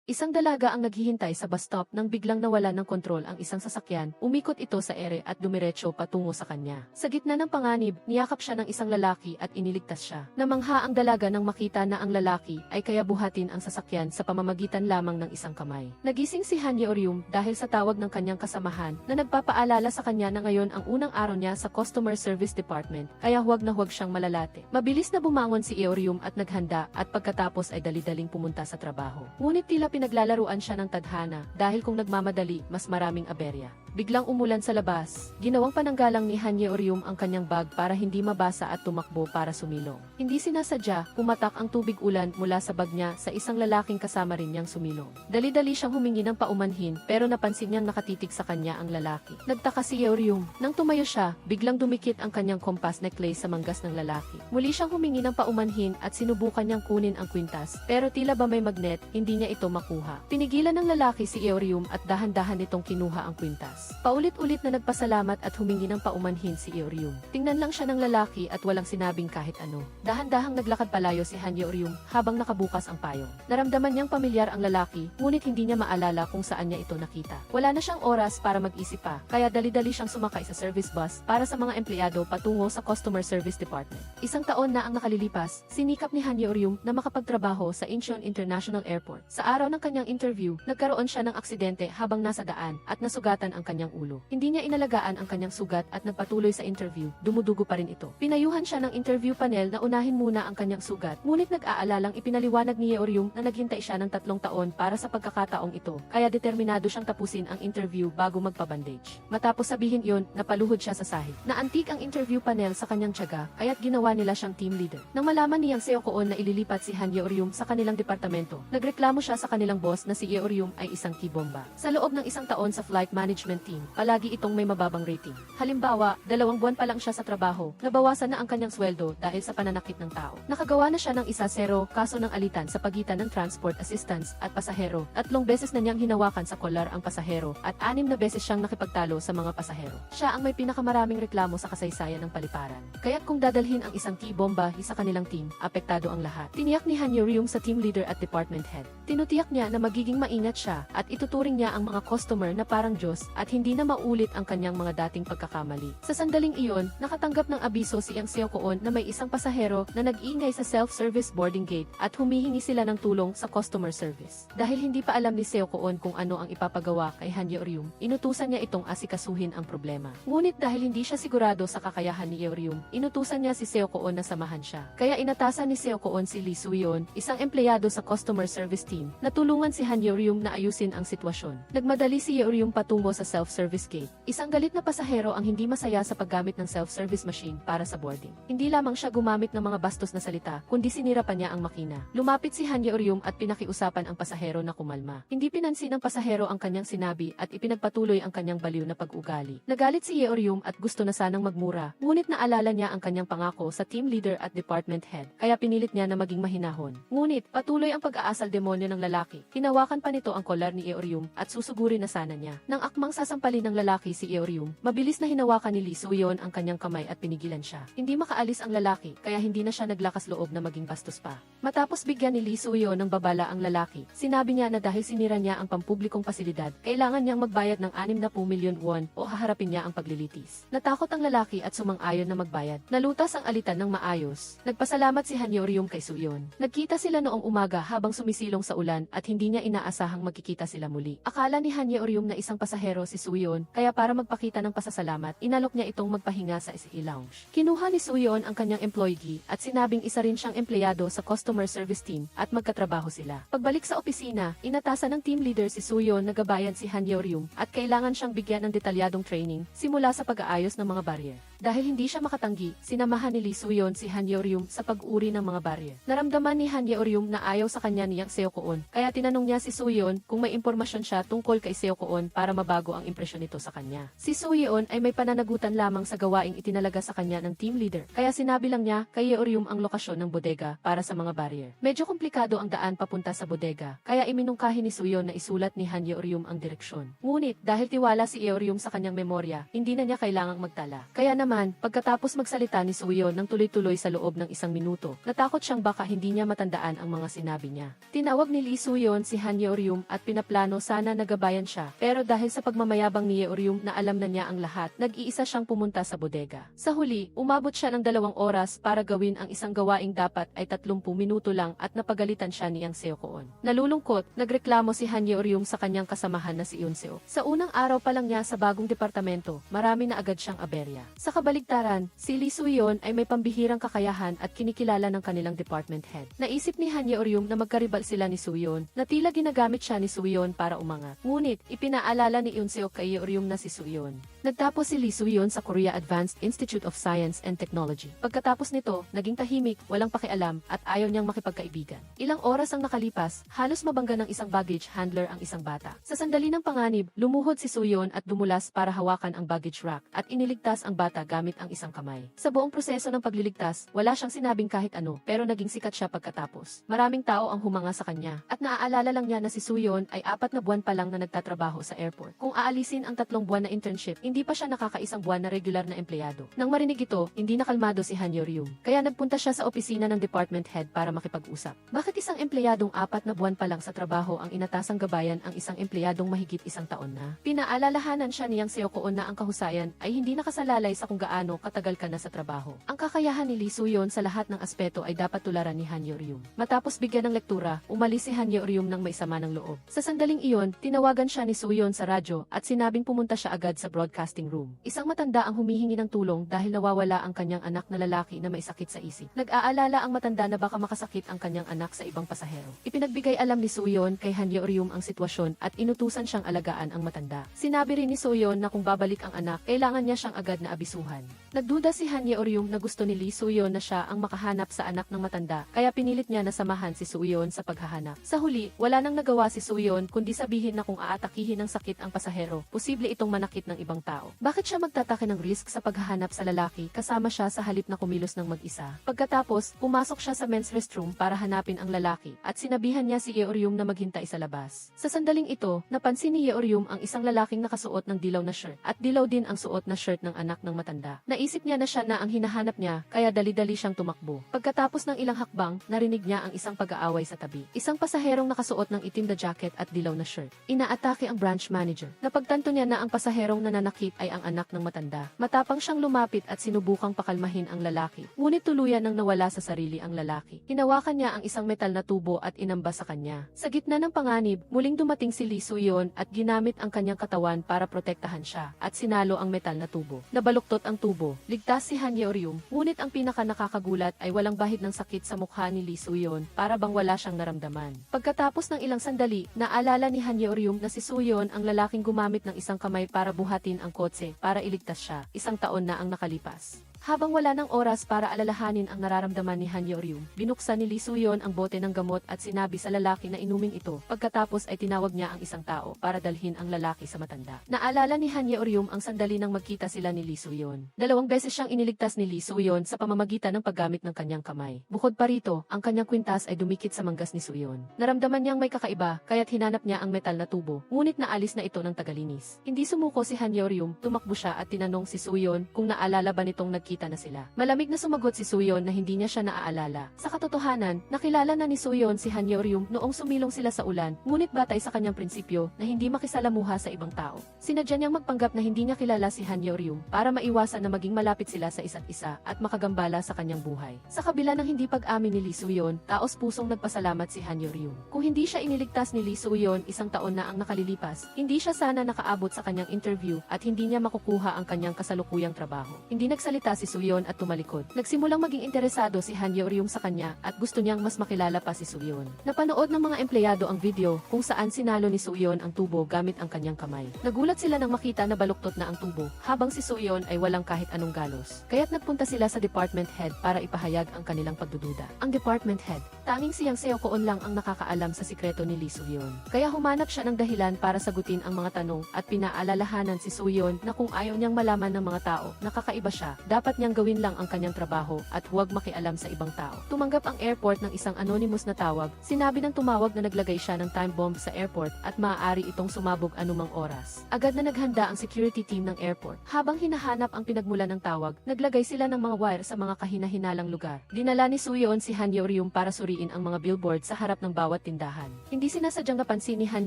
Isang dalaga ang naghihintay sa bus stop nang biglang nawala ng kontrol ang isang sasakyan, umikot ito sa ere at dumiretso patungo sa kanya. Sa gitna ng panganib, niyakap siya ng isang lalaki at iniligtas siya. Namangha ang dalaga nang makita na ang lalaki ay kaya buhatin ang sasakyan sa pamamagitan lamang ng isang kamay. Nagising si Han Yeoryum dahil sa tawag ng kanyang kasamahan na nagpapaalala sa kanya na ngayon ang unang araw niya sa Customer Service Department, kaya huwag na huwag siyang malalate. Mabilis na bumangon si Yeoryum at naghanda at pagkatapos ay dali-daling pumunta sa trabaho. Ngunit tila pinaglalaruan siya ng tadhana dahil kung nagmamadali, mas maraming aberya. Biglang umulan sa labas. Ginawang pananggalang ni Han Yeoryum ang kanyang bag para hindi mabasa at tumakbo para sumilong. Hindi sinasadya, pumatak ang tubig ulan mula sa bag niya sa isang lalaking kasama rin niyang sumilong. Dali-dali siyang humingi ng paumanhin pero napansin niyang nakatitig sa kanya ang lalaki. Nagtaka si Yeoryum. Nang tumayo siya, biglang dumikit ang kanyang compass necklace sa manggas ng lalaki. Muli siyang humingi ng paumanhin at sinubukan niyang kunin ang kwintas pero tila ba may magnet, hindi niya ito makuha. Pinigilan ng lalaki si Yeoryum at dahan-dahan nitong kinuha ang kwintas. Paulit-ulit na nagpasalamat at humingi ng paumanhin si Yeoryum. Tingnan lang siya ng lalaki at walang sinabing kahit ano. Dahan-dahang naglakad palayo si Han Yeoryum habang nakabukas ang payong. Naramdaman niyang pamilyar ang lalaki, ngunit hindi niya maalala kung saan niya ito nakita. Wala na siyang oras para mag-isip pa, kaya dali-dali siyang sumakay sa service bus para sa mga empleyado patungo sa Customer Service Department. Isang taon na ang nakalilipas, sinikap ni Han Yeoryum na makapagtrabaho sa Incheon International Airport. Sa araw ng kanyang interview, nagkaroon siya ng aksidente habang nasa daan at nasugatan ang kanyang ulo. Hindi niya inalagaan ang kanyang sugat at nagpatuloy sa interview, dumudugo pa rin ito. Pinayuhan siya ng interview panel na unahin muna ang kanyang sugat, ngunit nag-aalalang ipinaliwanag ni Yeoryum na naghintay siya ng 3 taon para sa pagkakataong ito, kaya determinado siyang tapusin ang interview bago magpabandage. Matapos sabihin iyon, napaluhod siya sa sahig. Naantig ang interview panel sa kanyang tiyaga, kaya't ginawa nila siyang team leader. Nang malaman niyang Seokoon na ililipat si Han Yeoryum sa kanilang departamento, nagreklamo siya sa kanilang boss na si Yeoryum ay isang kibomba. Sa loob ng 1 taon sa flight management team, palagi itong may mababang rating. Halimbawa, 2 buwan pa lang siya sa trabaho, nabawasan na ang kanyang sweldo dahil sa pananakit ng tao. Nakagawa na siya ng 1-0 kaso ng alitan sa pagitan ng transport assistants at pasahero. 3 beses na niyang hinawakan sa kolar ang pasahero at 6 na beses siyang nakipagtalo sa mga pasahero. Siya ang may pinakamaraming reklamo sa kasaysayan ng paliparan. Kaya't kung dadalhin ang isang kibomba sa kanilang team, apektado ang lahat. Tiniyak ni Han Yeoryum sa team leader at department head. Tinutiyak niya na magiging maingat siya at ituturing niya ang mga customer na parang Diyos at hindi na maulit ang kanyang mga dating pagkakamali. Sa sandaling iyon, nakatanggap ng abiso si Yang Seokoon na may isang pasahero na nag-iingay sa self-service boarding gate at humihingi sila ng tulong sa customer service. Dahil hindi pa alam ni Seokoon kung ano ang ipapagawa kay Han Yeoryum, inutusan niya itong asikasuhin ang problema. Ngunit dahil hindi siya sigurado sa kakayahan ni Yeoryum, inutusan niya si Seokoon na samahan siya. Kaya inatasan ni Seokoon si Lee Suyeon, isang empleyado sa customer service team, na tulungan si Han Yeoryum na ayusin ang sitwasyon. Nagmadali si Yeoryum patungo sa self-service gate. Isang galit na pasahero ang hindi masaya sa paggamit ng self-service machine para sa boarding. Hindi lamang siya gumamit ng mga bastos na salita, kundi sinira pa niya ang makina. Lumapit si Han Yeoryum at pinakiusapan ang pasahero na kumalma. Hindi pinansin ng pasahero ang kanyang sinabi at ipinagpatuloy ang kanyang baliw na pag-ugali. Nagalit si Yeoryum at gusto na sanang magmura, ngunit naalala niya ang kanyang pangako sa team leader at department head, kaya pinilit niya na maging mahinahon. Ngunit, patuloy ang pag-aasal demonyo ng lalaki. Hinawakan pa nito ang kolar ni Yeoryum at susugurin na sana niya. Nang akmang sasampalin ng lalaki si Yeoryum, mabilis na hinawakan ni Lee Suyeon ang kanyang kamay at pinigilan siya. Hindi makaalis ang lalaki, kaya hindi na siya naglakas loob na maging bastos pa. Matapos bigyan ni Lee Suyeon ng babala ang lalaki, sinabi niya na dahil sinira niya ang pampublikong pasilidad, kailangan niyang magbayad ng 60 milyon won o haharapin niya ang paglilitis. Natakot ang lalaki at sumang-ayon na magbayad. Nalutas ang alitan ng maayos. Nagpasalamat si Han Yeoryum kay Suyeon. Nagkita sila noong umaga habang sumisilong sa ulan at hindi niya inaasahang magkikita sila muli. Akala ni Han Yeoryum na isang pasahero si Suyeon, kaya para magpakita ng pasasalamat, inalok niya itong magpahinga sa SE lounge. Kinuha ni Suyeon ang kanyang employee at sinabing isa rin siyang empleyado sa customer service team at magkatrabaho sila. Pagbalik sa opisina, inatasan ng team leader si Suyeon na gabayan si Han Yeoryum at kailangan siyang bigyan ng detalyadong training simula sa pag-aayos ng mga barrier. Dahil hindi siya makatanggi, sinamahan ni Lee Suyeon si Han Yeoryum sa pag-uri ng mga barrier. Naramdaman ni Han Yeoryum na ayaw sa kanya ni Yang Seokoon, kaya tinanong niya si Suyeon kung may impormasyon siya tungkol kay Seokoon para mabago ang impresyon nito sa kanya. Si Suyeon ay may pananagutan lamang sa gawaing itinalaga sa kanya ng team leader, kaya sinabi lang niya kay Yeoryum ang lokasyon ng bodega para sa mga barrier. Medyo komplikado ang daan papunta sa bodega, kaya iminungkahi ni Suyeon na isulat ni Han Yeoryum ang direksyon. Ngunit dahil tiwala si Yeoryum sa kanyang memorya, hindi na niya kailangang magtala. Kaya naman, pagkatapos magsalita ni Suyon ng tuloy-tuloy sa loob ng 1 minuto, natakot siyang baka hindi niya matandaan ang mga sinabi niya. Tinawag ni Lee Suyon si Han Yeoryum at pinaplano sana na gabayan siya, pero dahil sa pagmamayabang ni Yeoryum na alam na niya ang lahat, nag-iisa siyang pumunta sa bodega. Sa huli, umabot siya ng 2 oras para gawin ang isang gawaing dapat ay 30 minuto lang at napagalitan siya ni Yang Seokoon. Nalulungkot, nagreklamo si Han Yeoryum sa kanyang kasamahan na si Yoon Seo. Sa unang araw pa lang niya sa bagong departamento, marami na agad siyang aberya. Sa kabaligtaran, si Lee Suyon ay may pambihirang kakayahan at kinikilala ng kanilang department head. Naisip ni Han Yeoryum na magkaribal sila ni Suyon, na tila ginagamit siya ni Suyon para umangat. Ngunit, ipinaalala ni Yoon Seo kay Yeoryum na si Suyon. Nagtapos si Lee Suyon sa Korea Advanced Institute of Science and Technology. Pagkatapos nito, naging tahimik, walang pakialam, at ayaw niyang makipagkaibigan. Ilang oras ang nakalipas, halos mabangga ng isang baggage handler ang isang bata. Sa sandali ng panganib, lumuhod si Suyon at dumulas para hawakan ang baggage rack at iniligtas ang bata gamit ang isang kamay. Sa buong proseso ng pagliligtas, wala siyang sinabing kahit ano, pero naging sikat siya pagkatapos. Maraming tao ang humanga sa kanya, at naaalala lang niya na si Suyon ay 4 na buwan pa lang na nagtatrabaho sa airport. Kung aalisin ang 3 buwan na internship, hindi pa siya nakakaisang buwan na regular na empleyado. Nang marinig ito, hindi nakalmado si Han Yeoryum. Kaya nagpunta siya sa opisina ng department head para makipag-usap. Bakit isang empleyadong 4 na buwan pa lang sa trabaho ang inatasang gabayan ang isang empleyadong mahigit 1 taon na? Pinaalalahanan siya niyang Seokoon na ang kahusayan ay hindi nakasalalay sa kung gaano katagal ka na sa trabaho. Ang kakayahan ni Lee Suyon sa lahat ng aspeto ay dapat tularan ni Han Yeoryum. Matapos bigyan ng lektura, umalis si Han Yeoryum ng may sama ng loob. Sa sandaling iyon, tinawagan siya ni Suyon sa radyo at sinabing pumunta siya agad sa broadcasting room. Isang matanda ang humihingi ng tulong dahil nawawala ang kanyang anak na lalaki na may sakit sa isip. Nag-aalala ang matanda na baka makasakit ang kanyang anak sa ibang pasahero. Ipinagbigay alam ni Suyon kay Han Yeoryum ang sitwasyon at inutusan siyang alagaan ang matanda. Sinabi rin ni Suyon na kung babalik ang anak, kailangan niya siyang agad na abisuhan. Nagduda si Han Yeoryum na gusto ni Lee Suyon na siya ang makahanap sa anak ng matanda, kaya pinilit niya na samahan si Suyon sa paghahanap. Sa huli, wala nang nagawa si Suyon kundi sabihin na kung aatakihin ng sakit ang pasahero, posible itong manakit ng ibang tao. Bakit siya magtatake ng risk sa paghahanap sa lalaki kasama siya sa halip na kumilos ng mag-isa? Pagkatapos, pumasok siya sa men's restroom para hanapin ang lalaki at sinabihan niya si Yeoryum na maghintay sa labas. Sa sandaling ito, napansin ni Yeoryum ang isang lalaking nakasuot ng dilaw na shirt at dilaw din ang suot na shirt ng anak ng matanda. Naisip niya na siya na ang hinahanap niya kaya dali-dali siyang tumakbo. Pagkatapos ng ilang hakbang, narinig niya ang isang pag-aaway sa tabi. Isang pasaherong nakasuot ng itim na jacket at dilaw na shirt. Inaatake ang branch manager. Napagtanto niya na ang pasaherong nananakit ay ang anak ng matanda. Matapang siyang lumapit at sinubukang pakalmahin ang lalaki. Ngunit tuluyan nang nawala sa sarili ang lalaki. Hinawakan niya ang isang metal na tubo at inamba sa kanya. Sa gitna ng panganib, muling dumating si Lee Suyon at ginamit ang kanyang katawan para protektahan siya at sinalo ang metal na tubo. Nabaluktot ang tubo. Ligtas si Han Yeoryum, ngunit ang pinaka nakakagulat ay walang bahid ng sakit sa mukha ni Lee Suyon para bang wala siyang naramdaman. Pagkatapos ng ilang sandali, naalala ni Han Yeoryum na si Suyon ang lalaking gumamit ng isang kamay para buhatin ang kotse para iligtas siya. 1 taon na ang nakalipas. Habang wala ng oras para alalahanin ang nararamdaman ni Han Yeoryum, binuksan ni Lee Suyon ang bote ng gamot at sinabi sa lalaki na inumin ito. Pagkatapos ay tinawag niya ang isang tao para dalhin ang lalaki sa matanda. Naalala ni Han Yeoryum ang sandali nang magkita sila ni Lee Suyon. 2 beses siyang iniligtas ni Lee Suyon sa pamamagitan ng paggamit ng kanyang kamay. Bukod pa rito, ang kanyang kwintas ay dumikit sa manggas ni Suyon. Naramdaman niyang may kakaiba, kaya't hinanap niya ang metal na tubo, ngunit naalis na ito ng tagalinis. Hindi sumuko si Han Yeoryum, tumakbo siya at tinanong si Suyon kung naalala ba nitong nagkita na sila. Malamig na sumagot si Suyon na hindi niya siya naaalala. Sa katotohanan, nakilala na ni Suyon si Han Yeoryum noong sumilong sila sa ulan, ngunit batay sa kanyang prinsipyo na hindi makisalamuha sa ibang tao. Sinadya niyang magpanggap na hindi niya kilala si Han Yeoryum para maiwasan na maging malapit sila sa isa't isa at makagambala sa kanyang buhay. Sa kabila ng hindi pag-amin ni Lee Suyon, taos pusong nagpasalamat si Han Yeoryum. Kung hindi siya iniligtas ni Lee Suyon 1 taon na ang nakalilipas, hindi siya sana nakaabot sa kanyang interview at hindi niya makukuha ang kanyang kasalukuyang trabaho. Hindi nagsalita si Suyon at tumalikod. Nagsimulang maging interesado si Han Yeoryum sa kanya at gusto niyang mas makilala pa si Suyon. Napanood ng mga empleyado ang video kung saan sinalo ni Suyon ang tubo gamit ang kanyang kamay. Nagulat sila nang makita na baluktot na ang tubo habang si Suyon ay walang kahit anong galos. Kaya't nagpunta sila sa department head para ipahayag ang kanilang pagdududa. Ang department head, Tanging siyang Seo Koon lang ang nakakaalam sa sikreto ni Lee Soo-yeon. Kaya humanap siya ng dahilan para sagutin ang mga tanong at pinaalalahanan si Soo-yeon na kung ayaw niyang malaman ng mga tao na kakaiba siya, dapat niyang gawin lang ang kanyang trabaho at huwag makialam sa ibang tao. Tumanggap ang airport ng isang anonymous na tawag. Sinabi ng tumawag na naglagay siya ng time bomb sa airport at maaari itong sumabog anumang oras. Agad na naghanda ang security team ng airport. Habang hinahanap ang pinagmulan ng tawag, naglagay sila ng mga wire sa mga kahina-hinalang lugar. Dinala ni Soo-yeon si Han Yeoryum para suriin ang mga billboard sa harap ng bawat tindahan. Hindi sinasadyang napansin ni Han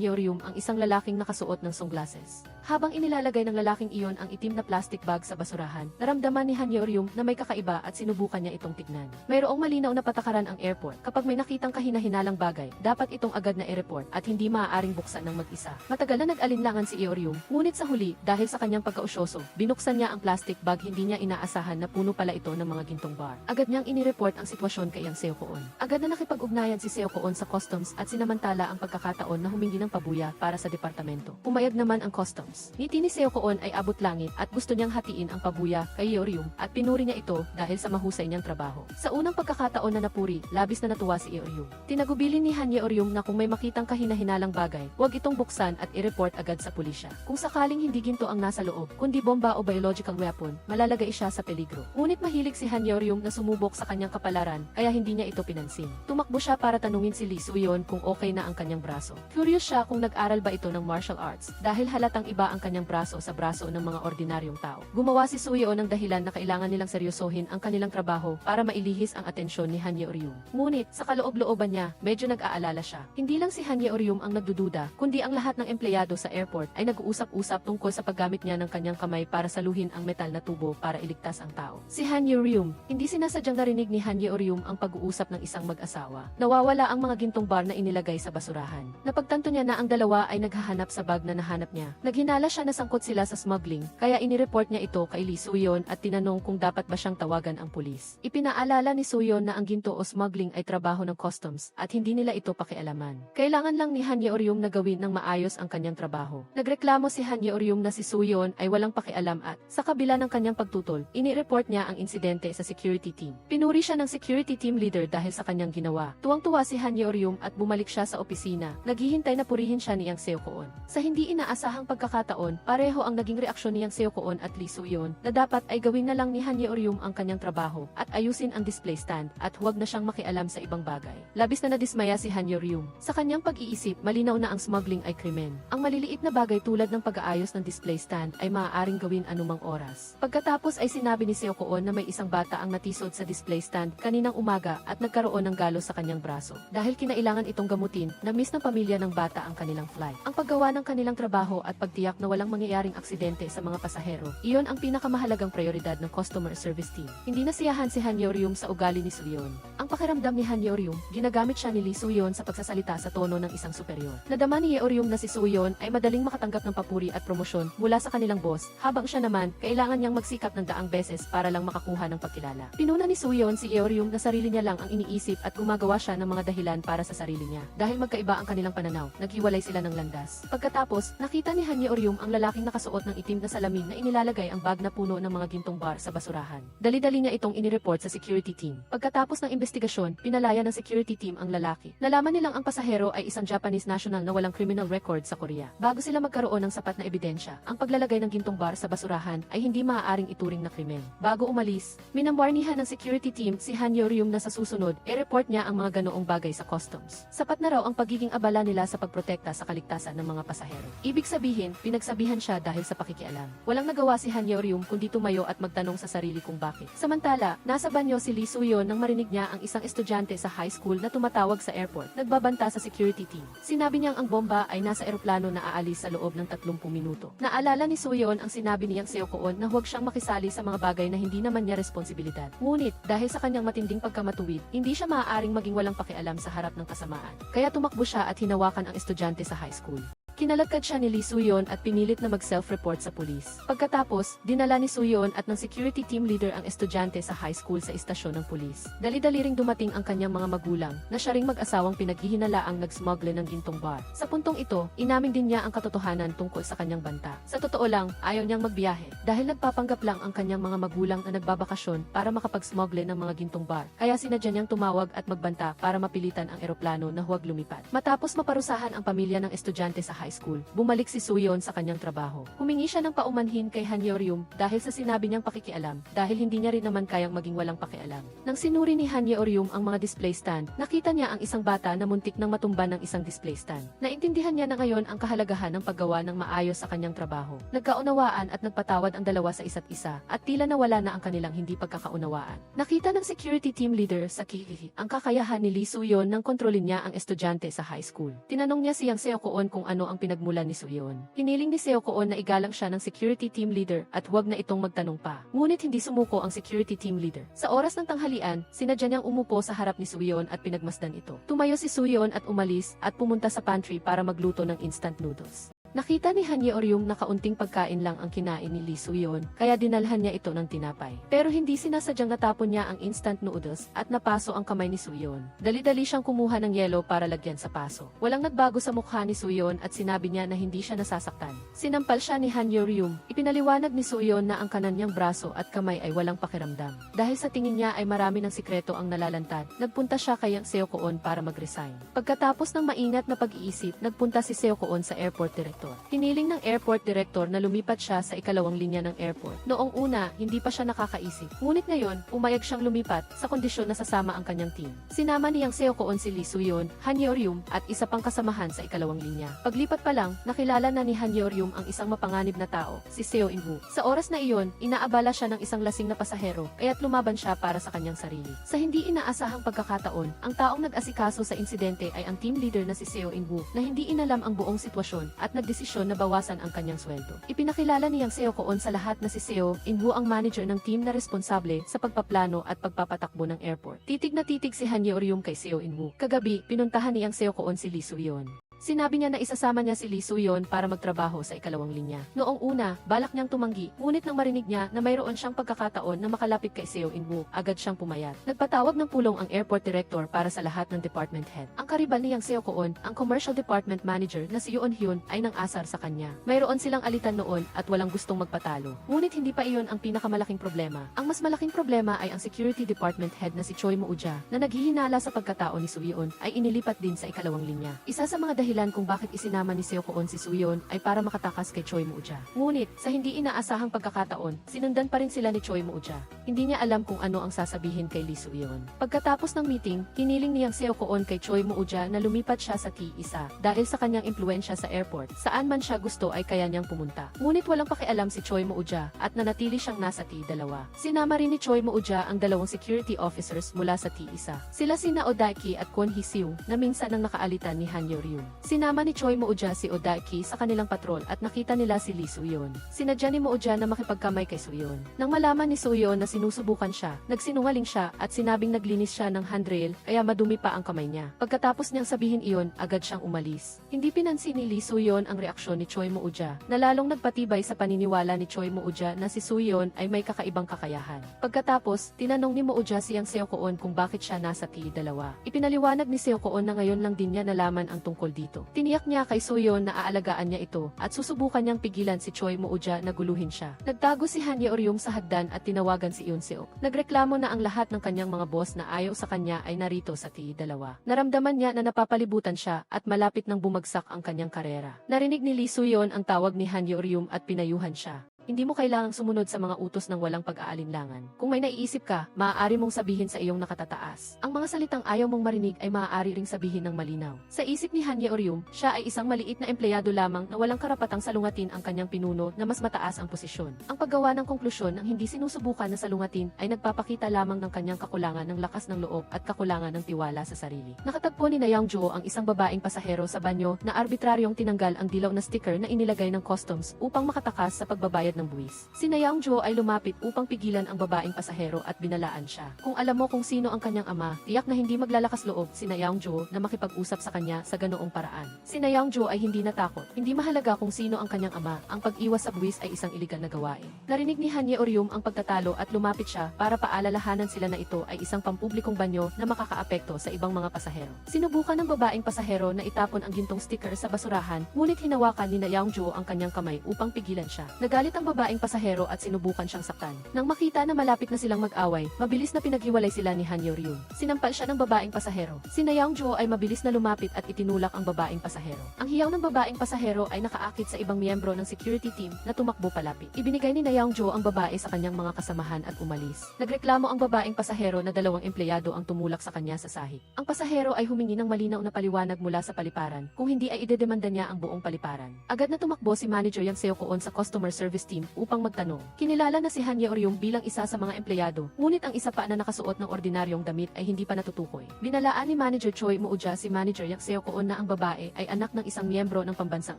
Yeoryum ang isang lalaking nakasuot ng sunglasses. Habang inilalagay ng lalaking iyon ang itim na plastic bag sa basurahan, naramdaman ni Han Yeoryum na may kakaiba at sinubukan niya itong tignan. Mayroong malinaw na patakaran ang airport. Kapag may nakitang kahina-hinalang bagay, dapat itong agad na i-report at hindi maaaring buksan ng mag-isa. Matagal na nag-alinlangan si Yeoryum, ngunit sa huli, dahil sa kanyang pagkausyoso, binuksan niya ang plastic bag. Hindi niya inaasahan na puno pala ito ng mga gintong bar. Agad niyang inireport ang sitwasyon kay Seo Koon. Agad na nakipag-ugnayan si Seo Koon sa customs at sinamantala ang pagkakataon na humingi ng pabuya para sa departamento. Pumayag naman ang customs. Ngiti ni Seo Koon ay abot langit at gusto niyang hatiin ang pabuya kay Yeoryum at pinuri niya ito dahil sa mahusay niyang trabaho. Sa unang pagkakataon na napuri, labis na natuwa si Yeoryum. Tinagubilin ni Han Yeoryum na kung may makitang kahina-hinalang bagay, huwag itong buksan at i-report agad sa pulisya. Kung sakaling hindi ginto ang nasa loob, kundi bomba o biological weapon, malalagay siya sa peligro. Ngunit mahilig si Han Yeoryum na sumubok sa kanyang kapalaran, kaya hindi niya ito pinansin. Tumakbo siya para tanungin si Lee Soo-yeon kung okay na ang kanyang braso. Curious siya kung nag-aral ba ito ng martial arts, dahil halatang iba ang kanyang braso sa braso ng mga ordinaryong tao. Gumawa si Soo-yeon ng dahilan na kailangan nilang seryosohin ang kanilang trabaho para mailihis ang atensyon ni Han Yeoryum. Ngunit, sa kaloob-looban niya, medyo nag-aalala siya. Hindi lang si Han Yeoryum ang nagdududa, kundi ang lahat ng empleyado sa airport ay nag-uusap-usap tungkol sa paggamit niya ng kanyang kamay para saluhin ang metal na tubo para iligtas ang tao. Si Han Yeoryum, hindi sinasadyang narinig ni Han Yeoryum ang pag-uusap ng isang mag-asawa. Nawawala ang mga gintong bar na inilagay sa basurahan. Napagtanto niya na ang dalawa ay naghahanap sa bag na nahanap niya. Naghinala siya na sangkot sila sa smuggling, kaya inireport niya ito kay Lee Soo-yeon at tinanong kung dapat ba siyang tawagan ang pulis. Ipinaalala ni Soo-yeon na ang ginto o smuggling ay trabaho ng customs at hindi nila ito pakialaman. Kailangan lang ni Han Yeoryum na gawin ng maayos ang kanyang trabaho. Nagreklamo si Han Yeoryum na si Soo-yeon ay walang pakialam at, sa kabila ng kanyang pagtutol, inireport niya ang insidente sa security team. Pinuri siya ng security team leader dahil sa kanyang ginawa. Tuwang-tuwa si Han Yeoryum at bumalik siya sa opisina. Naghihintay na purihin siya ni Seo Koon. Sa hindi inaasahang pagkakataon, pareho ang naging reaksyon ni Seo Koon at Lee Soo-yeon na dapat ay gawin na lang ni Han Yeoryum ang kanyang trabaho at ayusin ang display stand at huwag na siyang makialam sa ibang bagay. Labis na nadismaya si Han Yeoryum. Sa kanyang pag-iisip, malinaw na ang smuggling ay krimen. Ang maliliit na bagay tulad ng pag-aayos ng display stand ay maaaring gawin anumang oras. Pagkatapos ay sinabi ni Seo Koon na may isang bata ang natisod sa display stand kaninang umaga at nagkaroon ng galos sa kanyang braso. Dahil kinailangan itong gamutin, na-miss ng pamilya ng bata ang kanilang flight. Ang paggawa ng kanilang trabaho at pagtiyak na walang mangyayaring aksidente sa mga pasahero, iyon ang pinakamahalagang prioridad ng customer service team. Hindi nasiyahan si Han Yeoryum sa ugali ni Soo-yeon. Ang pakiramdam ni Han Yeoryum, ginagamit siya ni Lee Soo-yeon sa pagsasalita sa tono ng isang superior. Nadama ni Yeoryum na si Soo-yeon ay madaling makatanggap ng papuri at promosyon mula sa kanilang boss, habang siya naman, kailangan niyang magsikap ng daang beses para lang makakuha ng pagkilala. Pinuna ni Soo-yeon si Yeoryum na sarili niya lang ang iniisip at gumagawa siya ng mga dahilan para sa sarili niya. Dahil magkaiba ang kanilang pananaw, naghiwalay sila ng landas. Pagkatapos, nakita ni Han Yeoryum ang lalaking nakasuot ng itim na salamin na inilalagay ang bag na puno ng mga gintong bar sa basurahan. Dali-dali niya itong inireport sa security team. Pagkatapos ng investigasyon, pinalaya ng security team ang lalaki. Nalaman nilang ang pasahero ay isang Japanese national na walang criminal record sa Korea. Bago sila magkaroon ng sapat na ebidensya, ang paglalagay ng gintong bar sa basurahan ay hindi maaaring ituring na krimen. Bago umalis, minamwarnihan ng security team si Han Yeoryum na sa susunod, i-report niya ang mga ganoong bagay sa customs. Sapat na raw ang pagiging abala nila sa pagprotekta sa kaligtasan ng mga pasahero. Ibig sabihin, pinagsabihan siya dahil sa pakikialam. Walang nagawa si Han Yeoryum kundi tumayo at magtanong sa sarili kung bakit. Samantala, nasa banyo si Lee Soo-yeon nang marinig niya ang isang estudyante sa high school na tumatawag sa airport, nagbabanta sa security team. Sinabi niyang ang bomba ay nasa eroplano na aalis sa loob ng 30 minuto. Naalala ni Soo-yeon ang sinabi ni Seo Koon na huwag siyang makisali sa mga bagay na hindi naman niya responsibilidad. Ngunit, dahil sa kanyang matinding pagkamatuwid, hindi siya maaaring maging walang pakialam sa harap ng kasamaan. Kaya tumakbo siya at hinawakan ang estudyante sa high school. Kinalagkad siya ni Lee Soo-yeon at pinilit na mag-self-report sa pulis. Pagkatapos, dinala ni Soo-yeon at ng security team leader ang estudyante sa high school sa istasyon ng pulis. Dali-dali ring dumating ang kanyang mga magulang na siya ring mag-asawang pinaghihinalaang nag-smuggle ng gintong bar. Sa puntong ito, inamin din niya ang katotohanan tungkol sa kanyang banta. Sa totoo lang, ayaw niyang magbiyahe dahil nagpapanggap lang ang kanyang mga magulang na nagbabakasyon para makapag-smuggle ng mga gintong bar. Kaya sinadya niyang tumawag at magbanta para mapilitan ang eroplano na huwag lumipad. Matapos maparusahan ang pamilya ng estudyante sa high school, bumalik si Soo-yeon sa kanyang trabaho. Humingi siya ng paumanhin kay Han Yeoryum dahil sa sinabi niyang pakikialam dahil hindi niya rin naman kayang maging walang pakialam. Nang sinuri ni Han Yeoryum ang mga display stand, nakita niya ang isang bata na muntik nang matumba ng isang display stand. Naintindihan niya na ngayon ang kahalagahan ng paggawa ng maayos sa kanyang trabaho. Nagkaunawaan at nagpatawad ang dalawa sa isa't isa at tila nawala na ang kanilang hindi pagkakaunawaan. Nakita ng security team leader sa Kihihi ang kakayahan ni Lee Soo-yeon nang kontrolin niya ang estudyante sa high school. Tinanong niya si Yang Seo-koon kung ano ang pinagmulan ni Soo-yeon. Hiniling ni Seo-koon na igalang siya ng security team leader at huwag na itong magtanong pa. Ngunit hindi sumuko ang security team leader. Sa oras ng tanghalian, sinadya niyang umupo sa harap ni Soo-yeon at pinagmasdan ito. Tumayo si Soo-yeon at umalis at pumunta sa pantry para magluto ng instant noodles. Nakita ni Han Yeoryum na kaunting pagkain lang ang kinain ni Lee Soo-yeon, kaya dinalhan niya ito ng tinapay. Pero hindi sinasadyang natapon niya ang instant noodles at napaso ang kamay ni Soo-yeon. Dali-dali siyang kumuha ng yelo para lagyan sa paso. Walang nagbago sa mukha ni Soo-yeon at sinabi niya na hindi siya nasasaktan. Sinampal siya ni Han Yeoryum. Ipinaliwanag ni Soo-yeon na ang kanan niyang braso at kamay ay walang pakiramdam. Dahil sa tingin niya ay marami ng sikreto ang nalalantad, nagpunta siya kay Yang Seo-koon para mag-resign. Pagkatapos ng maingat na pag-iisip, nagpunta si Seo-koon sa airport director. Hiniling ng airport director na lumipat siya sa ikalawang linya ng airport. Noong una, hindi pa siya nakakaisip. Ngunit ngayon, umayag siyang lumipat sa kondisyon na sasama ang kanyang team. Sinama ni Yang Seo-koon si Lee Soo-yeon, Han Yeoryum at isa pang kasamahan sa ikalawang linya. Paglipat pa lang, nakilala na ni Han Yeoryum ang isang mapanganib na tao, si Seo In-woo. Sa oras na iyon, inaabala siya ng isang lasing na pasahero, kaya't lumaban siya para sa kanyang sarili. Sa hindi inaasahang pagkakataon, ang taong nag-asikaso sa insidente ay ang team leader na si Seo In-woo na hindi inalam ang buong sitwasyon at nagdesisyon na bawasan ang kanyang sweldo. Ipinakilala ni Yang Seo-koon sa lahat na si Seo In-woo ang manager ng team na responsable sa pagpaplano at pagpapatakbo ng airport. Titig na titig si Han Yeoryum kay Seo In-woo. Kagabi, pinuntahan ni Yang Seo-koon si Lee Soo-yeon. Sinabi niya na isasama niya si Lee Soo-yeon para magtrabaho sa ikalawang linya. Noong una, balak niyang tumanggi, ngunit nang marinig niya na mayroon siyang pagkakataon na makalapit kay Seo In-woo, agad siyang pumayat. Nagpatawag ng pulong ang airport director para sa lahat ng department head. Ang karibal ni Yang Seo-koon, ang commercial department manager na si Yoon Hyun ay nang asar sa kanya. Mayroon silang alitan noon at walang gustong magpatalo. Ngunit hindi pa iyon ang pinakamalaking problema. Ang mas malaking problema ay ang security department head na si Choi Moo-ja na naghihinala sa pagkatao ni Soo-yeon ay inilipat din sa ikalawang linya. Isa sa mga dahilan kung bakit isinama ni Seo-koon si Soo-yeon ay para makatakas kay Choi Moo-ja. Ngunit, sa hindi inaasahang pagkakataon, sinundan pa rin sila ni Choi Moo-ja. Hindi niya alam kung ano ang sasabihin kay Lee Soo-yeon. Pagkatapos ng meeting, hiniling ni Yang Seo-koon kay Choi Moo-ja na lumipat siya sa T1 dahil sa kanyang impluensya sa airport. Saan man siya gusto ay kaya niyang pumunta. Ngunit walang pakialam si Choi Moo-ja at nanatili siyang nasa T2. Sinama rin ni Choi Moo-ja ang dalawang security officers mula sa T1. Sila sina Odaiki at Kwon Hee-seo na minsan nang nakaalitan ni Han Yeoryum. Sinama ni Choi Moo-ja si Odaiki sa kanilang patrol at nakita nila si Lee Soo-yeon. Sinadya ni Moo-ja na makipagkamay kay Soo-yeon. Nang malaman ni Soo-yeon na sinusubukan siya, nagsinungaling siya at sinabing naglinis siya ng handrail kaya madumi pa ang kamay niya. Pagkatapos niyang sabihin iyon, agad siyang umalis. Hindi pinansin ni Lee Soo-yeon ang reaksyon ni Choi Moo-ja na lalong nagpatibay sa paniniwala ni Choi Moo-ja na si Soo-yeon ay may kakaibang kakayahan. Pagkatapos, tinanong ni Moo-ja si Yang Seo-koon kung bakit siya nasa T2. Ipinaliwanag ni Seo-koon na ngayon lang din niya nalaman ang tungkol dito. Tiniyak niya kay Soo-yeon na aalagaan niya ito at susubukan niyang pigilan si Choi Moo-ja na guluhin siya. Nagtago si Han Yeoryum sa hagdan at tinawagan si Yoon Seok. Nagreklamo na ang lahat ng kanyang mga boss na ayaw sa kanya ay narito sa T2. Naramdaman niya na napapalibutan siya at malapit nang bumagsak ang kanyang karera. Narinig ni Lee Soo-yeon ang tawag ni Han Yeoryum at pinayuhan siya. Hindi mo kailangang sumunod sa mga utos ng walang pag-aalinlangan. Kung may naiisip ka, maaari mong sabihin sa iyong nakatataas. Ang mga salitang ayaw mong marinig ay maaari ring sabihin ng malinaw. Sa isip ni Han Yeoryum, siya ay isang maliit na empleyado lamang na walang karapatang salungatin ang kanyang pinuno na mas mataas ang posisyon. Ang paggawa ng konklusyon ng hindi sinusubukan na salungatin ay nagpapakita lamang ng kanyang kakulangan ng lakas ng loob at kakulangan ng tiwala sa sarili. Nakatagpo ni na Yang Jo ang isang babaeng pasahero sa banyo na arbitraryong tinanggal ang dilaw na sticker na inilagay ng customs upang makatakas sa pagbabayad magbayad ng buwis. Si na Youngjo ay lumapit upang pigilan ang babaeng pasahero at binalaan siya. Kung alam mo kung sino ang kanyang ama, tiyak na hindi maglalakas loob si na Youngjo na makipag-usap sa kanya sa ganoong paraan. Si na Youngjo ay hindi natakot. Hindi mahalaga kung sino ang kanyang ama, ang pag-iwas sa buwis ay isang iligal na gawain. Narinig ni Han Yeoryum ang pagtatalo at lumapit siya para paalalahanan sila na ito ay isang pampublikong banyo na makakaapekto sa ibang mga pasahero. Sinubukan ng babaeng pasahero na itapon ang gintong sticker sa basurahan, ngunit hinawakan ni na Youngjo ang kanyang kamay upang pigilan siya. Nagalit ang babaeng pasahero at sinubukan siyang saktan. Nang makita na malapit na silang mag-away, mabilis na pinaghiwalay sila ni Han Yeoryum. Sinampal siya ng babaeng pasahero. Si na Youngjo ay mabilis na lumapit at itinulak ang babaeng pasahero. Ang hiyaw ng babaeng pasahero ay nakaakit sa ibang miyembro ng security team na tumakbo palapit. Ibinigay ni na Youngjo ang babae sa kanyang mga kasamahan at umalis. Nagreklamo ang babaeng pasahero na 2 empleyado ang tumulak sa kanya sa sahig. Ang pasahero ay humingi ng malinaw na paliwanag mula sa paliparan, kung hindi ay idedemanda niya ang buong paliparan. Agad na tumakbo si Manager Yang Seo-koon sa customer service team upang magtanong. Kinilala na si Han Yeoryum bilang isa sa mga empleyado, ngunit ang isa pa na nakasuot ng ordinaryong damit ay hindi pa natutukoy. Binalaan ni Manager Choi Moo-ja si Manager Yang Seo-koon na ang babae ay anak ng isang miyembro ng pambansang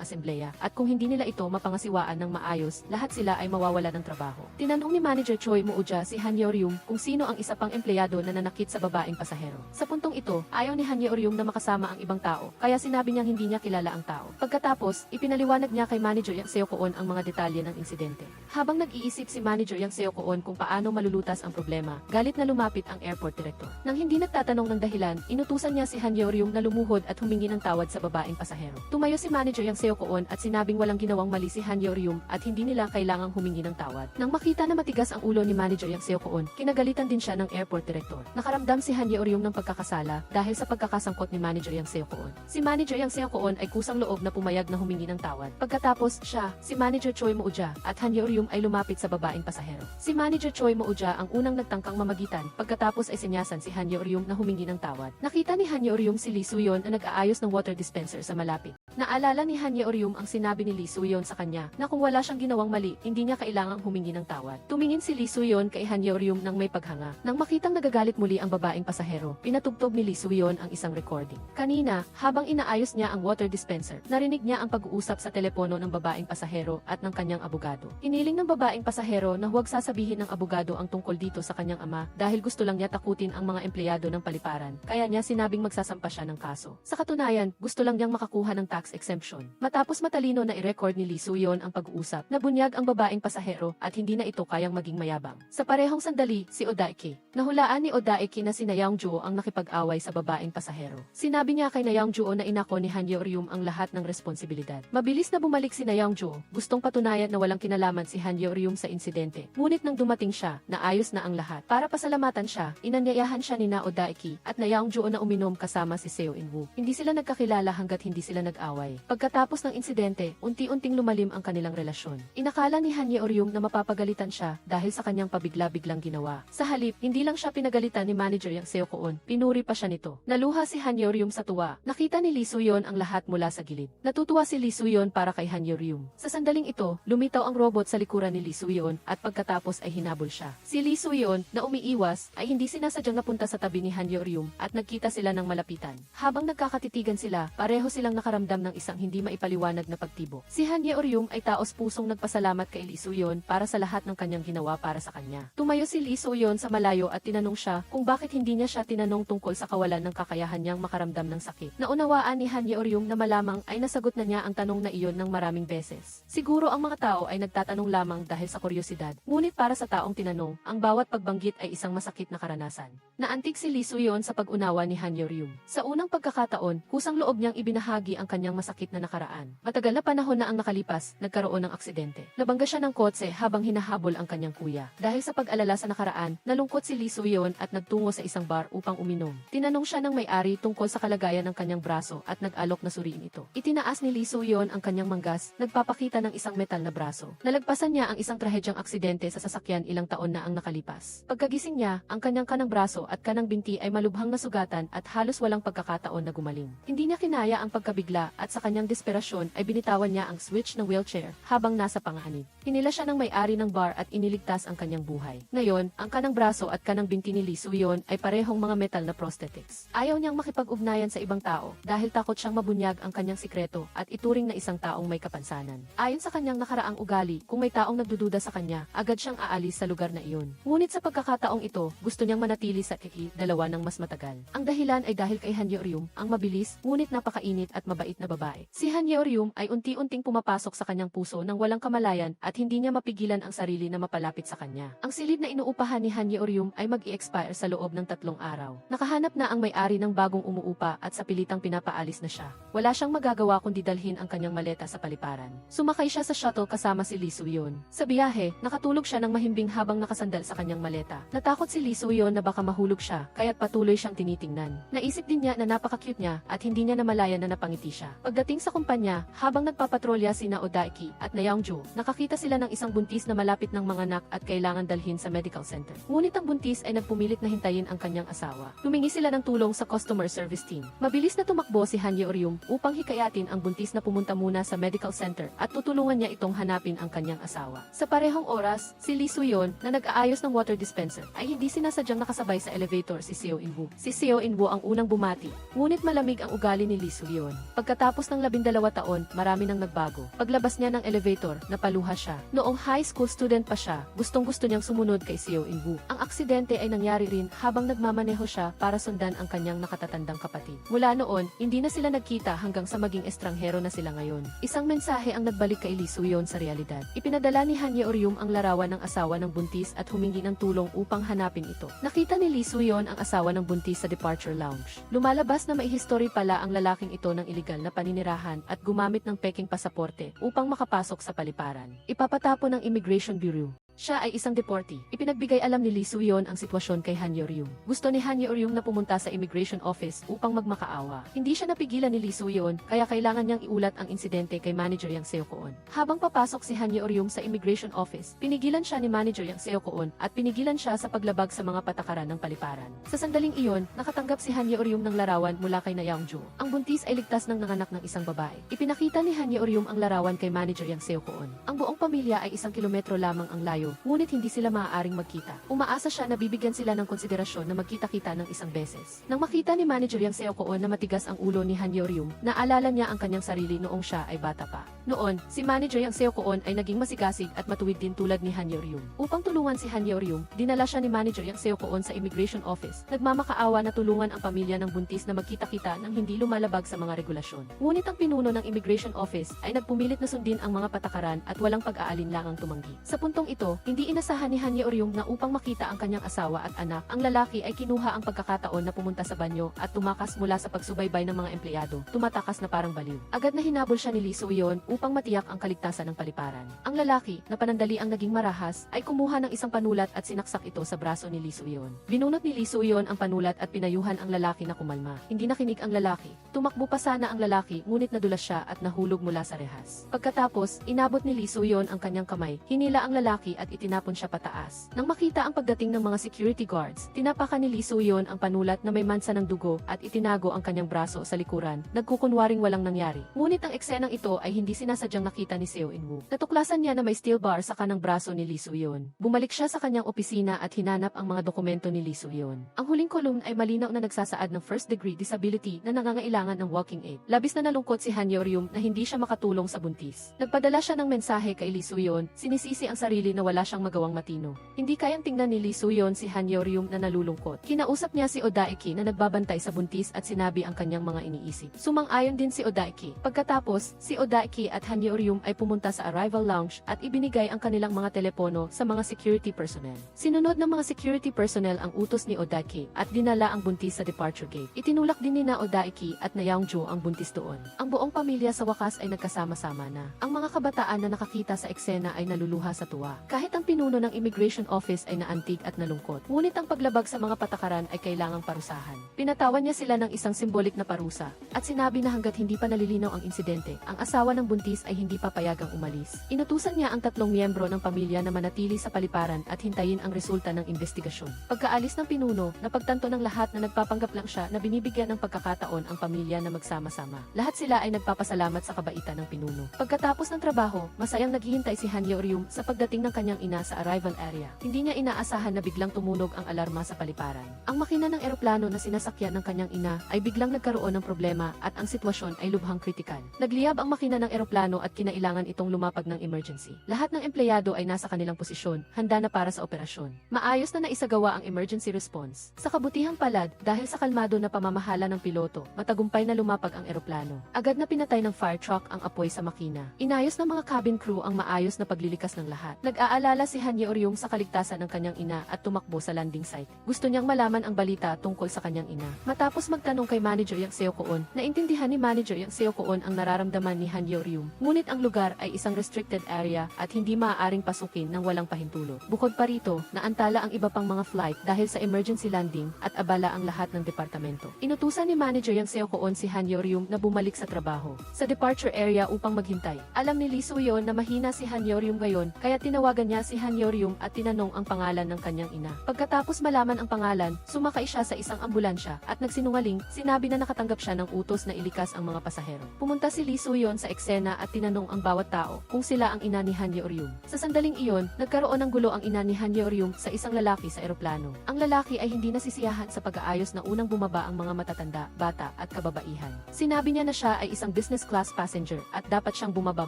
asembleya at kung hindi nila ito mapangasiwaan ng maayos, lahat sila ay mawawala ng trabaho. Tinanong ni Manager Choi Moo-ja si Han Yeoryum kung sino ang isa pang empleyado na nanakit sa babaeng pasahero. Sa puntong ito, ayaw ni Han Yeoryum na makasama ang ibang tao, kaya sinabi niyang hindi niya kilala ang tao. Pagkatapos, ipinaliwanag niya kay Manager Yang Seo-koon ang mga detalye ng insidente. Habang nag-iisip si Manager Yang Seo-koon kung paano malulutas ang problema, galit na lumapit ang airport director. Nang hindi nagtatanong ng dahilan, inutusan niya si Han Yeoryum na lumuhod at humingi ng tawad sa babaeng pasahero. Tumayo si Manager Yang Seo-koon at sinabing walang ginawang mali si Han Yeoryum at hindi nila kailangang humingi ng tawad. Nang makita na matigas ang ulo ni Manager Yang Seo-koon, kinagalitan din siya ng airport director. Nakaramdam si Han Yeoryum ng pagkakasala dahil sa pagkakasangkot ni Manager Yang Seo-koon. Si Manager Yang Seo-koon ay kusang loob na pumayag na humingi ng tawad. Pagkatapos siya, si Manager Choi Moo-ja at Han Yeoryum ay lumapit sa babaeng pasahero. Si Manager Choi Moo-ja ang unang nagtangkang mamagitan, pagkatapos ay sinyasan si Han Yeoryum na humingi ng tawad. Nakita ni Han Yeoryum si Lee Soo-yeon na nag-aayos ng water dispenser sa malapit. Naalala ni Han Yeoryum ang sinabi ni Lee Soo-yeon sa kanya na kung wala siyang ginawang mali, hindi niya kailangang humingi ng tawad. Tumingin si Lee Soo-yeon kay Han Yeoryum nang may paghanga. Nang makitang nagagalit muli ang babaeng pasahero, pinatugtog ni Lee Soo-yeon ang isang recording. Kanina, habang inaayos niya ang water dispenser, narinig niya ang pag-uusap sa telepono ng babaeng pasahero at ng kanyang abogado. Hiniling ng babaeng pasahero na huwag sasabihin ng abogado ang tungkol dito sa kanyang ama dahil gusto lang niya takutin ang mga empleyado ng paliparan, kaya niya sinabing magsasampa siya ng kaso. Sa katunayan, gusto lang niyang makakuha ng tax exemption. Matapos matalino na i-record ni Lee Soo-yeon ang pag-uusap, nabunyag ang babaeng pasahero at hindi na ito kayang maging mayabang. Sa parehong sandali, si Odaike. Nahulaan ni Odaike na si na Youngjo ang nakipag-away sa babaeng pasahero. Sinabi niya kay na Youngjo na inako ni Han Yeoryum ang lahat ng responsibilidad. Mabilis na bumalik si na Youngjo, gustong patunayan na walang kinalaman si Han Yeoryum sa insidente. Ngunit nang dumating siya, naayos na ang lahat. Para pasalamatan siya, inanyayahan siya ni na Odaike at na Youngjo na uminom kasama si Seo In-woo. Hindi sila nagkakilala hanggat hindi sila nag-away. Pagkatapos ng insidente, unti-unting lumalim ang kanilang relasyon. Inakala ni Han Yeoryum na mapapagalitan siya dahil sa kanyang pabigla-biglang ginawa. Sa halip, hindi lang siya pinagalitan ni Manager Yang Seo-koon, pinuri pa siya nito. Naluha si Han Yeoryum sa tuwa. Nakita ni Lee Soo-yeon ang lahat mula sa gilid. Natutuwa si Lee Soo-yeon para kay Han Yeoryum. Sa sandaling ito, lumitaw ang robot sa likuran ni Lee Soo-yeon at pagkatapos ay hinabol siya. Si Lee Soo-yeon, na umiiwas, ay hindi sinasadyang napunta sa tabi ni Han Yeoryum at nagkita sila ng malapitan. Habang nagkakatitigan sila, pareho silang nakaramdam ng isang hindi maipaliwanag na pagtibo. Si Han Yeoryum ay taos-pusong nagpasalamat kay Lee Soo-yeon para sa lahat ng kanyang ginawa para sa kanya. Tumayo si Lee Soo-yeon sa malayo at tinanong siya kung bakit hindi niya siya tinanong tungkol sa kawalan ng kakayahan niyang makaramdam ng sakit. Naunawaan ni Han Yeoryum na malamang ay nasagot na niya ang tanong na iyon ng maraming beses. Siguro ang mga tao ay nagtatanong lamang dahil sa kuryosidad. Ngunit para sa taong tinanong, ang bawat pagbanggit ay isang masakit na karanasan. Naantig si Lee Soo-yeon sa pag-unawa ni Han Yeoryum. Sa unang pagkakataon, kusang loob niyang ibinahagi ang kanyang masakit na nakaraan. Matagal na panahon na ang nakalipas, nagkaroon ng aksidente. Nabangga siya ng kotse habang hinahabol ang kanyang kuya. Dahil sa pag-alala sa nakaraan, nalungkot si Lee Soo-yeon at nagtungo sa isang bar upang uminom. Tinanong siya ng may-ari tungkol sa kalagayan ng kanyang braso at nag-alok na suriin ito. Itinaas ni Lee Soo-yeon ang kanyang manggas, nagpapakita ng isang metal na braso. Nalagpasan niya ang isang trahedyang aksidente sa sasakyan ilang taon na ang nakalipas. Pagkagising niya, ang kanyang kanang braso at kanang binti ay malubhang nasugatan at halos walang pagkakataon na gumaling. Hindi niya kinaya ang pagkabigla at sa kanyang desperasyon ay binitawan niya ang switch ng wheelchair habang nasa panganib. Hinila siya ng may-ari ng bar at iniligtas ang kanyang buhay. Ngayon, ang kanang braso at kanang binti ni Lee Soo-yeon ay parehong mga metal na prosthetics. Ayaw niyang makipag-ugnayan sa ibang tao dahil takot siyang mabunyag ang kanyang sikreto at ituring na isang taong may kapansanan. Ayon sa kanyang nakaraang ugali, sakali kung may taong nagdududa sa kanya, agad siyang aalis sa lugar na iyon. Ngunit sa pagkakataong ito, gusto niyang manatili sa dalawa ng mas matagal. Ang dahilan ay dahil kay Han Yeoryum, ang mabilis, ngunit napakainit at mabait na babae. Si Han Yeoryum ay unti-unting pumapasok sa kanyang puso ng walang kamalayan at hindi niya mapigilan ang sarili na mapalapit sa kanya. Ang silid na inuupahan ni Han Yeoryum ay mag-i-expire sa loob ng 3 araw. Nakahanap na ang may-ari ng bagong umuupa at sa pilitang pinapaalis na siya. Wala siyang magagawa kundi dalhin ang kanyang maleta sa paliparan. Sumakay siya sa shuttle kasama si Lee Soo-yeon. Sa biyahe, nakatulog siya ng mahimbing habang nakasandal sa kanyang maleta. Natakot si Lee Soo-yeon na baka mahulog siya, kaya't patuloy siyang tinitingnan. Naisip din niya na napaka-cute niya at hindi niya namalayan na napangiti siya. Pagdating sa kumpanya, habang nagpapatrolya sina Oh Dae-ki at Na Young-joo, nakakita sila ng isang buntis na malapit ng mga anak at kailangan dalhin sa medical center. Ngunit ang buntis ay nagpumilit na hintayin ang kanyang asawa. Humingi sila ng tulong sa customer service team. Mabilis na tumakbo si Han Yeoryum upang hikayatin ang buntis na pumunta muna sa medical center at tutulungan niya itong hanapin ang kanyang asawa. Sa parehong oras, si Lee Soo-yeon na nag-aayos ng water dispenser ay hindi sinasadyang nakasabay sa elevator si Seo In-woo. Si Seo In-woo ang unang bumati, ngunit malamig ang ugali ni Lee Soo-yeon. Pagkatapos ng 12 taon, marami nang nagbago. Paglabas niya ng elevator, napaluha siya. Noong high school student pa siya, gustong-gusto niyang sumunod kay Seo In-woo. Ang aksidente ay nangyari rin habang nagmamaneho siya para sundan ang kanyang nakatatandang kapatid. Mula noon, hindi na sila nagkita hanggang sa maging estranghero na sila ngayon. Isang mensahe ang nagbalik kay Lee Soo-yeon sa realidad. Ipinadala ni Han Yeoryum ang larawan ng asawa ng buntis at humingi ng tulong upang hanapin ito. Nakita ni Lee Soo-yeon ang asawa ng buntis sa departure lounge. Lumalabas na may history pala ang lalaking ito ng iligal na paninirahan at gumamit ng peking pasaporte upang makapasok sa paliparan. Ipapatapon ng Immigration Bureau. Siya ay isang deportee. Ipinagbigay alam ni Lee Soo-yeon ang sitwasyon kay Han Yeoryum. Gusto ni Han Yeoryum na pumunta sa immigration office upang magmakaawa. Hindi siya napigilan ni Lee Soo-yeon kaya kailangan niyang iulat ang insidente kay manager Yang Seo-koon. Habang papasok si Han Yeoryum sa immigration office, pinigilan siya ni manager Yang Seo-koon at pinigilan siya sa paglabag sa mga patakaran ng paliparan. Sa sandaling iyon, nakatanggap si Han Yeoryum ng larawan mula kay Na Young-joo. Ang buntis ay ligtas ng nanganak ng isang babae. Ipinakita ni Han Yeoryum ang larawan kay manager Yang Seo-koon. Ang buong pamilya ay 1 kilometro lamang ang layo, ngunit hindi sila maaaring magkita. Umaasa siya na bibigyan sila ng konsiderasyon na magkita-kita ng isang beses. Nang makita ni manager Yang Seo-koon na matigas ang ulo ni Han Yeoryum, naalala niya ang kanyang sarili noong siya ay bata pa. Noon, si manager Yang Seo-koon ay naging masigasig at matuwid din tulad ni Han Yeoryum. Upang tulungan si Han Yeoryum, dinala siya ni manager Yang Seo-koon sa immigration office. Nagmamakaawa na tulungan ang pamilya ng buntis na magkita-kita nang hindi lumalabag sa mga regulasyon. Ngunit ang pinuno ng immigration office ay nagpumilit na sundin ang mga patakaran at walang pag-aalinlangang tumanggi. Sa puntong ito, hindi inasahan ni Han Yeoryum na upang makita ang kanyang asawa at anak, ang lalaki ay kinuha ang pagkakataon na pumunta sa banyo at tumakas mula sa pagsubaybay ng mga empleyado, tumatakas na parang baliw. Agad na hinabol siya ni Lee Soo-yeon upang matiyak ang kaligtasan ng paliparan. Ang lalaki, na panandali ang naging marahas, ay kumuha ng isang panulat at sinaksak ito sa braso ni Lee Soo-yeon. Binunot ni Lee Soo-yeon ang panulat at pinayuhan ang lalaki na kumalma. Hindi nakinig ang lalaki. Tumakbo pa sana ang lalaki, ngunit nadulas siya at nahulog mula sa rehas. Pagkatapos, inabot ni Lee Soo-yeon ang kanyang kamay, hinila ang lalaki at itinapon siya pataas. Nang makita ang pagdating ng mga security guards, tinapakan ni Lee Soo-yeon ang panulat na may mansa ng dugo at itinago ang kanyang braso sa likuran, nagkukunwaring walang nangyari. Ngunit ang eksenang ito ay hindi sinasadyang nakita ni Seo In-woo. Natuklasan niya na may steel bar sa kanang braso ni Lee Soo-yeon. Bumalik siya sa kanyang opisina at hinanap ang mga dokumento ni Lee Soo-yeon. Ang huling kolumn ay malinaw na nagsasaad ng first-degree disability na nangangailangan ng walking aid. Labis na nalungkot si Han Yeoryum na hindi siya makatulong sa buntis. Nagpadala siya ng mensahe kay Lee Soo-yeon, sinisisi ang sarili na wala siyang magawang matino. Hindi kayang tingnan ni Lee Soo-yeon si Han Yeoryum na nalulungkot. Kinausap niya si Oh Dae-ki na nagbabantay sa buntis at sinabi ang kanyang mga iniisip. Sumang-ayon din si Oh Dae-ki. Pagkatapos, si Oh Dae-ki at Han Yeoryum ay pumunta sa arrival lounge at ibinigay ang kanilang mga telepono sa mga security personnel. Sinunod ng mga security personnel ang utos ni Oh Dae-ki at dinala ang buntis sa departure gate. Itinulak din ni Oh Dae-ki at Na Young-joo ang buntis doon. Ang buong pamilya sa wakas ay nagkasama-sama na. Ang mga kabataan na nakakita sa eksena ay naluluha sa tuwa. Kahit ang pinuno ng immigration office ay naantig at nalungkot. Ngunit ang paglabag sa mga patakaran ay kailangang parusahan. Pinatawan niya sila ng isang simbolik na parusa at sinabi na hanggat hindi pa nalilinaw ang insidente, ang asawa ng buntis ay hindi papayagang umalis. Inutusan niya ang 3 miyembro ng pamilya na manatili sa paliparan at hintayin ang resulta ng investigasyon. Pagkaalis ng pinuno, napagtanto ng lahat na nagpapanggap lang siya na binibigyan ng pagkakataon ang pamilya na magsama-sama. Lahat sila ay nagpapasalamat sa kabaitan ng pinuno. Pagkatapos ng trabaho, masayang naghihintay si Han Yeoryum sa pagdating ng kanyang ina sa arrival area. Hindi niya inaasahan na biglang tumunog ang alarma sa paliparan. Ang makina ng eroplano na sinasakyan ng kanyang ina ay biglang nagkaroon ng problema at ang sitwasyon ay lubhang kritikal. Nagliyab ang makina ng eroplano eroplano at kinailangan itong lumapag ng emergency. Lahat ng empleyado ay nasa kanilang posisyon, handa na para sa operasyon. Maayos na naisagawa ang emergency response. Sa kabutihang palad, dahil sa kalmado na pamamahala ng piloto, matagumpay na lumapag ang eroplano. Agad na pinatay ng fire truck ang apoy sa makina. Inayos ng mga cabin crew ang maayos na paglilikas ng lahat. Nag-aalala si Han Yeoryong sa kaligtasan ng kanyang ina at tumakbo sa landing site. Gusto niyang malaman ang balita tungkol sa kanyang ina. Matapos magtanong kay Manager Yang Seo-koon, naintindihan ni Manager Yang Seo-koon ang nararamdaman ni Han Yeoryong. Ngunit ang lugar ay isang restricted area at hindi maaaring pasukin ng walang pahintulot. Bukod pa rito, naantala ang iba pang mga flight dahil sa emergency landing at abala ang lahat ng departamento. Inutusan ni Manager Yang Seo-koon si Han Yeoryong na bumalik sa trabaho sa departure area upang maghintay. Alam ni Lee Soo-yeon na mahina si Han Yeoryong ngayon, kaya tinawagan niya si Han Yeoryong at tinanong ang pangalan ng kanyang ina. Pagkatapos malaman ang pangalan, sumakay siya sa isang ambulansya at nagsinungaling, sinabi na nakatanggap siya ng utos na ilikas ang mga pasahero. Pumunta si Lee Soo-yeon sa eksena at tinanong ang bawat tao kung sila ang ina ni Han Yeoryong. Sa sandaling iyon, nagkaroon ng gulo ang ina ni Han Yeoryong sa isang lalaki sa eroplano. Ang lalaki ay hindi nasisiyahan sa pag-aayos na unang bumaba ang mga matatanda, bata at kababaihan. Sinabi niya na siya ay isang business class passenger at dapat siyang bumaba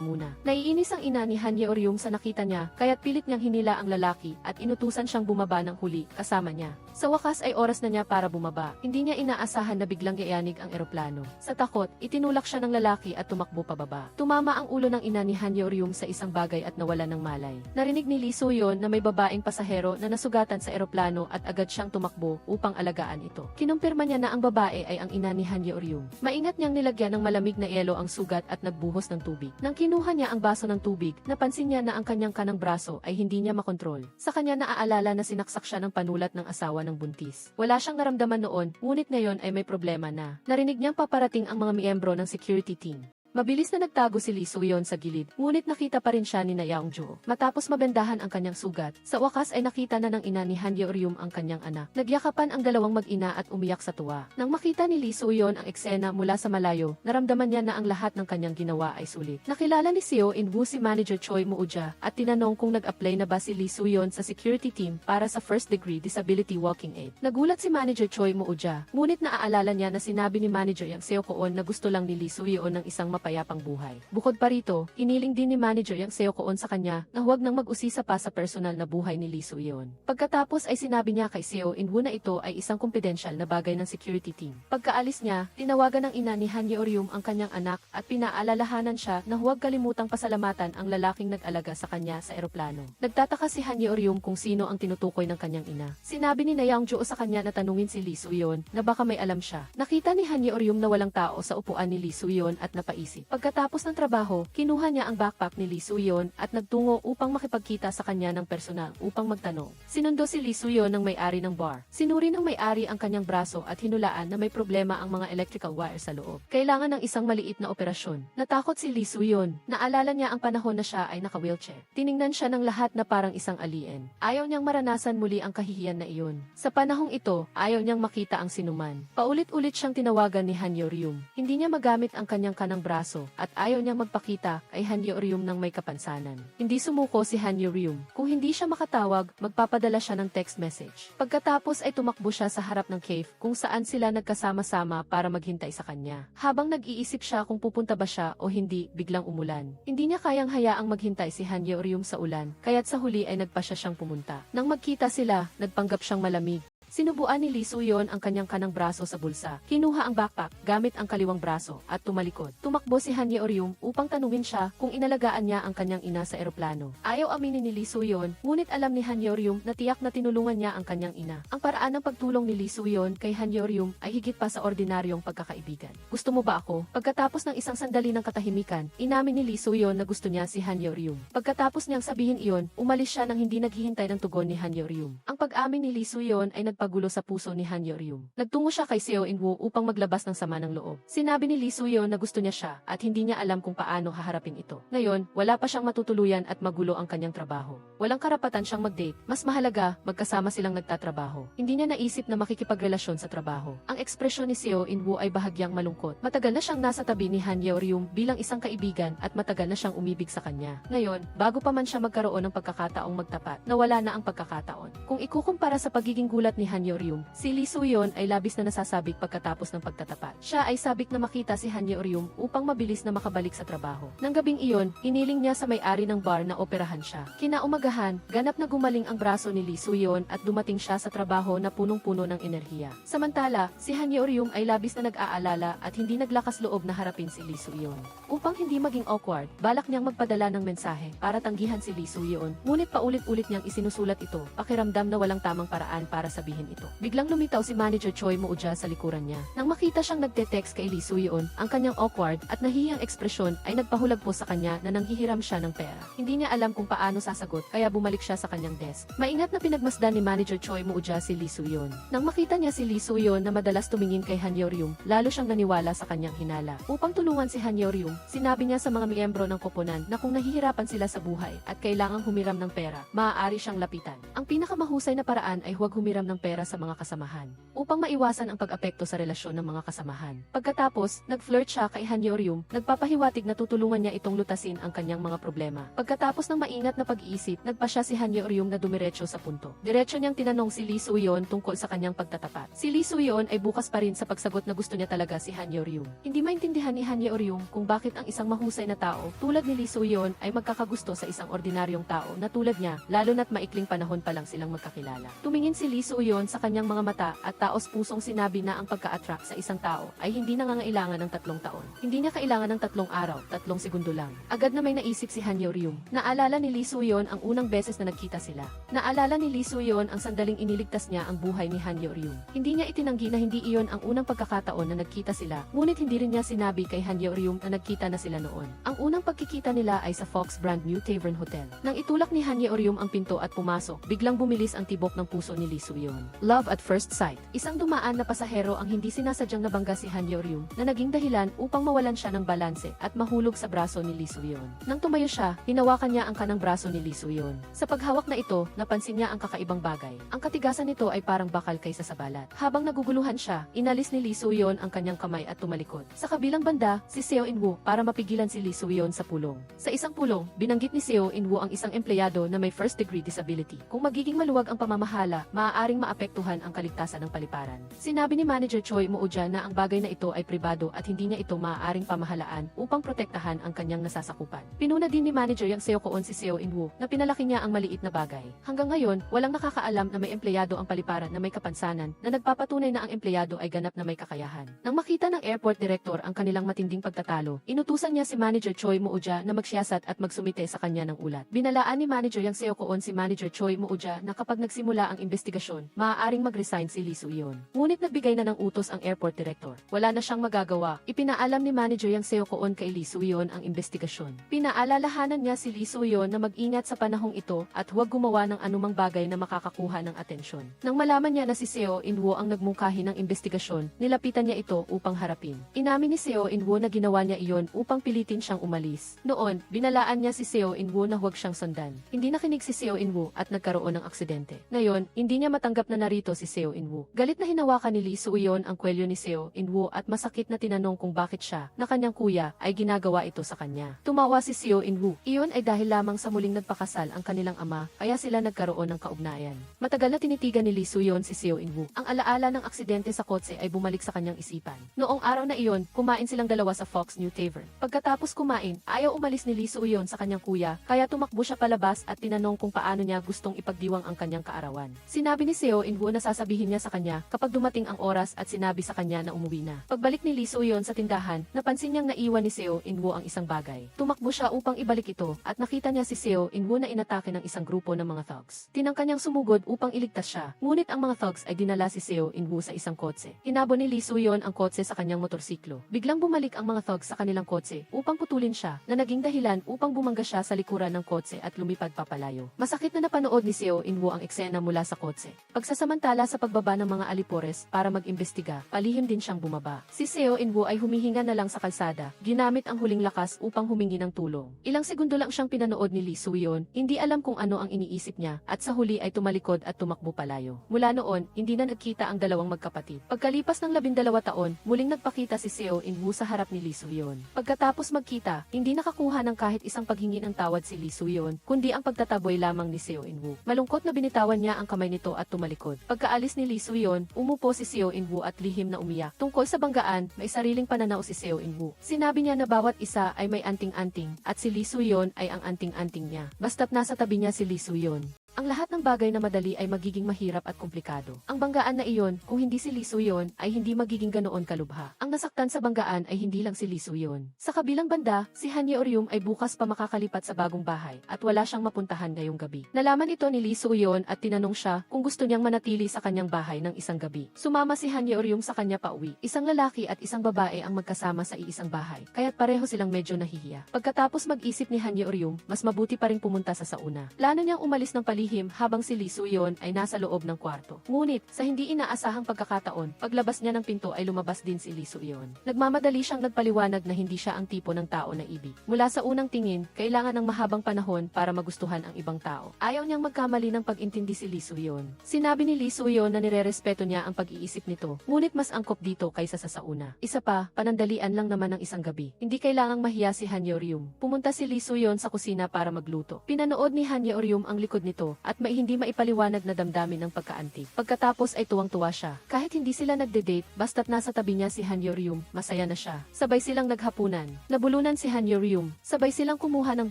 muna. Naiinis ang ina ni Han Yeoryong sa nakita niya, kaya't pilit niyang hinila ang lalaki at inutusan siyang bumaba ng huli kasama niya. Sa wakas ay oras na niya para bumaba. Hindi niya inaasahan na biglang yayanig ang eroplano. Sa takot, itinulak siya ng lalaki at tumakbo pababa. Tumama ang ulo ng ina ni Han Yeoryong sa isang bagay at nawala ng malay. Narinig ni Lee Soo-yeon na may babaeng pasahero na nasugatan sa eroplano at agad siyang tumakbo upang alagaan ito. Kinumpirma niya na ang babae ay ang ina ni Han Yeoryong. Maingat niyang nilagyan ng malamig na yelo ang sugat at nagbuhos ng tubig. Nang kinuha niya ang baso ng tubig, napansin niya na ang kanyang kanang braso ay hindi niya makontrol. Sa kanya naaalala na sinaksak siya ng panulat ng asawa ng buntis. Wala siyang naramdaman noon, ngunit ngayon ay may problema na. Narinig niyang paparating ang mga miyembro ng security team. Mabilis na nagtago si Lee Soo-yeon sa gilid, ngunit nakita pa rin siya ni Yeong-jo. Matapos mabendahan ang kanyang sugat, sa wakas ay nakita na ng ina ni Han Yeoryong ang kanyang anak. Nagyakapan ang dalawang mag-ina at umiyak sa tuwa. Nang makita ni Lee Soo-yeon ang eksena mula sa malayo, naramdaman niya na ang lahat ng kanyang ginawa ay sulit. Nakilala ni Seo In-woo si Manager Choi Moo-ja at tinanong kung nag-apply na ba si Lee Soo-yeon sa security team para sa first degree disability walking aid. Nagulat si Manager Choi Moo-ja, ngunit naaalala niya na sinabi ni Manager Yang Seo-koon na gusto lang ni Lee Soo-yeon ng isang mapayapang buhay. Bukod pa rito, iniling din ni Manager Yang Seo-koon sa kanya na huwag nang mag-usisa pa sa personal na buhay ni Lee Soo-yeon. Pagkatapos ay sinabi niya kay Seo In-woo na ito ay isang confidential na bagay ng security team. Pagkaalis niya, tinawagan ng ina ni Han Yeoryong ang kanyang anak at pinaalalahanan siya na huwag kalimutang pasalamatan ang lalaking nag-alaga sa kanya sa eroplano. Nagtataka si Han Yeoryong kung sino ang tinutukoy ng kanyang ina. Sinabi ni Yeong-jo sa kanya na tanungin si Lee Soo-yeon na baka may alam siya. Nakita ni Han Yeoryong na walang tao sa upuan ni Lee Soo-yeon at napaisip. Pagkatapos ng trabaho, kinuha niya ang backpack ni Lee Soo-yeon at nagtungo upang makipagkita sa kanya ng personal upang magtanong. Sinundo si Lee Soo-yeon ng may-ari ng bar. Sinuri ng may-ari ang kanyang braso at hinulaan na may problema ang mga electrical wire sa loob. Kailangan ng isang maliit na operasyon. Natakot si Lee Soo-yeon. Naalala niya ang panahon na siya ay naka-wheelchair. Tiningnan siya ng lahat na parang isang alien. Ayaw niyang maranasan muli ang kahihiyan na iyon. Sa panahong ito, ayaw niyang makita ang sinuman. Paulit-ulit siyang tinawagan ni Han Yeoryong. Hindi niya magamit ang kanyang kanang braso at ayaw niyang magpakita kay Han Yeoryong ng may kapansanan. Hindi sumuko si Han Yeoryong. Kung hindi siya makatawag, magpapadala siya ng text message. Pagkatapos ay tumakbo siya sa harap ng cave kung saan sila nagkasama-sama para maghintay sa kanya. Habang nag-iisip siya kung pupunta ba siya o hindi, biglang umulan. Hindi niya kayang hayaang maghintay si Han Yeoryong sa ulan, kaya't sa huli ay nagpasya siyang pumunta. Nang magkita sila, nagpanggap siyang malamig. Sinubuan ni Lee Soo-yeon ang kanyang kanang braso sa bulsa. Kinuha ang backpack gamit ang kaliwang braso at tumalikod. Tumakbo si Han Yeoryong upang tanungin siya kung inalagaan niya ang kanyang ina sa eroplano. Ayaw aminin ni Lee Soo-yeon, ngunit alam ni Han Yeoryong na tiyak na tinulungan niya ang kanyang ina. Ang paraan ng pagtulong ni Lee Soo-yeon kay Han Yeoryong ay higit pa sa ordinaryong pagkakaibigan. Gusto mo ba ako? Pagkatapos ng isang sandali ng katahimikan, inamin ni Lee Soo-yeon na gusto niya si Han Yeoryong. Pagkatapos niyang sabihin iyon, umalis siya nang hindi naghihintay ng tugon ni Han Yeoryong. Ang pag-amin ni Lee Soo-yeon ay nagpagulo sa puso ni Han Yeoryong. Nagtungo siya kay Seo In-woo upang maglabas ng sama ng loob. Sinabi ni Lee Soo-yeon na gusto niya siya at hindi niya alam kung paano haharapin ito. Ngayon, wala pa siyang matutuluyan at magulo ang kanyang trabaho. Walang karapatan siyang mag-date. Mas mahalaga, magkasama silang nagtatrabaho. Hindi niya naisip na makikipagrelasyon sa trabaho. Ang ekspresyon ni Seo In-woo ay bahagyang malungkot. Matagal na siyang nasa tabi ni Han Yeoryong bilang isang kaibigan at matagal na siyang umibig sa kanya. Ngayon, bago pa man siya magkaroon ng pagkakataong magtapat, nawala na ang pagkakataon. Kung ikukumpara sa pagiging gulat ni Han Yeoryum, si Lee Soo-yeon ay labis na nasasabik pagkatapos ng pagtatapat. Siya ay sabik na makita si Han Yeoryum upang mabilis na makabalik sa trabaho. Nang gabing iyon, hiniling niya sa may-ari ng bar na operahan siya. Kinaumagahan, ganap na gumaling ang braso ni Lee Soo-yeon at dumating siya sa trabaho na punong-puno ng enerhiya. Samantala, si Han Yeoryum ay labis na nag-aalala at hindi naglakas loob na harapin si Lee Soo-yeon. Upang hindi maging awkward, balak niyang magpadala ng mensahe para tanggihan si Lee Soo-yeon, ngunit paulit-ulit niyang isinusulat ito, pakiramdam na walang tamang paraan para sabihin ito. Biglang lumitaw si Manager Choi Moo-ja sa likuran niya. Nang makita siyang nagte-text kay Lee Soo-yeon, ang kanyang awkward at nahihiyang ekspresyon ay nagpahulagpo sa kanya na nanghihiram siya ng pera. Hindi niya alam kung paano sasagot kaya bumalik siya sa kanyang desk. Maingat na pinagmasdan ni Manager Choi Moo-ja si Lee Soo-yeon. Nang makita niya si Lee Soo-yeon na madalas tumingin kay Han Yeoryum, lalo siyang naniwala sa kanyang hinala. Upang tulungan si Han Yeoryum, sinabi niya sa mga miyembro ng koponan na kung nahihirapan sila sa buhay at kailangang humiram ng pera, maaari siyang lapitan. Ang pinakamahusay na paraan ay huwag humiram ng pera sa mga kasamahan, upang maiwasan ang pag-apekto sa relasyon ng mga kasamahan. Pagkatapos, nag-flirt siya kay Han Yeoryum, nagpapahiwatig na tutulungan niya itong lutasin ang kanyang mga problema. Pagkatapos ng maingat na pag-iisip, nagpa siya si Han Yeoryum na dumiretso sa punto. Diretso niyang tinanong si Lee Soo-yeon tungkol sa kanyang pagtatapat. Si Lee Soo-yeon ay bukas pa rin sa pagsagot na gusto niya talaga si Han Yeoryum. Hindi maintindihan ni Han Yeoryum kung bakit ang isang mahusay na tao tulad ni Lee Soo-yeon ay magkakagusto sa isang ordinaryong tao na tulad niya, lalo na't maikling panahon pa lang silang magkakilala. Tumingin si Lee Soo-yeon sa kanyang mga mata at taos-pusong sinabi na ang pagka-attract sa isang tao ay hindi nangangailangan ng 3 taon. Hindi niya kailangan ng 3 araw, 3 segundo lang. Agad na may naisip si Han Yeoryum. Naalala ni Lee Soo-yeon ang unang beses na nagkita sila. Naalala ni Lee Soo-yeon ang sandaling iniligtas niya ang buhay ni Han Yeoryum. Hindi niya itinanggi na hindi iyon ang unang pagkakataon na nagkita sila, ngunit hindi rin niya sinabi kay Han Yeoryum na nagkita na sila noon. Ang unang pagkikita nila ay sa Fox Brand New Tavern Hotel. Nang itulak ni Han Yeoryum ang pinto at pumasok, biglang bumilis ang tibok ng puso ni Lee Soo-yeon. Love at first sight. Isang dumaan na pasahero ang hindi sinasadyang nabangga si Han Yeoryum na naging dahilan upang mawalan siya ng balanse at mahulog sa braso ni Lee Soo-yeon. Nang tumayo siya, hinawakan niya ang kanang braso ni Lee Soo-yeon. Sa paghawak na ito, napansin niya ang kakaibang bagay. Ang katigasan nito ay parang bakal kaysa sa balat. Habang naguguluhan siya, inalis ni Lee Soo-yeon ang kanyang kamay at tumalikod. Sa kabilang banda, si Seo In-woo para mapigilan si Lee Soo-yeon sa pulong. Sa isang pulong, binanggit ni Seo In-woo ang isang empleyado na may first-degree disability. Kung magiging maluwag ang pamamahala, maaaring maapektuhan ang kaligtasan ng paliparan. Sinabi ni Manager Choi Moo-ja na ang bagay na ito ay pribado at hindi niya ito maaaring pamahalaan upang protektahan ang kanyang nasasakupan. Pinuna din ni Manager Yang Seo-koon si Seo In-woo na pinalaki niya ang maliit na bagay. Hanggang ngayon, walang nakakaalam na may empleyado ang paliparan na may kapansanan na nagpapatunay na ang empleyado ay ganap na may kakayahan. Nang makita ng airport director ang kanilang matinding pagtatalo, inutusan niya si Manager Choi Moo-ja na magsiyasat at magsumite sa kanya ng ulat. Binalaan ni Manager Yang Seo-koon si Manager Choi Moo-ja na kapag nagsimula ang investigasyon, maaaring mag-resign si Lee Soo-yeon. Ngunit nagbigay na ng utos ang airport director. Wala na siyang magagawa. Ipinaalam ni Manager Yang Seo-koon kay Lee Soo-yeon ang investigasyon. Pinaalalahanan niya si Lee Soo-yeon na mag-ingat sa panahong ito at huwag gumawa ng anumang bagay na makakakuha ng atensyon. Nang malaman niya na si Seo In-woo ang nagmungkahi ng investigasyon, nilapitan niya ito upang harapin. Inamin ni Seo In-woo na ginawa niya iyon upang pilitin siyang umalis. Noon, binalaan niya si Seo In-woo na huwag siyang sundan. Hindi nakinig si Seo In-woo at nagkaroon ng aksidente. Ngayon, hindi niya matanggap na narito si Seo In-woo. Galit na hinawakan ni Lee Soo-yeon ang kwelyo ni Seo In-woo at masakit na tinanong kung bakit siya, na kanyang kuya, ay ginagawa ito sa kanya. Tumawa si Seo In-woo. Iyon ay dahil lamang sa muling nagpakasal ang kanilang ama, kaya sila nagkaroon ng kaugnayan. Matagal na tinitigan ni Lee Soo-yeon si Seo In-woo. Ang alaala ng aksidente sa kotse ay bumalik sa kanyang isipan. Noong araw na iyon, kumain silang dalawa sa Fox New Tavern. Pagkatapos kumain, ayaw umalis ni Lee Soo-yeon sa kanyang kuya, kaya tumakbo siya palabas at tinanong kung paano niya gustong ipagdiwang ang kanyang kaarawan. Sinabi ni Seo In-woo na sasabihin niya sa kanya kapag dumating ang oras at sinabi sa kanya na umuwi na. Pagbalik ni Lee Soo-yeon sa tindahan, napansin niyang naiwan ni Seo In-woo ang isang bagay. Tumakbo siya upang ibalik ito at nakita niya si Seo In-woo na inatake ng isang grupo ng mga thugs. Tinangka niyang sumugod upang iligtas siya, ngunit ang mga thugs ay dinala si Seo In-woo sa isang kotse. Tinabo ni Lee Soo-yeon ang kotse sa kanyang motorsiklo. Biglang bumalik ang mga thugs sa kanilang kotse upang putulin siya, na naging dahilan upang bumangga siya sa likuran ng kotse at lumipad papalayo. Masakit na napanood ni Seo In-woo ang eksena mula sa kotse. Pagsasamantala sa pagbaba ng mga alipores para mag-imbestiga, palihim din siyang bumaba. Si Seo In-woo ay humihinga na lang sa kalsada, ginamit ang huling lakas upang humingi ng tulong. Ilang segundo lang siyang pinanood ni Lee Soo-yeon, hindi alam kung ano ang iniisip niya, at sa huli ay tumalikod at tumakbo palayo. Mula noon, hindi na nagkita ang dalawang magkapatid. Pagkalipas ng 12 taon, muling nagpakita si Seo In-woo sa harap ni Lee Soo-yeon. Pagkatapos magkita, hindi nakakuha ng kahit isang paghingi ng tawad si Lee Soo-yeon, kundi ang pagtataboy lamang ni Seo In-woo. Malungkot na binitawan niya ang kamay nito at tumalikod. likod. Pagkaalis ni Lee Soo-yeon, umupo si Seo In-woo at lihim na umiyak. Tungkol sa banggaan, may sariling pananaw si Seo In-woo. Sinabi niya na bawat isa ay may anting-anting, at si Lee Soo-yeon ay ang anting-anting niya. Basta't nasa tabi niya si Lee Soo-yeon. Ang lahat ng bagay na madali ay magiging mahirap at komplikado. Ang banggaan na iyon, kung hindi si Lee Soo-yeon, ay hindi magiging ganoon kalubha. Ang nasaktan sa banggaan ay hindi lang si Lee Soo-yeon. Sa kabilang banda, si Han Ye-oryum ay bukas pa makakalipat sa bagong bahay at wala siyang mapuntahan ngayong gabi. Nalaman ito ni Lee Soo-yeon at tinanong siya kung gusto niyang manatili sa kanyang bahay ng isang gabi. Sumama si Han Ye-oryum sa kanya pauwi. Isang lalaki at isang babae ang magkasama sa iisang bahay, kaya't pareho silang medyo nahihiya. Pagkatapos mag-isip ni Han Ye-oryum, mas mabuti pa ring pumunta sa sauna. Plano niyang umalis ng palihim habang si Lee Soo-yeon ay nasa loob ng kwarto. Ngunit, sa hindi inaasahang pagkakataon, paglabas niya ng pinto ay lumabas din si Lee Soo-yeon. Nagmamadali siyang nagpaliwanag na hindi siya ang tipo ng tao na ibig. Mula sa unang tingin, kailangan ng mahabang panahon para magustuhan ang ibang tao. Ayaw niyang magkamali ng pag-intindi si Lee Soo-yeon. Sinabi ni Lee Soo-yeon na nirerespeto niya ang pag-iisip nito, ngunit mas angkop dito kaysa sa sauna. Isa pa, panandalian lang naman ng isang gabi. Hindi kailangang mahiya si Han Ye-oryum. Pumunta si Lee Soo-yeon sa kusina para magluto. Pinanood ni Han Ye-oryum ang likod nito at hindi maipaliwanag na damdamin ng pagkaantig. Pagkatapos ay tuwang-tuwa siya. Kahit hindi sila nagde-date, basta't nasa tabi niya si Han Ye-oryum, masaya na siya. Sabay silang naghapunan. Nabulunan si Han Ye-oryum. Sabay silang kumuha ng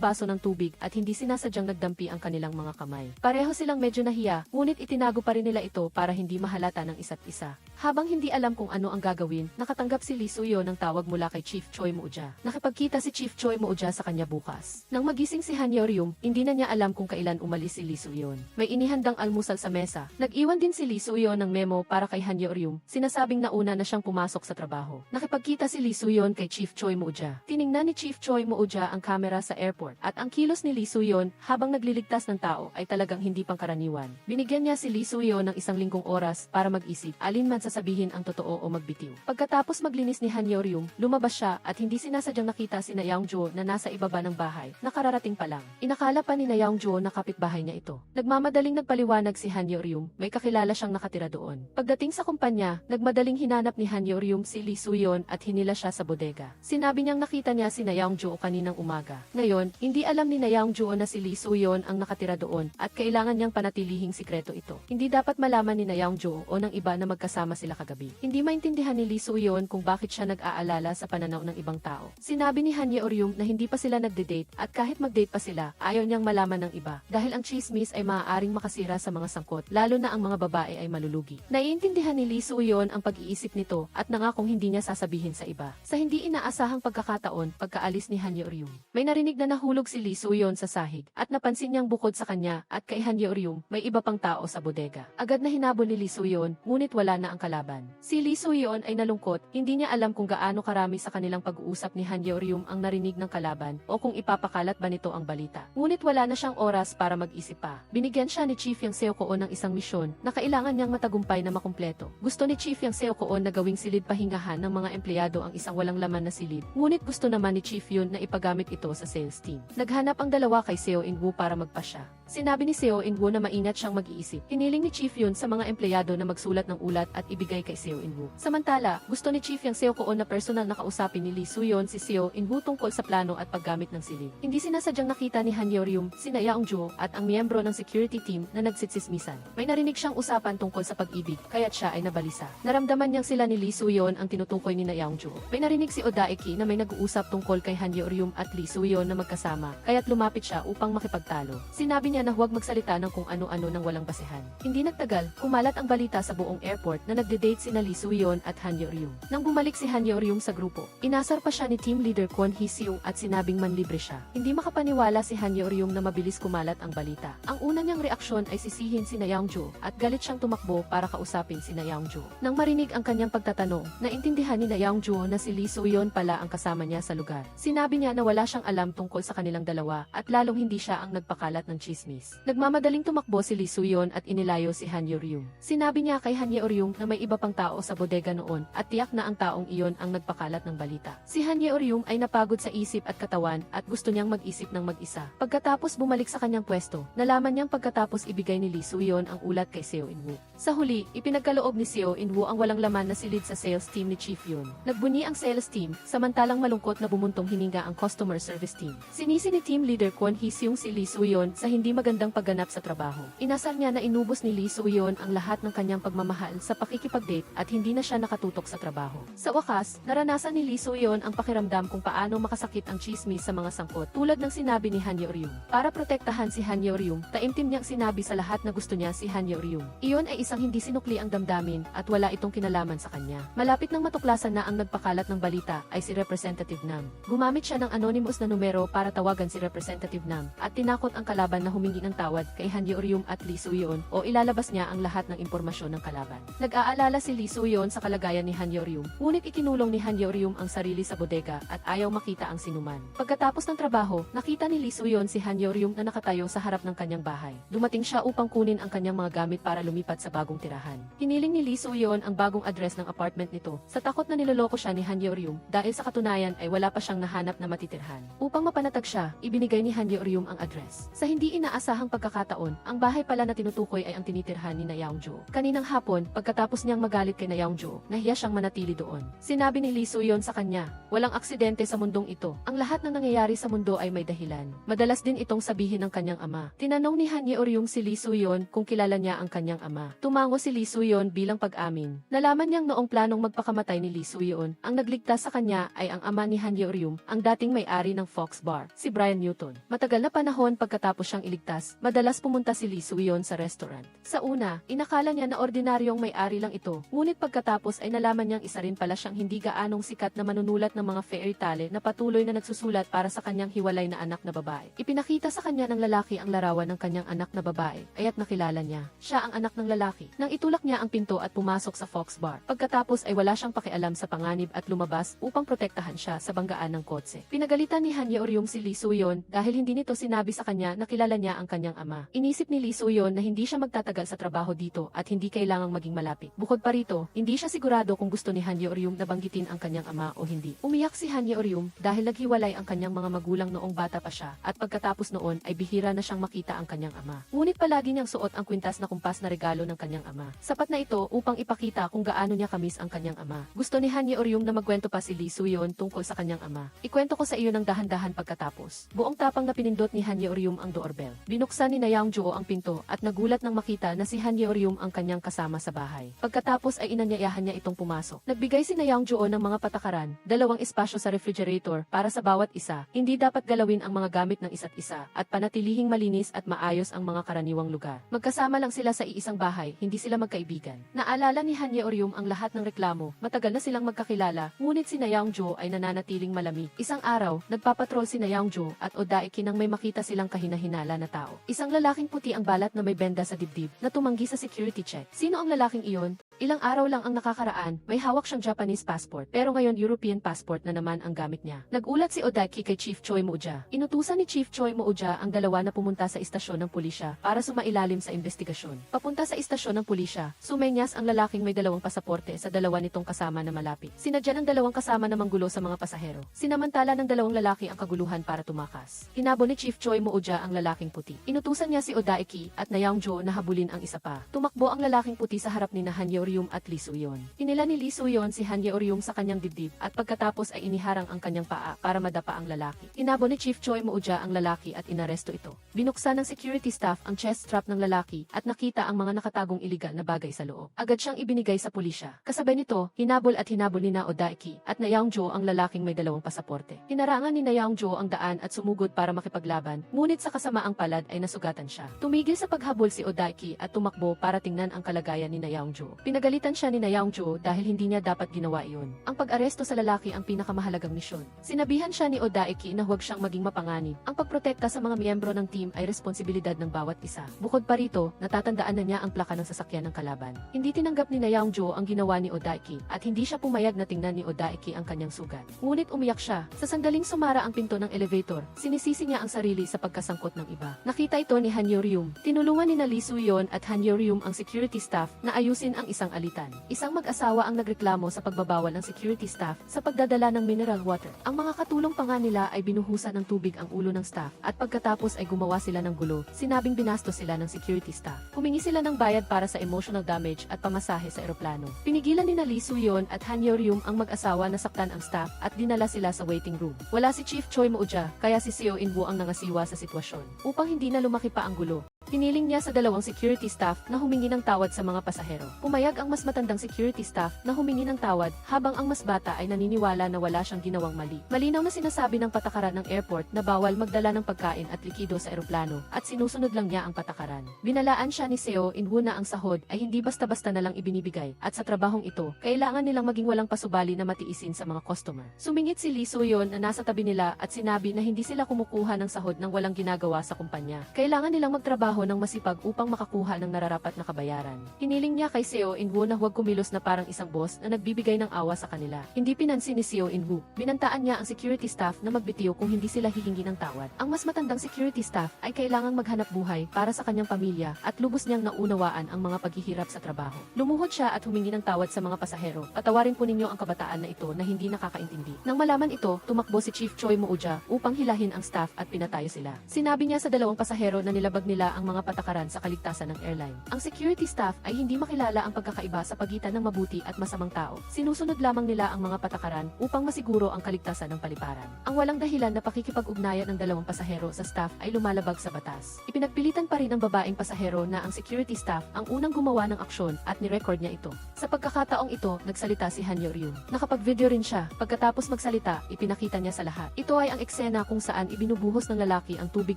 baso ng tubig at hindi sinasadyang nagdampi ang kanilang mga kamay. Pareho silang medyo nahiya, ngunit itinago pa rin nila ito para hindi mahalata ng isa't isa. Habang hindi alam kung ano ang gagawin, nakatanggap si Lee Soo-yeon ng tawag mula kay Chief Choi Moo-ja. Nakipagkita si Chief Choi Moo-ja sa kanya bukas. Nang magising si Han Ye-oryum, hindi na niya alam kung kailan umalis si Lee Soo-yeon. May inihandang almusal sa mesa. Nag-iwan din si Lee Soo-yeon ng memo para kay Han Ye-oryum, sinasabing nauna na siyang pumasok sa trabaho. Nakipagkita si Lee Soo-yeon kay Chief Choi Moo-ja. Tiningnan ni Chief Choi Moo-ja ang kamera sa airport, at ang kilos ni Lee Soo-yeon habang nagliligtas ng tao ay talagang hindi pangkaraniwan. Binigyan niya si Lee Soo-yeon ng 1 linggong oras para mag-isip alin man sasabihin ang totoo o magbitiw. Pagkatapos maglinis ni Han Ye-oryum, lumabas siya at hindi sinasadyang nakita si Na Young-jo na nasa ibaba ng bahay, nakararating pa lang. Inakala pa ni Na Young-jo na kapitbahay niya ito. Nagmamadaling nagpaliwanag si Han Ye-oryum, may kakilala siyang nakatira doon. Pagdating sa kumpanya, nagmadaling hinanap ni Han Ye-oryum si Lee Soo-yeon at hinila siya sa bodega. Sinabi niyang nakita niya si Na Young-jo kaninang umaga. Ngayon, hindi alam ni Na Young-jo na si Lee Soo-yeon ang nakatira doon at kailangan niyang panatilihing sikreto ito. Hindi dapat malaman ni Na Young-jo o ng iba na magkasama sila kagabi. Hindi maintindihan ni Lee Soo-yeon kung bakit siya nag-aalala sa pananaw ng ibang tao. Sinabi ni Han Ye-oryum na hindi pa sila nagde-date at kahit mag-date pa sila, ayaw niyang malaman ng iba dahil ang chismis ay maaaring makasira sa mga sangkot, lalo na ang mga babae ay malulugi. Naiintindihan ni Lee Soo-yeon ang pag-iisip nito at nangakong hindi niya sasabihin sa iba. Sa hindi inaasahang pagkakataon, pagkaalis ni Han Ye-oryum, may narinig na nahulog si Lee Soo-yeon sa sahig at napansin niyang bukod sa kanya at kay Han Ye-oryum, may iba pang tao sa bodega. Agad na hinabol ni Lee Soo-yeon, ngunit wala na ang kalaban. Si Lee Soo-yeon ay nalungkot, hindi niya alam kung gaano karami sa kanilang pag-uusap ni Han Ye-oryum ang narinig ng kalaban o kung ipapakalat ba nito ang balita. Ngunit wala na siyang oras para mag-isip pa. Binigyan siya ni Chief Yang Seo-koon ng isang misyon na kailangan niyang matagumpay na makumpleto. Gusto ni Chief Yang Seo-koon na gawing silid pahingahan ng mga empleyado ang isang walang laman na silid. Ngunit gusto naman ni Chief Yun na ipagamit ito sa sales team. Naghanap ang dalawa kay Seo In-woo para magpasya. Sinabi ni Seo In-woo na maingat siyang mag-iisip. Hiniling ni Chief Yun sa mga empleyado na magsulat ng ulat at ibigay kay Seo In-woo. Samantala, gusto ni Chief Yang Seo-koon na personal na kausapin ni Lee Soo-yeon si Seo In-woo tungkol sa plano at paggamit ng silid. Hindi sinasadyang nakita ni Han Ye-oryum, si Na Young-jo at ang miyembro ng security team na nagsitsismisan. May narinig siyang usapan tungkol sa pag-ibig, kaya't siya ay nabalisa. Naramdaman niyang sila ni Lee Soo-yeon ang tinutukoy ni Na Young-jo. May narinig si Odaeki na may nag-uusap tungkol kay Han Ye-oryum at Lee Soo-yeon na magkasama, kaya't lumapit siya upang makipagtalo. Sinabi niya na huwag magsalita ng kung ano-ano nang walang basehan. Hindi nagtagal, kumalat ang balita sa buong airport na nagde-date sina Lee Soo-yeon at Han Ye-oryum. Nang bumalik si Han Ye-oryum sa grupo, inasar pa siya ni team leader Kwon Hee-seo at sinabing manlibre siya. Hindi makapaniwala si Han Ye-oryum na mabilis kumalat ang balita. Ang una niyang reaksyon ay sisihin si Na Young-jo at galit siyang tumakbo para kausapin si Na Young-jo. Nang marinig ang kanyang pagtatanong, naintindihan ni Na Young-jo na si Lee Soo-yeon pala ang kasama niya sa lugar. Sinabi niya na wala siyang alam tungkol sa kanilang dalawa at lalong hindi siya ang nagpakalat ng chismis. Nagmamadaling tumakbo si Lee Soo-yeon at inilayo si Han Ye-oryum. Sinabi niya kay Han Ye-oryum na may iba pang tao sa bodega noon at tiyak na ang taong iyon ang nagpakalat ng balita. Si Han Ye-oryum ay napagod sa isip at katawan at gusto niyang mag-isip ng mag-isa. Pagkatapos bumalik sa kanyang pwesto, nalaman niyang pagkatapos ibigay ni Lee Soo-yeon ang ulat kay Seo In-woo. Sa huli, ipinagkaloob ni Seo In-woo ang walang laman na silid sa sales team ni Chief Yun. Nagbunyi ang sales team, samantalang malungkot na bumuntong hininga ang customer service team. Sinisi ni team leader Kwon Hee-seung si Lee Soo-yeon sa hindi magandang pagganap sa trabaho. Inasar niya na inubos ni Lee Soo-yeon ang lahat ng kanyang pagmamahal sa pakikipag-date at hindi na siya nakatutok sa trabaho. Sa wakas, naranasan ni Lee Soo-yeon ang pakiramdam kung paano makasakit ang chismis sa mga sangkot, tulad ng sinabi ni Han Yeoryung. Para protektahan si Han Yeoryung, taimtim niyang sinabi sa lahat na gusto niya si Han Yeoryung. Iyon ay isang hindi sinukli ang damdamin at wala itong kinalaman sa kanya. Malapit nang matuklasan na ang nagpakalat ng balita ay si Representative Nam. Gumamit siya ng anonymous na numero para tawagan si Representative Nam at tinakot ang kalaban na humingi ng tawad kay Han Yeoryung at Lee Soo-yeon o ilalabas niya ang lahat ng impormasyon ng kalaban. Nag-aalala si Lee Soo-yeon sa kalagayan ni Han Yeoryung, ngunit ikinulong ni Han Yeoryung ang sarili sa bodega at ayaw makita ang sinuman. Pagkatapos ng trabaho, nakita ni Lee Soo-yeon si Han Yeoryung na nakatayo sa harap ng kanyang bahay. Dumating siya upang kunin ang kanyang mga gamit para lumipat sa bagong tirahan. Hiniling ni Lee Soo-yeon ang bagong address ng apartment nito sa takot na niloloko siya ni Han Yeoryung dahil sa katunayan ay wala pa siyang nahanap na matitirhan. Upang mapanatag siya, ibinigay ni Han Yeoryung ang address. Sa hindi inaasahang pagkakataon, ang bahay pala na tinutukoy ay ang tinitirhan ni na Yeongjo. Kaninang hapon, pagkatapos niyang magalit kay na Yeongjo, nahiya siyang manatili doon. Sinabi ni Lee Soo-yeon sa kanya, walang aksidente sa mundong ito. Ang lahat ng nangyayari sa mundo ay may dahilan. Madalas din itong sabihin ng kanyang ama. Tinanong ni Han Yeoryung si Lee Soo-yeon kung kilala niya ang kanyang ama. Tumango si Lee Soo-yeon bilang pag-amin. Nalaman niyang noong planong magpakamatay ni Lee Soo-yeon, ang nagligtas sa kanya ay ang ama ni Han Yeoryung, ang dating may-ari ng Fox Bar, si Brian Newton. Matagal na panahon pagkatapos siyang iligtas, madalas pumunta si Lee Soo-yeon sa restaurant. Sa una, inakala niya na ordinaryong may-ari lang ito, ngunit pagkatapos ay nalaman niyang isa rin pala siyang hindi gaanong sikat na manunulat ng mga fairy tale na patuloy na nagsusulat para sa kanyang hiwalay na anak na babae. Ipinakita sa kanya ng lalaki ang larawan ng kanyang anak na babae, kaya't nakilala niya. Siya ang anak ng lalaki. Nang itulak niya ang pinto at pumasok sa Fox Bar. Pagkatapos ay wala siyang pakialam sa panganib at lumabas upang protektahan siya sa banggaan ng kotse. Pinagalitan ni Han Yeoryung si Lee Soo-yeon dahil hindi nito sinabi sa kanya na kilala niya ang kanyang ama. Inisip ni Lee Soo-yeon na hindi siya magtatagal sa trabaho dito at hindi kailangang maging malapit. Bukod pa rito, hindi siya sigurado kung gusto ni Han Yeoryung na banggitin ang kanyang ama o hindi. Umiyak si Han Yeoryung dahil naghiwalay ang kanyang mga magulang noong bata pa siya at pagkatapos noon ay bihira na siyang makita ang kanyang ama. Ngunit palagi niyang suot ang kwintas na kumpas na regalo ng kanyang ama. Sapat na ito upang ipakita kung gaano niya kamis ang kanyang ama. Gusto ni Han Yeoryung na magkwento pa si Lee Soo-yeon tungkol sa kanyang ama. Ikwento ko sa iyo ng dahan-dahan pagkatapos. Buong tapang na pinindot ni Han Yeoryung ang doorbell. Binuksan ni na Yeongjo ang pinto at nagulat nang makita na si Han Yeoryung ang kanyang kasama sa bahay. Pagkatapos ay inanyayahan niya itong pumasok. Nagbigay si na Yeongjo ng mga patakaran, 2 espasyo sa refrigerator para sa bawat isa. Hindi dapat galawin ang mga gamit ng isa't isa at panatilihing malinis at maayos ang mga karaniwang lugar. Magkasama lang sila sa iisang bahay, hindi sila magkaibigan. Naalala ni Han Yeoryung ang lahat ng reklamo. Matagal na silang magkakilala, ngunit si na Yeongjo ay nananatiling malamig. Isang araw, nagpapatrol si na Yeongjo at Odaeki nang may makita silang kahinahinala na tao. Isang lalaking puti ang balat na may benda sa dibdib na tumanggi sa security check. Sino ang lalaking iyon? Ilang araw lang ang nakakaraan, may hawak siyang Japanese passport, pero ngayon European passport na naman ang gamit niya. Nagulat si Odaeki kay Chief Choi Moo-ja. Inutusan ni Chief Choi Moo-ja ang dalawa na pumunta sa istasyon ng pulisya para sumailalim sa investigasyon. Papunta sa istasyon ng pulisya, sumenyas ang lalaking may 2 pasaporte sa dalawa nitong kasama na malapit. Sinadya ng 2 kasama na manggulo sa mga pasahero. Sinamantala ng 2 lalaki ang kaguluhan para tumakas. Hinabol ni Chief Choi Moo-ja ang lalaking puti. Inutusan niya si Odaeki at na Yeongjo na habulin ang isa pa. Tumakbo ang lalaking puti sa harap ni Han Yeoryung at Lee Soo-yeon. Hinila ni Lee Soo-yeon si Han Yeoryung sa kanyang dibdib at pagkatapos ay iniharang ang kanyang paa para madapa ang lalaki. Hinabol ni Chief Choi Moo-ja ang lalaki at inaresto ito. Binuksan ng security staff ang chest strap ng lalaki at nakita ang mga nakatagong iligal na bagay sa loob. Agad siyang ibinigay sa pulisya. Kasabay nito, hinabol ni na Odaeki at na Yeongjo ang lalaking may 2 pasaporte. Hinarangan ni na Yeongjo ang daan at sumugod para makipaglaban, ngunit sa kasamaang palad ay nasugatan siya. Tumigil sa paghabol si Odaeki at tumakbo para tingnan ang kalagayan ni na Yeongjo. Pinagalitan siya ni na Yeongjo dahil hindi niya dapat ginawa iyon. Ang pag-aresto sa lalaki ang pinakamahalagang misyon. Sinabihan siya ni Odaeki na huwag siyang maging mapanganib. Ang pagprotekta sa mga miyembro ng team ay responsibilidad ng bawat isa. Bukod pa rito, natatandaan na niya ang plaka ng sasakyan ng kalaban. Hindi tinanggap ni na Yeongjo ang ginawa ni Odaeki at hindi siya pumayag na tingnan ni Odaeki ang kanyang sugat. Ngunit umiyak siya. Sa sandaling sumara ang pinto ng elevator, sinisisi niya ang sarili sa pagkasangkot ng iba. Nakita ito ni Han Yeoryung. Tinulungan ni na Lee Soo-yeon at Han Yeoryung ang security staff na ayusin ang isang isang alitan. Isang mag-asawa ang nagreklamo sa pagbabawal ng security staff sa pagdadala ng mineral water. Ang mga katulong pa nga nila ay binuhusan ng tubig ang ulo ng staff at pagkatapos ay gumawa sila ng gulo, sinabing binastos sila ng security staff. Humingi sila ng bayad para sa emotional damage at pamasahe sa eroplano. Pinigilan ni Lee Soo-yeon at Han Yeol-ryum ang mag-asawa na saktan ang staff at dinala sila sa waiting room. Wala si Chief Choi Moo-ja, kaya si Seo In-woo ang nangasiwa sa sitwasyon. Upang hindi na lumaki pa ang gulo, hiniling niya sa dalawang security staff na humingi ng tawad sa mga pasahero. Pumayag ang mas matandang security staff na humingi ng tawad habang ang mas bata ay naniniwala na wala siyang ginawang mali. Malinaw na sinasabi ng patakaran ng airport na bawal magdala ng pagkain at likido sa eroplano at sinusunod lang niya ang patakaran. Binalaan siya ni Seo In-woo na ang sahod ay hindi basta-basta na lang ibinibigay at sa trabahong ito, kailangan nilang maging walang pasubali na matiisin sa mga customer. Sumingit si Lee Soo-yeon na nasa tabi nila at sinabi na hindi sila kumukuha ng sahod ng walang ginagawa sa kumpanya. Kailangan nilang magtrabaho ng masipag upang makakuha ng nararapat na kabayaran. Hiniling niya kay Seo In-woo na huwag kumilos na parang isang boss na nagbibigay ng awa sa kanila. Hindi pinansin ni Seo In-woo. Binantaan niya ang security staff na magbitiw kung hindi sila hihingi ng tawad. Ang mas matandang security staff ay kailangang maghanap buhay para sa kanyang pamilya at lubos niyang naunawaan ang mga paghihirap sa trabaho. Lumuhod siya at humingi ng tawad sa mga pasahero. Patawarin po ninyo ang kabataan na ito na hindi nakakaintindi. Nang malaman ito, tumakbo si Chief Choi Moo-ja upang hilahin ang staff at pinatayo sila. Sinabi niya sa dalawang pasahero na nilabag nila ang mga patakaran sa kaligtasan ng airline. Ang security staff ay hindi makilala ang pagkakaiba sa pagitan ng mabuti at masamang tao. Sinusunod lamang nila ang mga patakaran upang masiguro ang kaligtasan ng paliparan. Ang walang dahilan na pakikipag-ugnayan ng dalawang pasahero sa staff ay lumalabag sa batas. Ipinagpilitan pa rin ng babaeng pasahero na ang security staff ang unang gumawa ng aksyon at ni-record niya ito. Sa pagkakataong ito, nagsalita si Han Yeol-ryum. Nakapag-video rin siya. Pagkatapos magsalita, ipinakita niya sa lahat. Ito ay ang eksena kung saan ibinubuhos ng lalaki ang tubig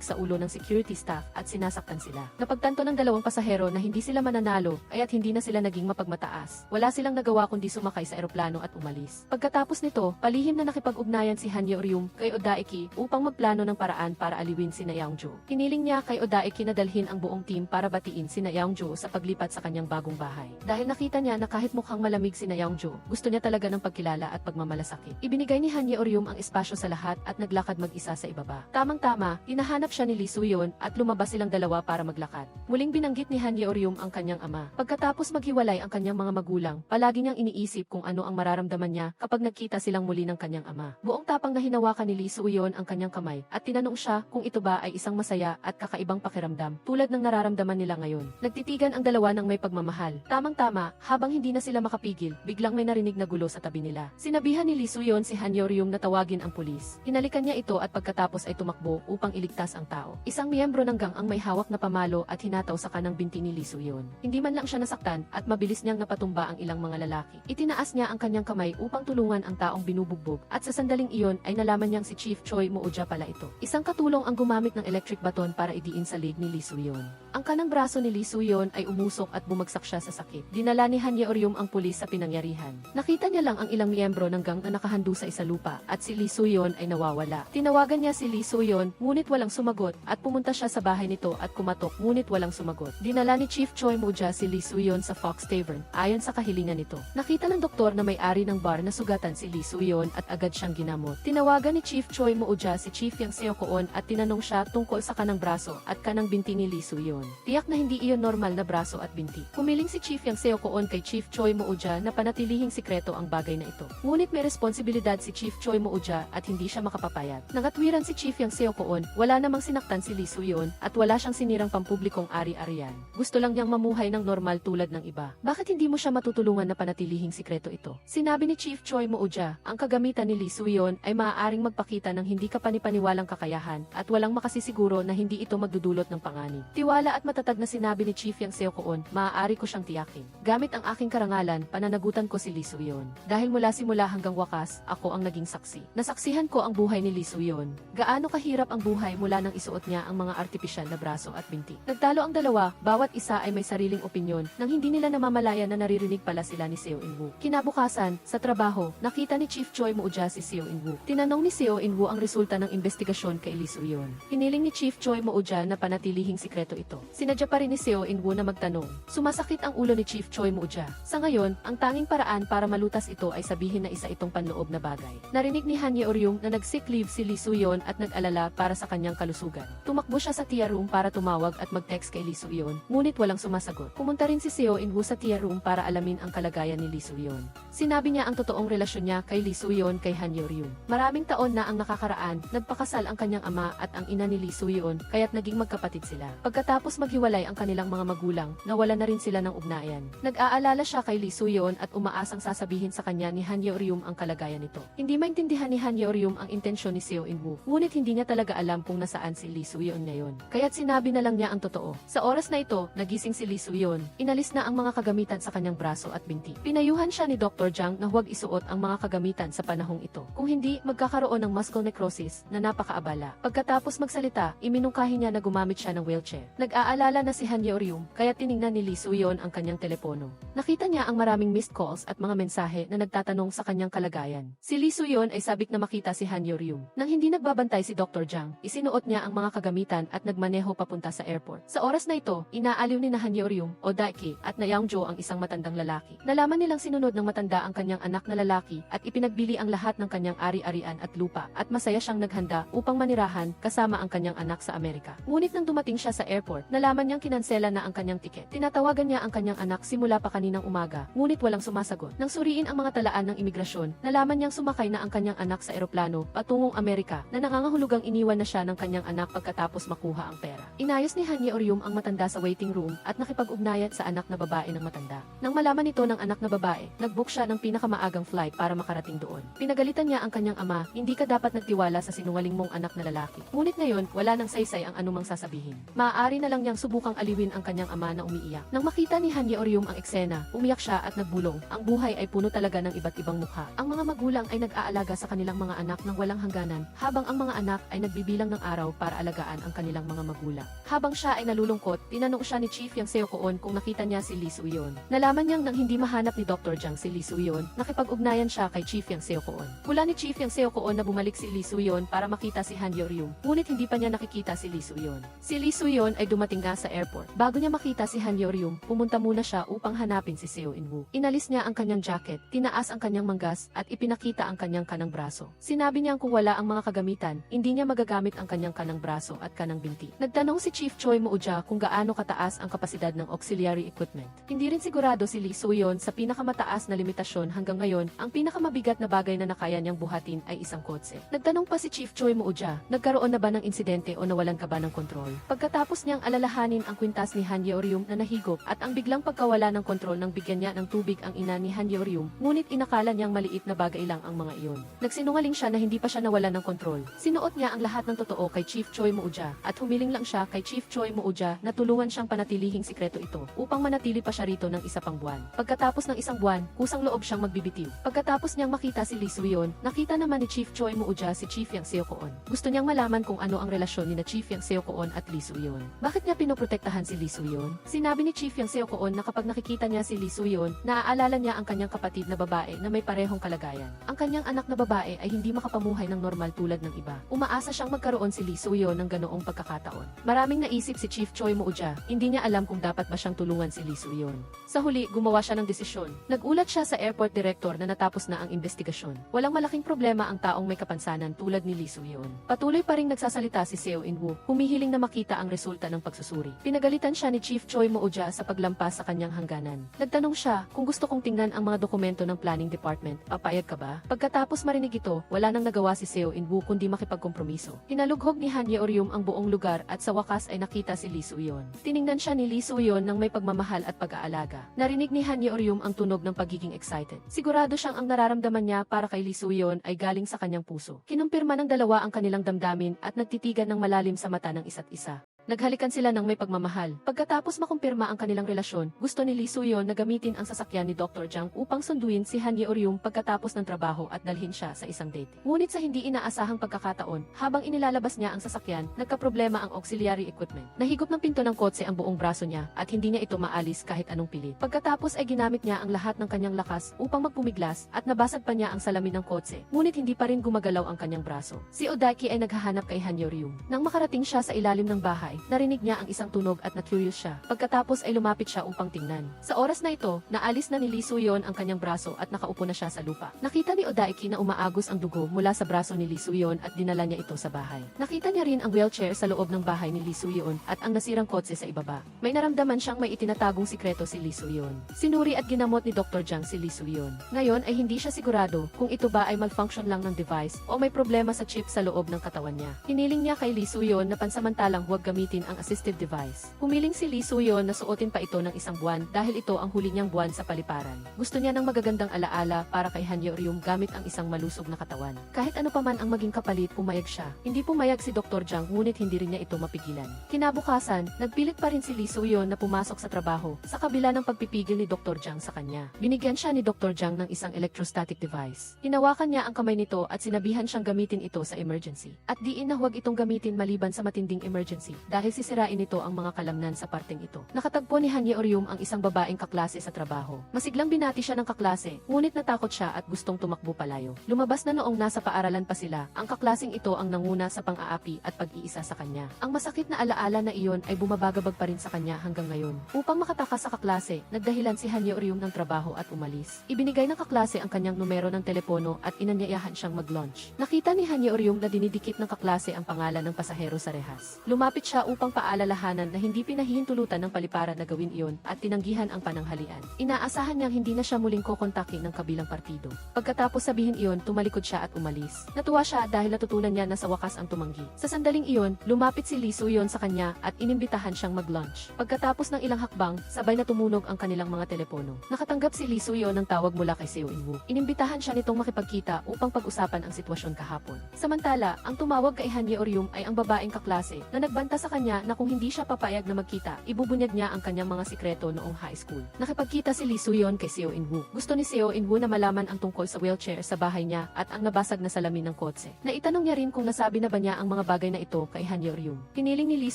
sa ulo ng security staff at sinasaktan sila. Napagtanto ng dalawang pasahero na hindi sila mananalo at hindi na sila naging mapagmataas. Wala silang nagawa kundi sumakay sa eroplano at umalis. Pagkatapos nito, palihim na nakipag-ugnayan si Han Yeol-ryum kay Odaeki upang magplano ng paraan para aliwin si Yeong-jo. Hiniling niya kay Odaeki na dalhin ang buong team para batiin si Yeong-jo sa paglipat sa kanyang bagong bahay. Dahil nakita niya na kahit mukhang malamig si Yeong-jo, gusto niya talaga ng pagkilala at pagmamalasakit. Ibinigay ni Han Yeol-ryum ang espasyo sa lahat at naglakad mag-isa sa ibaba. Tamang-tama, hinahanap siya ni Lee Soo-yeon at lumabas silang dalawa para maglakad. Muling binanggit ni Han Yeol-ryum ang kanyang ama. Pagkatapos maghiwalay ang kanyang mga magulang, palagi niyang iniisip kung ano ang mararamdaman niya kapag nagkita silang muli ng kanyang ama. Buong tapang na hinawakan ni Lee Soo-yeon ang kanyang kamay at tinanong siya kung ito ba ay isang masaya at kakaibang pakiramdam tulad ng nararamdaman nila ngayon. Nagtitigan ang dalawa ng may pagmamahal. Tamang-tama, habang hindi na sila makapigil, biglang may narinig na gulo sa tabi nila. Sinabihan ni Lee Soo-yeon si Han Yeol-ryum na tawagin ang pulis. Hinalikan niya ito at pagkatapos ay tumakbo upang iligtas ang tao. Isang miyembro ng gang ang may hawak na pamalo at hinataw sa kanang binti ni Lee Soo-yeon. Hindi man lang siya nasaktan at mabilis niyang napatumba ang ilang mga lalaki. Itinaas niya ang kanyang kamay upang tulungan ang taong binubugbog at sa sandaling iyon ay nalaman niyang si Chief Choi Moo-ja pala ito. Isang katulong ang gumamit ng electric baton para idiin sa leg ni Lee Soo-yeon. Ang kanang braso ni Lee Soo-yeon ay umusok at bumagsak siya sa sakit. Dinala ni Han Yeol-ryum ang pulis sa pinangyarihan. Nakita niya lang ang ilang miyembro ng gang na nakahando sa isalupa at si Lee Soo-yeon ay nawawala. Tinawagan niya si Lee Soo-yeon ngunit walang sumagot at pumunta siya sa bahay nito at kumatok ngunit walang sumagot. Dinala ni Chief Choi Moo-ja si Lee Soo-yeon sa Fox Tavern ayon sa kahilingan nito. Nakita ng doktor na may-ari ng bar na sugatan si Lee Soo-yeon at agad siyang ginamot. Tinawagan ni Chief Choi Moo-ja si Chief Yang Seo-koon at tinanong siya tungkol sa kanang braso at kanang binti ni Lee Soo-yeon. Tiyak na hindi iyon normal na braso at binti. Humiling si Chief Yang Seo-koon kay Chief Choi Moo-ja na panatilihing sikreto ang bagay na ito. Ngunit may responsibilidad si Chief Choi Moo-ja at hindi siya makapapayag. Nangatwiran si Chief Yang Seo-koon, wala namang sinaktan si Lee Soo-yeon at wala siyang sinirang pampublikong ari-arian. Gusto lang niyang mamuhay ng normal tulad ng iba. Bakit hindi mo siya matutulungan na panatilihing sikreto ito? Sinabi ni Chief Choi Moo-ja, ang kagamitan ni Lee Soo-yeon ay maaaring magpakita ng hindi kapanipaniwalang kakayahan at walang makasisiguro na hindi ito magdudulot ng panganib. Tiwala at matatag na sinabi ni Chief Yang Seo-koon, maaari ko siyang tiyakin. Gamit ang aking karangalan, pananagutan ko si Lee Soo-yeon. Dahil mula simula hanggang wakas, ako ang naging saksi. Nasaksihan ko ang buhay ni Lee Soo-yeon. Gaano kahirap ang buhay mula nang isuot niya ang mga artipisyal na braso at binti. Nagtalo ang dalawa, bawat isa ay may sariling opinyon nang hindi nila namamalaya na naririnig pala sila ni Seo In-woo. Kinabukasan, sa trabaho, nakita ni Chief Choi Moo-ja si Seo In-woo. Tinanong ni Seo In-woo ang resulta ng investigasyon kay Lee Soo-yeon. Hiniling ni Chief Choi Moo-ja na panatilihing sikreto ito. Sinadya pa rin ni Seo In-woo na magtanong. Sumasakit ang ulo ni Chief Choi Moo-ja. Sa ngayon, ang tanging paraan para malutas ito ay sabihin na isa itong panloob na bagay. Narinig ni Han Yeol-ryum na nag-sick leave si Lee Soo-yeon at nag-alala para sa kanyang kalusugan. Tumakbo siya sa tea room para tumawag at mag-text kay Lee Soo-yeon, ngunit walang sumasagot. Pumunta rin si Seo In-woo sa tea room para alamin ang kalagayan ni Lee Soo-yeon. Sinabi niya ang totoong relasyon niya kay Lee Soo-yeon kay Han Yeoryum. Maraming taon na ang nakakaraan, nagpakasal ang kanyang ama at ang ina ni Lee Soo-yeon, kaya't naging magkapatid sila. Pagkatapos maghiwalay ang kanilang mga magulang, nawala na rin sila ng ugnayan. Nag-aalala siya kay Lee Soo-yeon at umaasang sasabihin sa kanya ni Han Yeoryum ang kalagayan nito. Hindi maintindihan ni Han Yeoryum ang intensyon ni Seo In-woo, ngunit hindi niya talaga alam kung nasaan si Lee Soo-yeon ngayon. Kaya't sinabi na lang niya ang totoo. Sa oras na ito, nagising si Lee Soo-yeon, inalis na ang mga kagamitan sa kanyang braso at binti. Pinayuhan siya ni Dr. Jang na huwag isuot ang mga kagamitan sa panahong ito. Kung hindi, magkakaroon ng muscle necrosis na napakaabala. Pagkatapos magsalita, iminungkahi niya na gumamit siya ng wheelchair. Nag-aalala na si Han Yeoryum, kaya tiningnan ni Lee Soo-yeon ang kanyang telepono. Nakita niya ang maraming missed calls at mga mensahe na nagtatanong sa kanyang kalagayan. Si Lee Soo-yeon ay sabik na makita si Han Yeoryum. Nang hindi nagbabantay si Dr. Jang, isinuot niya ang mga kagamitan at nagmaneho papunta sa airport. Sa oras na ito, inaaliw ni Han Yeoryum o Daiki at na Youngjo ang isang matandang lalaki. Nalaman nilang sinunod ng matanda ang kanyang anak na lalaki at ipinagbili ang lahat ng kanyang ari-arian at lupa at masaya siyang naghanda upang manirahan kasama ang kanyang anak sa Amerika. Ngunit nang dumating siya sa airport, nalaman niyang kinansela na ang kanyang tiket. Tinatawagan niya ang kanyang anak simula pa kaninang umaga, ngunit walang sumasagot. Nang suriin ang mga talaan ng imigrasyon, nalaman niyang sumakay na ang kanyang anak sa eroplano patungong Amerika na nangangahulugang iniwan na siya ng kanyang anak pagkatapos makuha ang pera. Inayos ni Han Yeoryum ang matanda sa waiting room at nakipag-ugnayan sa anak na babae ng matanda. Nang malaman nito ng anak na babae, nag-book siya ng pinakamaagang flight para makarating doon. Pinagalitan niya ang kanyang ama, hindi ka dapat nagtiwala sa sinungaling mong anak na lalaki. Ngunit ngayon, wala nang saysay ang anumang sasabihin. Maaari na lang niyang subukang aliwin ang kanyang ama na umiiyak. Nang makita ni Han Yeoryum ang eksena, umiyak siya at nagbulong. Ang buhay ay puno talaga ng iba't ibang mukha. Ang mga magulang ay nag-aalaga sa kanilang mga anak ng walang hangganan, habang ang mga anak ay nagbibilang ng araw para alagaan ang kanilang mga magulang. Habang siya ay nalulungkot, tinanong siya ni Chief Yang Seo-koon kung nakita niya si Lee Soo-yeon. Nalaman niyang nang hindi mahanap ni Dr. Jang si Lee Soo-yeon, nakipag-ugnayan siya kay Chief Yang Seo-koon. Hula ni Chief Yang Seo-koon na bumalik si Lee Soo-yeon para makita si Han Yeoryum, ngunit hindi pa niya nakikita si Lee Soo-yeon. Si Lee Soo-yeon ay dumating nga sa airport. Bago niya makita si Han Yeoryum, pumunta muna siya upang hanapin si Seo In-woo. Inalis niya ang kanyang jacket, tinaas ang kanyang manggas at ipinakita ang kanyang kanang braso. Sinabi niyang kung wala ang mga kagamitan, hindi niya magagamit ang kanyang kanang braso at kanang binti. Nagtanong si Chief Choi Moo-ja kung gaano kataas ang kapasidad ng auxiliary equipment. Hindi rin sigurado si Lee Soo-yeon sa pinakamataas na limitasyon hanggang ngayon, ang pinakamabigat na bagay na nakaya niyang buhatin ay isang kotse. Nagtanong pa si Chief Choi Moo-ja, nagkaroon na ba ng insidente o nawalan ka ba ng kontrol? Pagkatapos niyang alalahanin ang kwintas ni Han Yeoryum na nahigop at ang biglang pagkawala ng kontrol nang bigyan niya ng tubig ang ina ni Han Yeoryum, ngunit inakala niyang maliit na bagay lang ang mga iyon. Nagsinungaling siya na hindi pa siya nawalan ng kontrol. Sinuot niya ang lahat ng totoo kay Chief Choi Moo-ja at humiling lang siya kay Chief Choi Moo-ja na tulungan siyang panatilihing sikreto ito upang manatili pa siya rito ng isa pang buwan. Pagkatapos ng isang buwan, kusang loob siyang magbibitiw. Pagkatapos niyang makita si Lee Soo-yeon, nakita naman ni Chief Choi Moo-ja si Chief Yang Seo-koon. Gusto niyang malaman kung ano ang relasyon ni na Chief Yang Seo-koon at Lee Soo-yeon. Bakit niya pinoprotektahan si Lee Soo-yeon? Sinabi ni Chief Yang Seo-koon na kapag nakikita niya si Lee Soo-yeon, naaalala niya ang kanyang kapatid na babae na may parehong kalagayan. Ang kanyang anak na babae ay hindi makapamuhay ng normal tulad ng iba. Umaasa siyang magkaroon si Lee Soo-yeon ng ganoong pagkakataon. Maraming naisip si Chief Choi Moo-ja, hindi niya alam kung dapat ba siyang tulungan si Lee Soo-yeon. Sa huli, gumawa siya ng desisyon. Nagulat siya sa airport director na natapos na ang investigasyon. Walang malaking problema ang taong may kapansanan tulad ni Lee Soo-yeon. Patuloy pa ring nagsasalita si Seo In-woo, humihiling na makita ang resulta ng pagsusuri. Pinagalitan siya ni Chief Choi Moo-ja sa paglampas sa kanyang hangganan. Nagtanong siya, kung gusto kong tingnan ang mga dokumento ng planning department, papayag ka ba? Pagkatapos marinig ito, wala nang nagawa si Seo In-woo kundi makipagkompromiso. Hinalughog ni Han Yeoryum ang buong lugar at sa wakas ay nakita si Lee Soo-yeon. Tiningnan siya ni Lee Soo-yeon ng may pagmamahal at pag-aalaga. Narinig ni Han Yeoryum ang tunog ng pagiging excited. Sigurado siyang ang nararamdaman niya para kay Lee Soo-yeon ay galing sa kanyang puso. Kinumpirma ng dalawa ang kanilang damdamin at nagtitigan ng malalim sa mata ng isa't isa. Naghalikan sila ng may pagmamahal. Pagkatapos makumpirma ang kanilang relasyon, gusto ni Lee Soo-yeon na gamitin ang sasakyan ni Dr. Jang upang sunduin si Han Yeoryum pagkatapos ng trabaho at dalhin siya sa isang date. Ngunit sa hindi inaasahang pagkakataon, habang inilalabas niya ang sasakyan, nagkaproblema ang auxiliary equipment. Nahigop ng pinto ng kotse ang buong braso niya at hindi niya ito maalis kahit anong pilit. Pagkatapos ay ginamit niya ang lahat ng kanyang lakas upang magpumiglas at nabasag pa niya ang salamin ng kotse. Ngunit hindi pa rin gumagalaw ang kanyang braso. Si Odaki ay naghahanap kay Han Yeoryum. Nang makarating siya sa ilalim ng bahay, narinig niya ang isang tunog at na-curious siya. Pagkatapos ay lumapit siya upang tingnan. Sa oras na ito, naalis na ni Lee Soo-yeon ang kanyang braso at nakaupo na siya sa lupa. Nakita ni Odaiki na umaagos ang dugo mula sa braso ni Lee Soo-yeon at dinala niya ito sa bahay. Nakita niya rin ang wheelchair sa loob ng bahay ni Lee Soo-yeon at ang nasirang kotse sa ibaba. May naramdaman siyang may itinatagong sikreto si Lee Soo-yeon. Sinuri at ginamot ni Dr. Jang si Lee Soo-yeon. Ngayon ay hindi siya sigurado kung ito ba ay malfunction lang ng device o may problema sa chip sa loob ng katawan niya. Hiniling niya kay Lee Soo-yeon na pansamantalang huwag gamitin ang assistive device. Humiling si Lee Soo-yeon na suotin pa ito ng isang buwan dahil ito ang huli niyang buwan sa paliparan. Gusto niya ng magagandang alaala para kay Han Yeoryum gamit ang isang malusog na katawan. Kahit ano pa man ang maging kapalit, pumayag siya. Hindi pumayag si Dr. Jang ngunit hindi rin niya ito mapigilan. Kinabukasan, nagpilit pa rin si Lee Soo-yeon na pumasok sa trabaho sa kabila ng pagpipigil ni Dr. Jang sa kanya. Binigyan siya ni Dr. Jang ng isang electrostatic device. Hinawakan niya ang kamay nito at sinabihan siyang gamitin ito sa emergency. At diin na huwag itong gamitin maliban sa matinding emergency dahil sisirain nito ang mga kalamnan sa parteng ito. Nakatagpo ni Han Yeoryum ang isang babaeng kaklase sa trabaho. Masiglang binati siya ng kaklase, ngunit natakot siya at gustong tumakbo palayo. Lumabas na noong nasa paaralan pa sila, ang kaklaseng ito ang nanguna sa pang-aapi at pag-iisa sa kanya. Ang masakit na alaala na iyon ay bumabagabag pa rin sa kanya hanggang ngayon. Upang makatakas sa kaklase, nagdahilan si Han Yeoryum ng trabaho at umalis. Ibinigay ng kaklase ang kanyang numero ng telepono at inanyayahan siyang mag-launch. Nakita ni Han Yeoryum na dinidikit ng kaklase ang pangalan ng pasahero sa rehas. Lumapit siya upang paalalahanan na hindi pinahihintulutan ng paliparan na gawin iyon at tinanggihan ang pananghalian. Inaasahan niyang hindi na siya muling kokontakin ng kabilang partido. Pagkatapos sabihin iyon, tumalikod siya at umalis. Natuwa siya dahil natutunan niya na sa wakas ang tumanggi. Sa sandaling iyon, lumapit si Lee Soo-yeon sa kanya at inimbitahan siyang mag-lunch. Pagkatapos ng ilang hakbang, sabay na tumunog ang kanilang mga telepono. Nakatanggap si Lee Soo-yeon ng tawag mula kay Seo In-woo. Inimbitahan siya nitong makipagkita upang pag-usapan ang sitwasyon kahapon. Samantala, ang tumawag kay Han Yeoryum ay ang babaeng kaklase na nagbanta sa kanya na kung hindi siya papayag na magkita, ibubunyag niya ang kanyang mga sikreto noong high school. Nakipagkita si Lee Soo-yeon kay Seo In-woo. Gusto ni Seo In-woo na malaman ang tungkol sa wheelchair sa bahay niya at ang nabasag na salamin ng kotse. Naitanong niya rin kung nasabi na ba niya ang mga bagay na ito kay Han Yeoryum. Hiniling ni Lee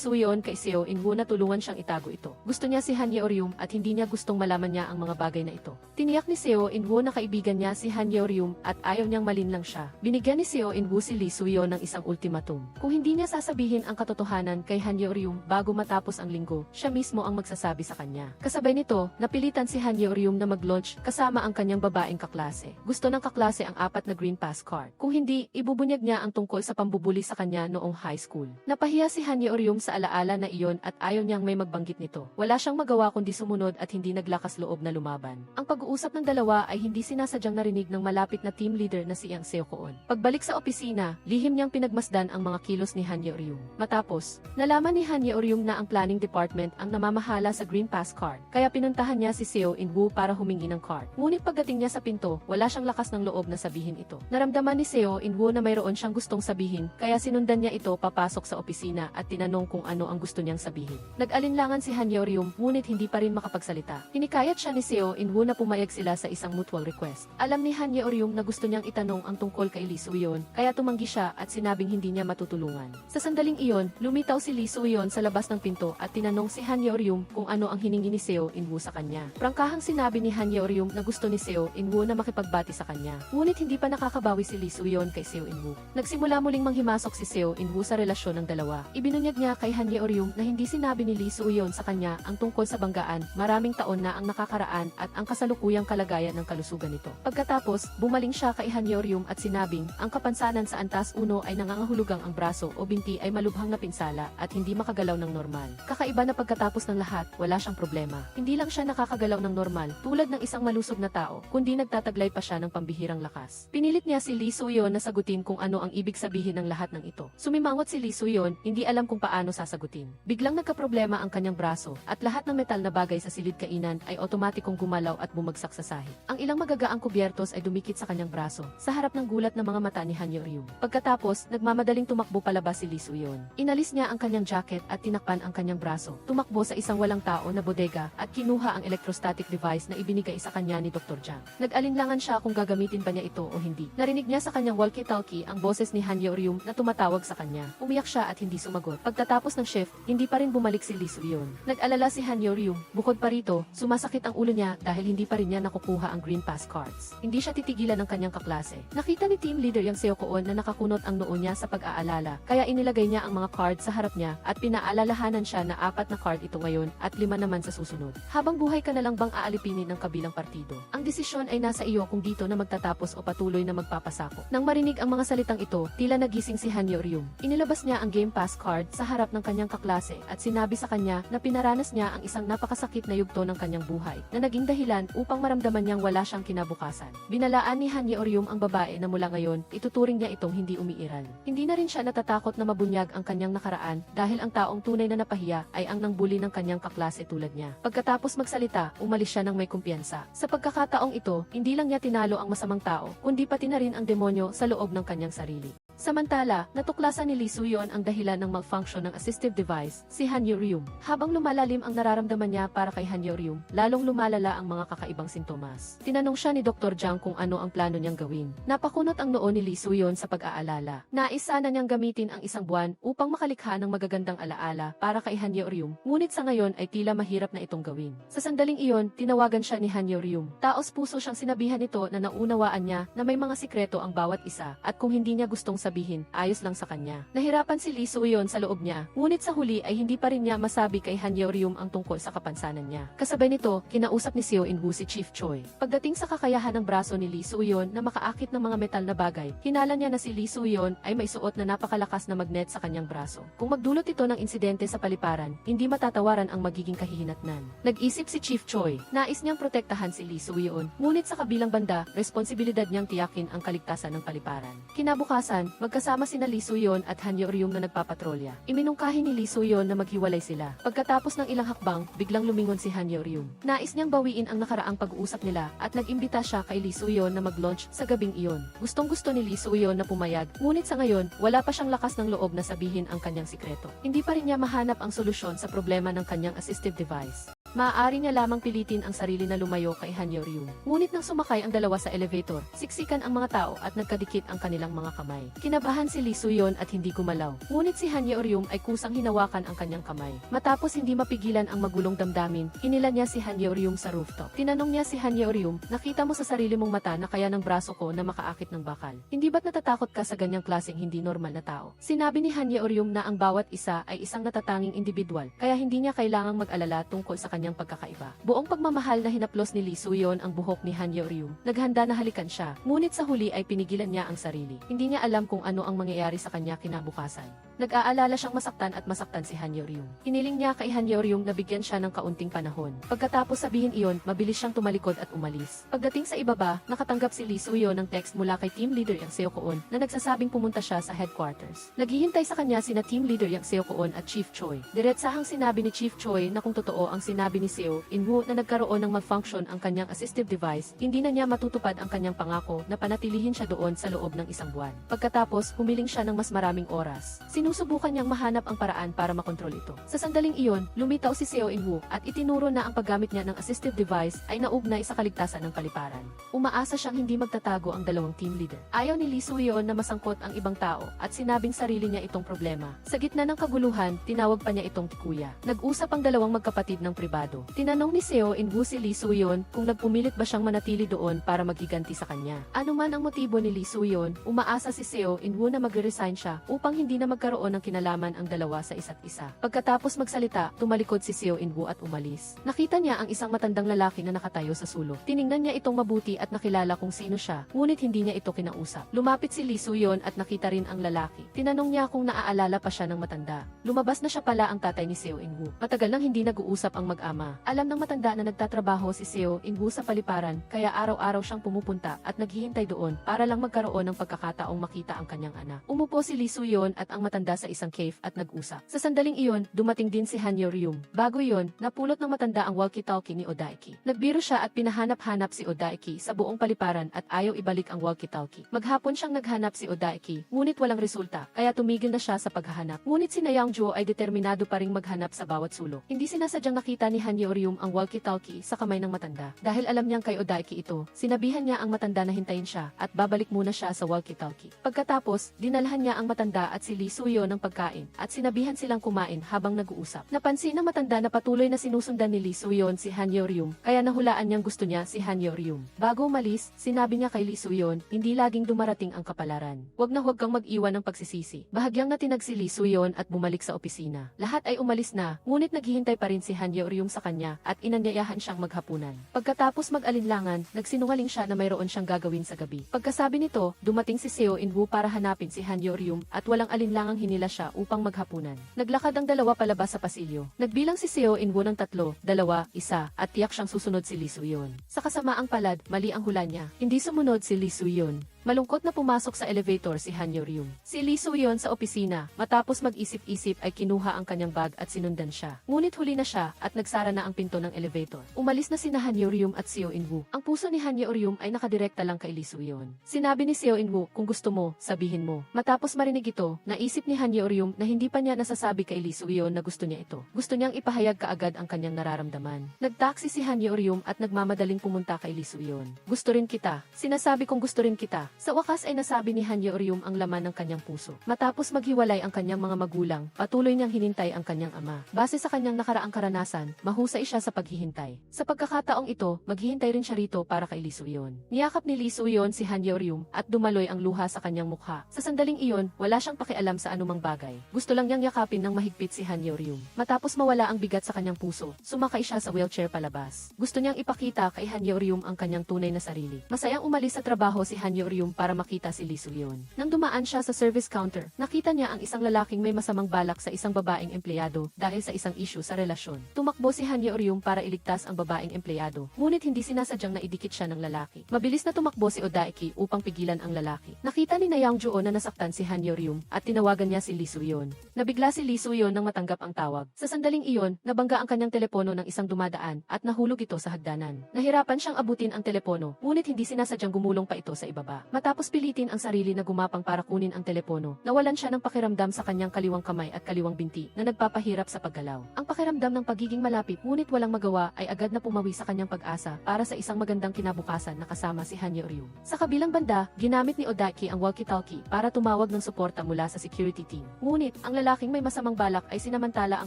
Soo-yeon kay Seo In-woo na tulungan siyang itago ito. Gusto niya si Han Yeoryum at hindi niya gustong malaman niya ang mga bagay na ito. Tiniyak ni Seo In-woo na kaibigan niya si Han Yeoryum at ayaw niyang malinlang siya. Binigyan ni Seo In-woo si Lee Soo-yeon ng isang ultimatum. Kung hindi niya sasabihin ang katotohanan kay Han Yeoryum bago matapos ang linggo, siya mismo ang magsasabi sa kanya. Kasabay nito, napilitan si Han Yeoryum na mag-launch kasama ang kanyang babaeng kaklase. Gusto ng kaklase ang 4 na green pass card. Kung hindi, ibubunyag niya ang tungkol sa pambubuli sa kanya noong high school. Napahiya si Han Yeoryum sa alaala na iyon at ayaw niyang may magbanggit nito. Wala siyang magawa kundi sumunod at hindi naglakas loob na lumaban. Ang pag-uusap ng dalawa ay hindi sinasadyang narinig ng malapit na team leader na si Yang Seo-koon. Pagbalik sa opisina, lihim niyang pinagmasdan ang mga kilos ni Han Yeoryum. Matapos, nalaman ni Han Yeoryum na ang planning department ang namamahala sa green pass card, kaya pinuntahan niya si Seo In-woo para humingi ng card. Ngunit pagdating niya sa pinto, wala siyang lakas ng loob na sabihin ito. Naramdaman ni Seo In-woo na mayroon siyang gustong sabihin, kaya sinundan niya ito papasok sa opisina at tinanong kung ano ang gusto niyang sabihin. Nag-alinlangan si Han Yeoryum, ngunit hindi pa rin makapagsalita. Hinikayat siya ni Seo In-woo na pumayag sila sa isang mutual request. Alam ni Han Yeoryum na gusto niyang itanong ang tungkol kay Lee Soo-yeon, kaya tumanggi siya at sinabing hindi niya matutulungan. Sa sandaling iyon, lumitaw si Lee Soo-yeon sa labas ng pinto at tinanong si Han Yeoryum kung ano ang hiningi ni Seo In-woo sa kanya. Prangkahang sinabi ni Han Yeoryum na gusto ni Seo In-woo na makipagbati sa kanya. Ngunit hindi pa nakakabawi si Lee Soo-yeon kay Seo In-woo. Nagsimula muling manghimasok si Seo In-woo sa relasyon ng dalawa. Ibinunyag niya kay Han Yeoryum na hindi sinabi ni Lee Soo-yeon sa kanya ang tungkol sa banggaan, maraming taon na ang nakakaraan at ang kasalukuyang kalagayan ng kalusugan nito. Pagkatapos, bumaling siya kay Han Yeoryum at sinabing, ang kapansanan sa antas uno ay nangangahulugang ang braso o binti ay malubhang na pinsala at hindi makagalaw ng normal. Kakaiba na pagkatapos ng lahat, wala siyang problema. Hindi lang siya nakakagalaw ng normal, tulad ng isang malusog na tao, kundi nagtataglay pa siya ng pambihirang lakas. Pinilit niya si Lee Soo-yeon na sagutin kung ano ang ibig sabihin ng lahat ng ito. Sumimangot si Lee Soo-yeon, hindi alam kung paano sasagutin. Biglang nagkaproblema ang kanyang braso, at lahat ng metal na bagay sa silid kainan ay otomatikong gumalaw at bumagsak sa sahig. Ang ilang magagaang kubyertos ay dumikit sa kanyang braso, sa harap ng gulat ng mga mata ni Han Yeoryum. Pagkatapos, nagmamadaling tumakbo palabas si Lee Soo-yeon. Inalis niya ang kanyang jacket at tinakpan ang kanyang braso. Tumakbo sa isang walang tao na bodega at kinuha ang electrostatic device na ibinigay sa kanya ni Dr. Jang. Nag-alinlangan siya kung gagamitin ba niya ito o hindi. Narinig niya sa kanyang walkie-talkie ang boses ni Han Yeoryum na tumatawag sa kanya. Umiyak siya at hindi sumagot. Pagtatapos ng shift, hindi pa rin bumalik si Lee Soo-yeon. Nag-alala si Han Yeoryum. Bukod pa rito, sumasakit ang ulo niya dahil hindi pa rin niya nakukuha ang green pass cards. Hindi siya titigilan ng kanyang kaklase. Nakita ni team leader Yang Seo-koon na nakakunot ang noo niya sa pag-aalala, kaya inilagay niya ang mga card sa harap niya niya at pinaalalahanan siya na 4 na card ito ngayon at 5 naman sa susunod. Habang buhay ka na lang bang aalipinin ng kabilang partido? Ang desisyon ay nasa iyo kung dito na magtatapos o patuloy na magpapasako. Nang marinig ang mga salitang ito, tila nagising si Hanyo Ryum. Inilabas niya ang Game Pass card sa harap ng kanyang kaklase at sinabi sa kanya na pinaranas niya ang isang napakasakit na yugto ng kanyang buhay na naging dahilan upang maramdaman niyang wala siyang kinabukasan. Binalaan ni Hanyo Ryum ang babae na mula ngayon, ituturing niya itong hindi umiiral. Hindi na rin siya natatakot na mabunyag ang kanyang nakaraan dahil ang taong tunay na napahiya ay ang nangbuli ng kanyang kaklase tulad niya. Pagkatapos magsalita, umalis siya ng may kumpiyansa. Sa pagkakataong ito, hindi lang niya tinalo ang masamang tao, kundi pati na rin ang demonyo sa loob ng kanyang sarili. Samantala, natuklasan ni Lee Soo-yeon ang dahilan ng malfunction ng assistive device, si Hanyo Ryum. Habang lumalalim ang nararamdaman niya para kay Hanyo Ryum, lalong lumalala ang mga kakaibang sintomas. Tinanong siya ni Dr. Jang kung ano ang plano niyang gawin. Napakunot ang noo ni Lee Soo-yeon sa pag-aalala. Nais sana niyang gamitin ang isang buwan upang makalikha ng magagandang alaala para kay Hanyo Ryum, ngunit sa ngayon ay tila mahirap na itong gawin. Sa sandaling iyon, tinawagan siya ni Hanyo Ryum. Taos puso siyang sinabihan nito na naunawaan niya na may mga sikreto ang bawat isa at kung hindi niya gustong sabihin, ayos lang sa kanya. Nahirapan si Lee Soo-yeon sa loob niya, ngunit sa huli ay hindi pa rin niya masabi kay Hanyo Ryum ang tungkol sa kapansanan niya. Kasabay nito, kinausap ni Seo In-woo si Chief Choi. Pagdating sa kakayahan ng braso ni Lee Soo-yeon na makaakit ng mga metal na bagay, hinala niya na si Lee Soo-yeon ay may suot na napakalakas na magnet sa kanyang braso. Kung magdulot ito ng insidente sa paliparan, hindi matatawaran ang magiging kahihinatnan. Nag-isip si Chief Choi, nais niyang protektahan si Lee Soo-yeon, ngunit sa kabilang banda, responsibilidad niyang tiyakin ang kaligtasan ng paliparan. Kinabukasan, magkasama sina Lee Soo-yeon at Hanyo Ryum na nagpapatrolya. Iminungkahi ni Lee Soo-yeon na maghiwalay sila. Pagkatapos ng ilang hakbang, biglang lumingon si Hanyo Ryum. Nais niyang bawiin ang nakaraang pag-uusap nila at nag-imbita siya kay Lee Soo-yeon na mag-launch sa gabing iyon. Gustong-gusto ni Lee Soo-yeon na pumayag, ngunit sa ngayon, wala pa siyang lakas ng loob na sabihin ang kanyang sikreto. Hindi pa rin niya mahanap ang solusyon sa problema ng kanyang assistive device. Maaari niya lamang pilitin ang sarili na lumayo kay Hanyo Ryum. Ngunit nang sumakay ang dalawa sa elevator, siksikan ang mga tao at nagkadikit ang kanilang mga kamay. Kinabahan si Lee Soo-yeon at hindi gumalaw. Ngunit si Hanyo Ryum ay kusang hinawakan ang kanyang kamay. Matapos hindi mapigilan ang magulong damdamin, hinila niya si Hanyo Ryum sa rooftop. Tinanong niya si Hanyo Ryum, nakita mo sa sarili mong mata na kaya ng braso ko na makaakit ng bakal. Hindi ba't natatakot ka sa ganyang klaseng hindi normal na tao? Sinabi ni Hanyo Ryum na ang bawat isa ay isang natatanging individual, kaya hindi niya kailangang mag-alala tungkol sa kanyang pagkakaiba. Buong pagmamahal na hinaplos ni Lee Soo-yeon ang buhok ni Hanyo Ryum. Naghanda na halikan siya, ngunit sa huli ay pinigilan niya ang sarili. Hindi niya alam kung ano ang mangyayari sa kanya kinabukasan. Nag-aalala siyang masaktan si Hanyo Ryum. Hiniling niya kay Hanyo Ryum na bigyan siya ng kaunting panahon. Pagkatapos sabihin iyon, mabilis siyang tumalikod at umalis. Pagdating sa ibaba, nakatanggap si Lee Soo-yeon ng text mula kay team leader Yang Seo-keon na nagsasabing pumunta siya sa headquarters. Naghihintay sa kanya sina team leader Yang Seo-keon at Chief Choi. Diretsahang sinabi ni Chief Choi na kung totoo ang sinabi ni Seo In-woo na nagkaroon ng malfunction ang kanyang assistive device, hindi na niya matutupad ang kanyang pangako na panatilihin siya doon sa loob ng isang buwan. Pagkatapos, humiling siya ng mas maraming oras. Sinusubukan niyang mahanap ang paraan para makontrol ito. Sa sandaling iyon, lumitaw si Seo In-woo at itinuro na ang paggamit niya ng assistive device ay naugnay sa kaligtasan ng paliparan. Umaasa siyang hindi magtatago ang dalawang team leader. Ayaw ni Lee Soo-yeon na masangkot ang ibang tao at sinabing sarili niya itong problema. Sa gitna ng kaguluhan, tinawag pa niya itong tikuya. Nag-usap ang dalawang magkapatid ng pribado. Tinanong ni Seo In-woo si Lee Soo-yeon kung nagpumilit ba siyang manatili doon para maghiganti sa kanya. Ano man ang motibo ni Lee Soo-yeon, umaasa si Seo In-woo na magre-resign siya upang hindi na magkaroon ng kinalaman ang dalawa sa isa't isa. Pagkatapos magsalita, tumalikod si Seo In-woo at umalis. Nakita niya ang isang matandang lalaki na nakatayo sa sulok. Tiningnan niya itong mabuti at nakilala kung sino siya, ngunit hindi niya ito kinausap. Lumapit si Lee Soo-yeon at nakita rin ang lalaki. Tinanong niya kung naaalala pa siya ng matanda. Lumabas na siya pala ang tatay ni Seo In-woo. Matagal nang hindi nag-uusap ang mag-ama. Alam ng matanda na nagtatrabaho si Seo In-woo sa paliparan, kaya araw-araw siyang pumupunta at naghihintay doon para lang magkaroon ng pagkakataong makita ang kanyang anak. Umupo si Lee Soo-yeon at ang matanda sa isang cave at nag-usap. Sa sandaling iyon, dumating din si Hanyo Ryum. Bago iyon, napulot ng matanda ang walkie-talkie ni Odaiki. Nagbiro siya at pinahanap-hanap si Odaiki sa buong paliparan at ayaw ibalik ang walkie-talkie. Maghapon siyang naghanap si Odaiki, ngunit walang resulta, kaya tumigil na siya sa paghahanap. Ngunit si Young-jo ay determinado pa ring maghanap sa bawat sulok. Hindi sinasadyang nakita ni Hanyo Ryum ang walkie-talkie sa kamay ng matanda. Dahil alam niyang kay Odaiki ito, sinabihan niya ang matanda na hintayin siya at babalik muna siya sa walkie-talkie. Pagkatapos, dinalhan niya ang matanda at si Lee Soo-yeon Suyon ng pagkain at sinabihan silang kumain habang nag-uusap. Napansin ng matanda na patuloy na sinusundan ni Lee Suyon si Han Yeoryum, kaya nahulaan niyang gusto niya si Han Yeoryum. Bago umalis, sinabi niya kay Lee Suyon, hindi laging dumarating ang kapalaran. Huwag kang mag-iwan ng pagsisisi. Bahagyang natinag si Lee Suyon at bumalik sa opisina. Lahat ay umalis na, ngunit naghihintay pa rin si Han Yeoryum sa kanya at inanyayahan siyang maghapunan. Pagkatapos mag-alinlangan, nagsinungaling siya na mayroon siyang gagawin sa gabi. Pagkasabi nito, dumating si Seo In-woo para hanapin si Han Yeoryum at walang alinlangang hinila siya upang maghapunan. Naglakad ang dalawa palabas sa pasilyo. Nagbilang si Seo In-woo ng 3, 2, 1 at tiyak siyang susunod si Lee Suyon. Sa kasamaang palad, mali ang hula niya. Hindi sumunod si Lee Suyon. Malungkot na pumasok sa elevator si Han Yeoryum. Si Lee Suyon sa opisina, matapos mag-isip-isip ay kinuha ang kanyang bag at sinundan siya. Ngunit huli na siya at nagsara na ang pinto ng elevator. Umalis na sina Han Yeoryum at Seo In-woo. Ang puso ni Han Yeoryum ay nakadirekta lang kay Lee Suyon. Sinabi ni Seo In-woo, kung gusto mo, sabihin mo. Matapos marinig ito, naisip ni Han Yeoryum na hindi pa niya nasasabi kay Lee Suyon na gusto niya ito. Gusto niyang ipahayag kaagad ang kanyang nararamdaman. Nagtaksi si Han Yeoryum at nagmamadaling pumunta kay Lee Suyon. Gusto rin kita. Sinasabi kong gusto rin kita. Sa wakas ay nasabi ni Han Yeoryum ang laman ng kanyang puso. Matapos maghiwalay ang kanyang mga magulang, patuloy niyang hinintay ang kanyang ama. Base sa kanyang nakaraang karanasan, mahusay siya sa paghihintay. Sa pagkakataong ito, maghihintay rin siya rito para kay Lee Suyon. Niyakap ni Lee Suyon si Han Yeoryum at dumaloy ang luha sa kanyang mukha. Sa sandaling iyon, wala siyang pakialam sa anumang bagay. Gusto lang niyang yakapin ng mahigpit si Han Yeoryum. Matapos mawala ang bigat sa kanyang puso, sumakay siya sa wheelchair palabas. Gusto niyang ipakita kay Han Yeoryum ang kanyang tunay na sarili. Masayang umalis sa trabaho si Han Yeoryum para makita si Lee Suyon. Nang dumaan siya sa service counter, nakita niya ang isang lalaking may masamang balak sa isang babaeng empleyado dahil sa isang issue sa relasyon. Tumakbo si Han Yeoryum para iligtas ang babaeng empleyado, ngunit hindi sinasadyang naidikit siya ng lalaki. Mabilis na tumakbo si Odaiki upang pigilan ang lalaki. Nakita ni Yang Joo na nasaktan si Han Yeoryum at tinawagan niya si Lee Suyon. Nabigla si Lee Suyon nang matanggap ang tawag. Sa sandaling iyon, nabangga ang kanyang telepono ng isang dumadaan at nahulog ito sa hagdanan. Nahirapan siyang abutin ang telepono, ngunit hindi sinasadyang gumulong pa ito sa ibaba. Matapos pilitin ang sarili na gumapang para kunin ang telepono, nawalan siya ng pakiramdam sa kanyang kaliwang kamay at kaliwang binti na nagpapahirap sa paggalaw. Ang pakiramdam ng pagiging malapit ngunit walang magawa ay agad na pumawi sa kanyang pag-asa para sa isang magandang kinabukasan na kasama si Han Yeoryum. Sa kabilang banda, ginamit ni Odaiki ang walkie-talkie para tumawag ng suporta mula sa security team. Ngunit, ang lalaking may masamang balak ay sinamantala ang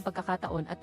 pagkakataon at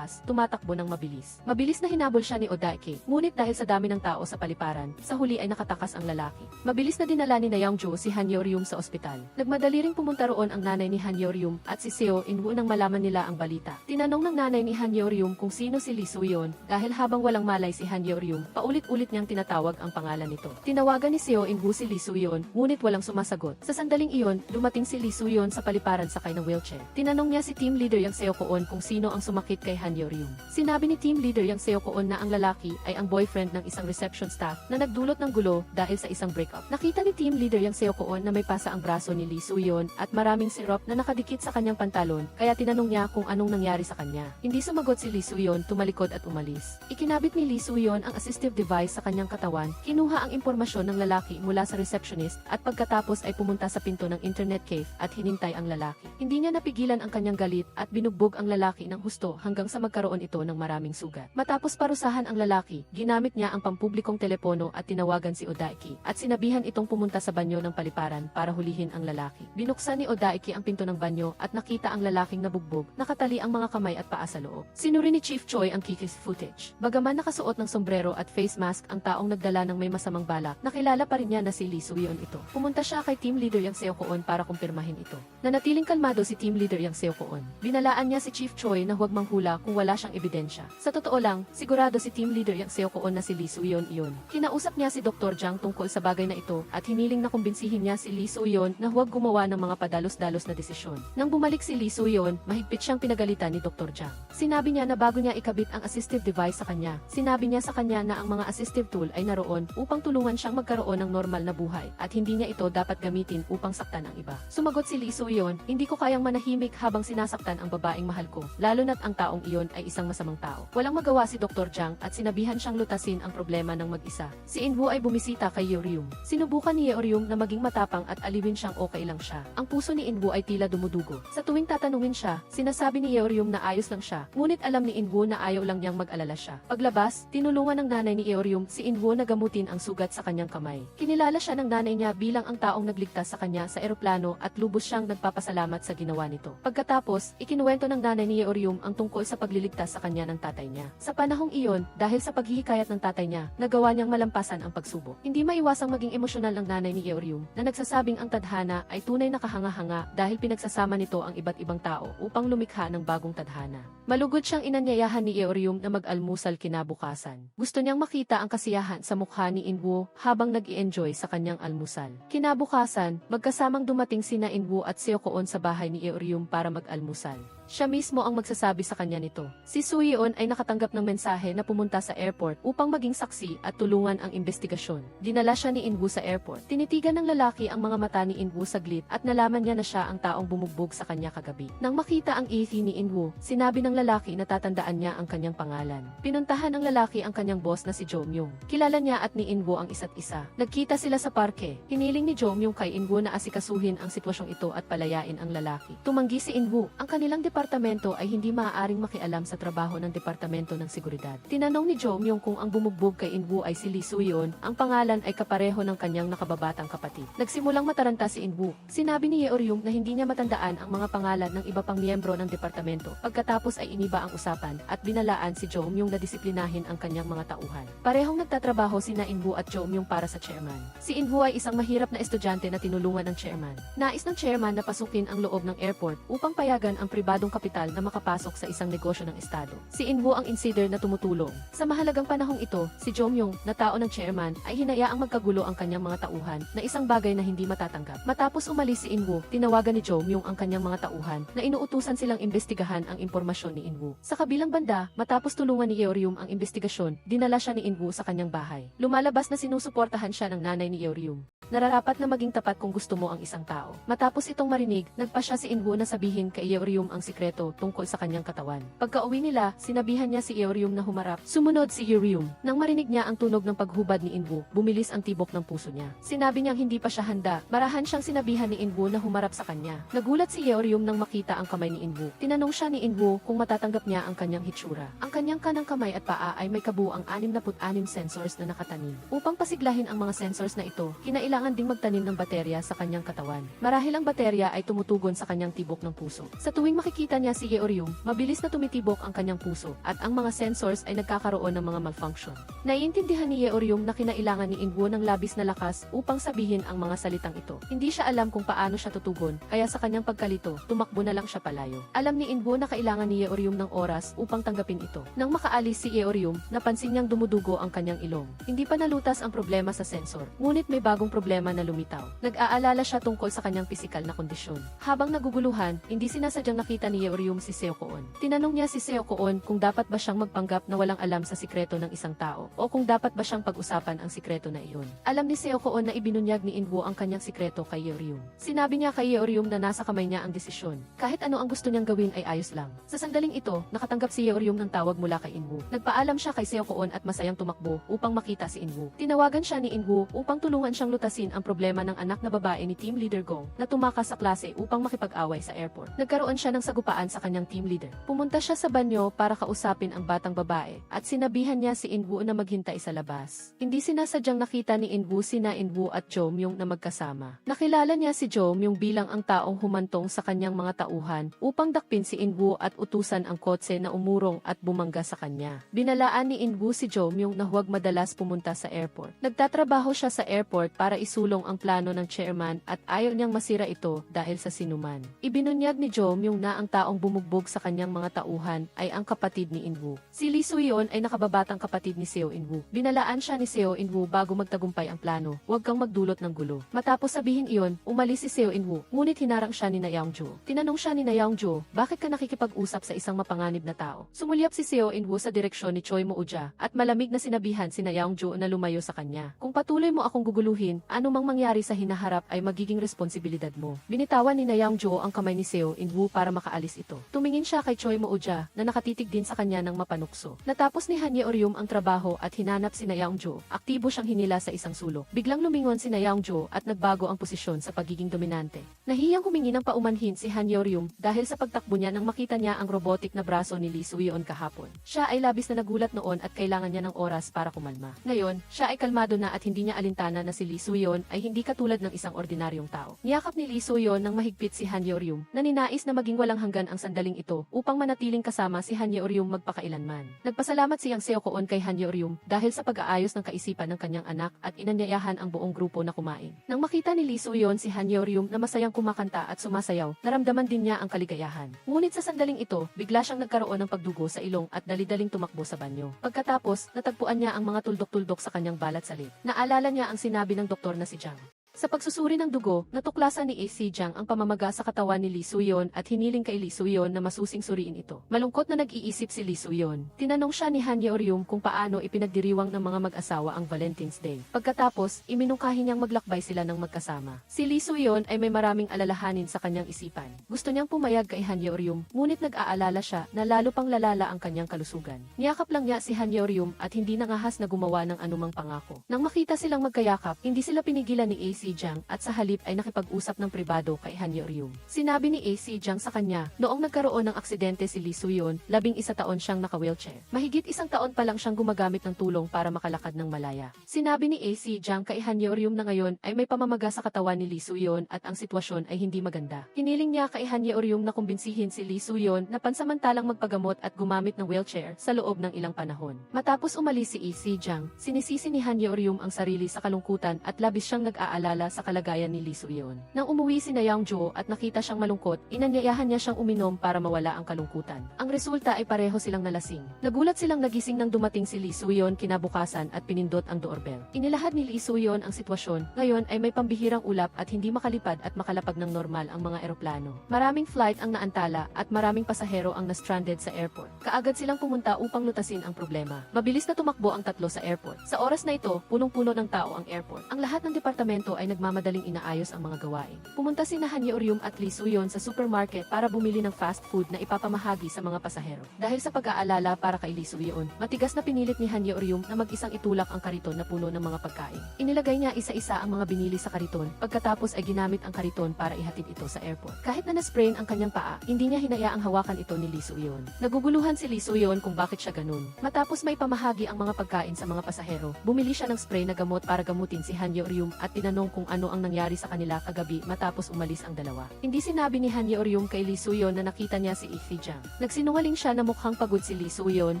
tumatakbo ng mabilis. Mabilis na hinabol siya ni Odaiki, ngunit dahil sa dami ng tao sa paliparan, sa huli ay nakatakas ang lalaki. Mabilis na dinala ni Yang Joo si Han Yeoryum sa ospital. Nagmadali ring pumunta roon ang nanay ni Han Yeoryum at si Seo In-woo nang malaman nila ang balita. Tinanong ng nanay ni Han Yeoryum kung sino si Lee Suyon dahil habang walang malay si Han Yeoryum, paulit-ulit niyang tinatawag ang pangalan nito. Tinawagan ni Seo In-woo si Lee Suyon, ngunit walang sumasagot. Sa sandaling iyon, dumating si Lee Suyon sa paliparan sakay ng wheelchair. Tinanong niya si team leader Yang Seo Koon kung sino ang sumakit kay Han Yeoryum. Sinabi ni team leader Yang Seo Koon na ang lalaki ay ang boyfriend ng isang reception staff na nagdulot ng gulo dahil sa isang breakup. Nakita ni team leader Yang Seo Koon na may pasa ang braso ni Lee Suyon at maraming sirop na nakadikit sa kanyang pantalon, kaya tinanong niya kung anong nangyari sa kanya. Hindi sumagot si Lee Suyon, tumalikod at umalis. Ikinabit ni Lee Suyon ang assistive device sa kanyang katawan, kinuha ang impormasyon ng lalaki mula sa receptionist at pagkatapos ay pumunta sa pinto ng internet cafe at hinintay ang lalaki. Hindi niya napigilan ang kanyang galit at binugbog ang lalaki ng husto hanggang sa magkaroon ito ng maraming sugat. Matapos parusahan ang lalaki, ginamit niya ang pampublikong telepono at tinawagan si Odaiki at sinabihan itong pumunta sa banyo ng paliparan para hulihin ang lalaki. Binuksan ni Odaiki ang pinto ng banyo at nakita ang lalaking nabugbog, nakatali ang mga kamay at paa sa loob. Sinuri ni Chief Choi ang kikiss footage. Bagaman nakasuot ng sombrero at face mask ang taong nagdala ng may masamang balak, nakilala pa rin niya na si Lee Suyon ito. Pumunta siya kay team leader Yang Seo Koon para kumpirmahin ito. Nanatiling kalmado si team leader Yang Seo Koon. Binalaan niya si Chief Choi na huwag manghula kung wala siyang ebidensya. Sa totoo lang, sigurado si team leader Yang Seo Koon na si Lee Suyon iyon. Kinausap niya si Dr. Jang tungkol sa bagay na ito at hiniling na kumbinsihin niya si Lee Suyon na huwag gumawa ng mga padalos-dalos na desisyon. Nang bumalik si Lee Suyon, mahigpit siyang pinagalitan ni Dr. Jang. Sinabi niya na bago niya ikabit ang assistive device sa kanya, sinabi niya sa kanya na ang mga assistive tool ay naroon upang tulungan siyang magkaroon ng normal na buhay at hindi niya ito dapat gamitin upang saktan ang iba. Sumagot si Lee Suyon, hindi ko kayang manahimik habang sinasaktan ang babaeng mahal ko, lalo na't ang taong iyon ay isang masamang tao. Walang magawa si Dr. Jang at sinabihan siyang lutasin ang problema ng mag-isa. Si In-woo ay bumisita kay Yeoryum. Sinubukan ni Yeoryong na maging matapang at aliwin siyang okay lang siya. Ang puso ni Inwoo ay tila dumudugo. Sa tuwing tatanungin siya, sinasabi ni Yeoryong na ayos lang siya, ngunit alam ni Inwoo na ayaw lang niyang mag-alala siya. Paglabas, tinulungan ng nanay ni Yeoryong si Inwoo na gamutin ang sugat sa kanyang kamay. Kinilala siya ng nanay niya bilang ang taong nagligtas sa kanya sa eroplano at lubos siyang nagpapasalamat sa ginawa nito. Pagkatapos, ikinuwento ng nanay ni Yeoryong ang tungkol sa pagliligtas sa kanya ng tatay niya. Sa panahong iyon, dahil sa paghihikayat ng tatay niya, nagawa niyang malampasan ang pagsubok. Hindi maiwasang maging emosyonal ang nanay ni Yeoryong na nagsasabing ang tadhana ay tunay na kahanga-hanga dahil pinagsasama nito ang iba't ibang tao upang lumikha ng bagong tadhana. Malugod siyang inanyayahan ni Yeoryong na mag-almusal kinabukasan. Gusto niyang makita ang kasiyahan sa mukha ni Inwoo habang nag-i-enjoy sa kanyang almusal. Kinabukasan, magkasamang dumating sina Inwoo at Seokoon sa bahay ni Yeoryong para mag-almusal. Siya mismo ang magsasabi sa kanya nito. Si Suyeon ay nakatanggap ng mensahe na pumunta sa airport upang maging saksi at tulungan ang investigasyon. Dinala siya ni Inwoo sa airport. Tinitigan ng lalaki ang mga mata ni Inwoo saglit at nalaman niya na siya ang taong bumugbog sa kanya kagabi. Nang makita ang ihi ni Inwoo, sinabi ng lalaki na tatandaan niya ang kanyang pangalan. Pinuntahan ng lalaki ang kanyang boss na si Jo Myung. Kilala niya at ni Inwoo ang isa't isa. Nagkita sila sa parke. Hiniling ni Jo Myung kay Inwoo na asikasuhin ang sitwasyong ito at palayain ang lalaki. Tumanggi si Inwoo. Ang kanilang departamento ay hindi maaaring makialam sa trabaho ng Departamento ng Seguridad. Tinanong ni Jo Myung kung ang bumugbog kay Inwoo ay si Lee Suyeon, ang pangalan ay kapareho ng kanyang nakababatang kapatid. Nagsimulang mataranta si Inwoo. Sinabi ni Yeoryong na hindi niya matandaan ang mga pangalan ng iba pang miyembro ng departamento. Pagkatapos ay iniba ang usapan at binalaan si Jo Myung na disiplinahin ang kanyang mga tauhan. Parehong nagtatrabaho sina Inwoo at Jo Myung para sa chairman. Si Inwoo ay isang mahirap na estudyante na tinulungan ng chairman. Nais ng chairman na pasukin ang loob ng airport upang payagan ang pribadong kapital na makapasok sa isang negosyo ng estado. Si Inwoo ang insider na tumutulong. Sa mahalagang panahong ito, si Jo Myung, na tao ng chairman, ay hinayaang magkagulo ang kanyang mga tauhan na isang bagay na hindi matatanggap. Matapos umalis si Inwoo, tinawagan ni Jo Myung ang kanyang mga tauhan na inuutusan silang imbestigahan ang impormasyon ni Inwoo. Sa kabilang banda, matapos tulungan ni Yeoryong ang investigasyon, dinala siya ni Inwoo sa kanyang bahay. Lumalabas na sinusuportahan siya ng nanay ni Yeoryong. Nararapat na maging tapat kung gusto mo ang isang tao. Matapos itong marinig, nagpa siya si Inwoo na sabihin kay Yeoryong ang sikreto tungkol sa kanyang katawan. Pagka-uwi nila, sinabihan niya si Yeoryong na humarap. Sumunod si Yeoryong. Nang marinig niya ang tunog ng paghubad ni Inwoo, bumilis ang tibok ng puso niya. Sinabi niyang hindi pa siya handa. Marahan siyang sinabihan ni Inwoo na humarap sa kanya. Nagulat si Yeoryong nang makita ang kamay ni Inwoo. Tinanong siya ni Inwoo kung matatanggap niya ang kanyang hitsura. Ang kanyang kanang kamay at paa ay may kabuuang 66 sensors na nakatanim. Upang pasiglahin ang mga sensors na ito, kinailangan ding magtanim ng baterya sa kanyang katawan. Marahil ang baterya ay tumutugon sa kanyang tibok ng puso. Sa tuwing makikita niya si Yeoryong, mabilis na tumitibok ang kanyang puso at ang mga sensors ay nagkakaroon ng mga malfunction. Naiintindihan ni Yeoryong na kinailangan ni Inwoo ng labis na lakas upang sabihin ang mga salitang ito. Hindi siya alam kung paano siya tutugon, kaya sa kanyang pagkalito, tumakbo na lang siya palayo. Alam ni Inwoo na kailangan ni Yeoryong ng oras upang tanggapin ito. Nang makaalis si Yeoryong, napansin niyang dumudugo ang kanyang ilong. Hindi pa nalutas ang problema sa sensor, ngunit may bagong problema na lumitaw. Nag-aalala siya tungkol sa kanyang pisikal na kondisyon. Habang naguguluhan, hindi sinasadyang nakita ni Yeoryong si Seokoon. Tinanong niya si Seokoon kung dapat ba siyang magpanggap na walang alam sa sikreto ng isang tao o kung dapat ba siyang pag-usapan ang sikreto na iyon. Alam ni Seokoon na ibinunyag ni Inwoo ang kanyang sikreto kay Yeoryong. Sinabi niya kay Yeoryong na nasa kamay niya ang desisyon. Kahit ano ang gusto niyang gawin ay ayos lang. Sa sandaling ito, nakatanggap si Yeoryong ng tawag mula kay Inwoo. Nagpaalam siya kay Seokoon at masayang tumakbo upang makita si Inwoo. Tinawagan siya ni Inwoo upang tulungan siyang lutasin ang problema ng anak na babae ni Team Leader Gong na tumakas sa klase upang makipag-away sa airport. Nagkaroon siya ng sagupaan sa kanyang team leader. Pumunta siya sa banyo para kausapin ang batang babae at sinabihan niya si Inwoo na maghintay sa labas. Hindi sinasadyang nakita ni Inwoo sina Inwoo at Jo Myung na magkasama. Nakilala niya si Jo Myung bilang ang taong humantong sa kanyang mga tauhan upang dakpin si Inwoo at utusan ang kotse na umurong at bumangga sa kanya. Binalaan ni Inwoo si Jo Myung na huwag madalas pumunta sa airport. Nagtatrabaho siya sa airport para isulong ang plano ng chairman at ayaw niyang masira ito dahil sa sinuman. Ibinunyag ni Jo Myung na ang taong bumugbog sa kanyang mga tauhan ay ang kapatid ni Inwoo. Si Lee Suyeon ay nakababatang kapatid ni Seo Inwoo. Binalaan siya ni Seo Inwoo bago magtagumpay ang plano, huwag kang magdulot ng gulo. Matapos sabihin iyon, umalis si Seo Inwoo, ngunit hinarang siya ni Nayeongjo. Tinanong siya ni Nayeongjo, bakit ka nakikipag-usap sa isang mapanganib na tao? Sumulyap si Seo Inwoo sa direksyon ni Choi Moo-ja at malamig na sinabihan si Nayeongjo na lumayo sa kanya. Kung patuloy mo akong guguluhin, anumang mangyari sa hinaharap ay magiging responsibilidad mo. Binitawan ni na Yang Jo ang kamay ni Seo In-woo para makaalis ito. Tumingin siya kay Choi Moo-ja na nakatitig din sa kanya ng mapanukso. Natapos ni Han Ye-oryum ang trabaho at hinanap si na Yang Jo. Aktibo siyang hinila sa isang sulok. Biglang lumingon si na Yang Jo at nagbago ang posisyon sa pagiging dominante. Nahiyang humingi ng paumanhin si Han Ye-oryum dahil sa pagtakbo niya nang makita niya ang robotic na braso ni Lee Soo-yeon kahapon. Siya ay labis na nagulat noon at kailangan niya ng oras para kumalma. Ngayon, siya ay kalmado na at hindi niya alintana na si Lee Soo-yeon ay hindi katulad ng isang ordinaryong tao. Niyakap ni Lee Soo-yeon nang mahigpit si Han Ye-oryum na ninais na maging walang hanggan ang sandaling ito upang manatiling kasama si Han Ye-oryum magpakailanman. Nagpasalamat si Yang Seo-koon kay Han Ye-oryum dahil sa pag-aayos ng kaisipan ng kanyang anak at inanyayahan ang buong grupo na kumain. Nang makita ni Lee Soo-yeon si Han Ye-oryum na masayang kumakanta at sumasayaw, naramdaman din niya ang kaligayahan. Ngunit sa sandaling ito, bigla siyang nagkaroon ng pagdugo sa ilong at dali-daling tumakbo sa banyo. Pagkatapos, natagpuan niya ang mga tuldok-tuldok sa kanyang balat sa lip. Naalala niya ang sinabi ng doktor na si Jang. Sa pagsusuri ng dugo, natuklasan ni AC Jang ang pamamaga sa katawan ni Lee Soo-yeon at hiniling kay Lee Soo-yeon na masusing suriin ito. Malungkot na nag-iisip si Lee Soo-yeon. Tinanong siya ni Han Ye-oryum kung paano ipinagdiriwang ng mga mag-asawa ang Valentine's Day. Pagkatapos, iminungkahi niyang maglakbay sila ng magkasama. Si Lee Soo-yeon ay may maraming alalahanin sa kanyang isipan. Gusto niyang pumayag kay Han Ye-oryum, ngunit nag-aalala siya na lalo pang lalala ang kanyang kalusugan. Niyakap lang niya si Han Ye-oryum at hindi nangahas na gumawa ng anumang pangako. Nang makita silang magkayakap, hindi sila pinigilan ni AC Jang at sa halip ay nakipag-usap ng pribado kay Han Ye-oryum. Sinabi ni AC Jang sa kanya, noong nagkaroon ng aksidente si Lee Soo-yeon, 11 taon siyang naka-wheelchair. Mahigit 1 taon pa lang siyang gumagamit ng tulong para makalakad ng malaya. Sinabi ni AC Jang kay Han Ye-oryum na ngayon ay may pamamaga sa katawan ni Lee Soo-yeon at ang sitwasyon ay hindi maganda. Hiniling niya kay Han Ye-oryum na kumbinsihin si Lee Soo-yeon na pansamantalang magpagamot at gumamit ng wheelchair sa loob ng ilang panahon. Matapos umalis si AC Jang, sinisisi ni Han Ye-oryum ang sarili sa kalungkutan at labis siyang nag-aalala sa kalagayan ni Lee Soo-yeon. Nang umuwi si na Yang Jo at nakita siyang malungkot, inanyayahan niya siyang uminom para mawala ang kalungkutan. Ang resulta ay pareho silang nalasing. Nagulat silang nagising nang dumating si Lee Soo-yeon kinabukasan at pinindot ang doorbell. Inilahad ni Lee Soo-yeon ang sitwasyon. Ngayon ay may pambihirang ulap at hindi makalipad at makalapag ng normal ang mga eroplano. Maraming flight ang naantala at maraming pasahero ang na-stranded sa airport. Kaagad silang pumunta upang lutasin ang problema. Mabilis na tumakbo ang tatlo sa airport. Sa oras na ito, punong-puno ng tao ang airport. Ang lahat ng departamento ay nagmamadaling inaayos ang mga gawain. Pumunta si Han Ye-oryum at Lee Soo-yeon sa supermarket para bumili ng fast food na ipapamahagi sa mga pasahero. Dahil sa pag-aalala para kay Lee Soo-yeon, matigas na pinilit ni Han Ye-oryum na mag-isang itulak ang kariton na puno ng mga pagkain. Inilagay niya isa-isa ang mga binili sa kariton, pagkatapos ay ginamit ang kariton para ihatid ito sa airport. Kahit na na-sprain ang kanyang paa, hindi niya hinayaang hawakan ito ni Lee Soo-yeon. Naguguluhan si Lee Soo-yeon kung bakit siya ganun. Matapos may pamahagi ang mga pagkain sa mga pasahero, bumili siya ng spray na gamot para gamutin si Han Ye-oryum at tinanong kung ano ang nangyari sa kanila kagabi matapos umalis ang dalawa. Hindi sinabi ni Han Ye-oryum kay Lee Soo-yeon na nakita niya si AC Jang. Nagsinungaling siya na mukhang pagod si Lee Soo-yeon,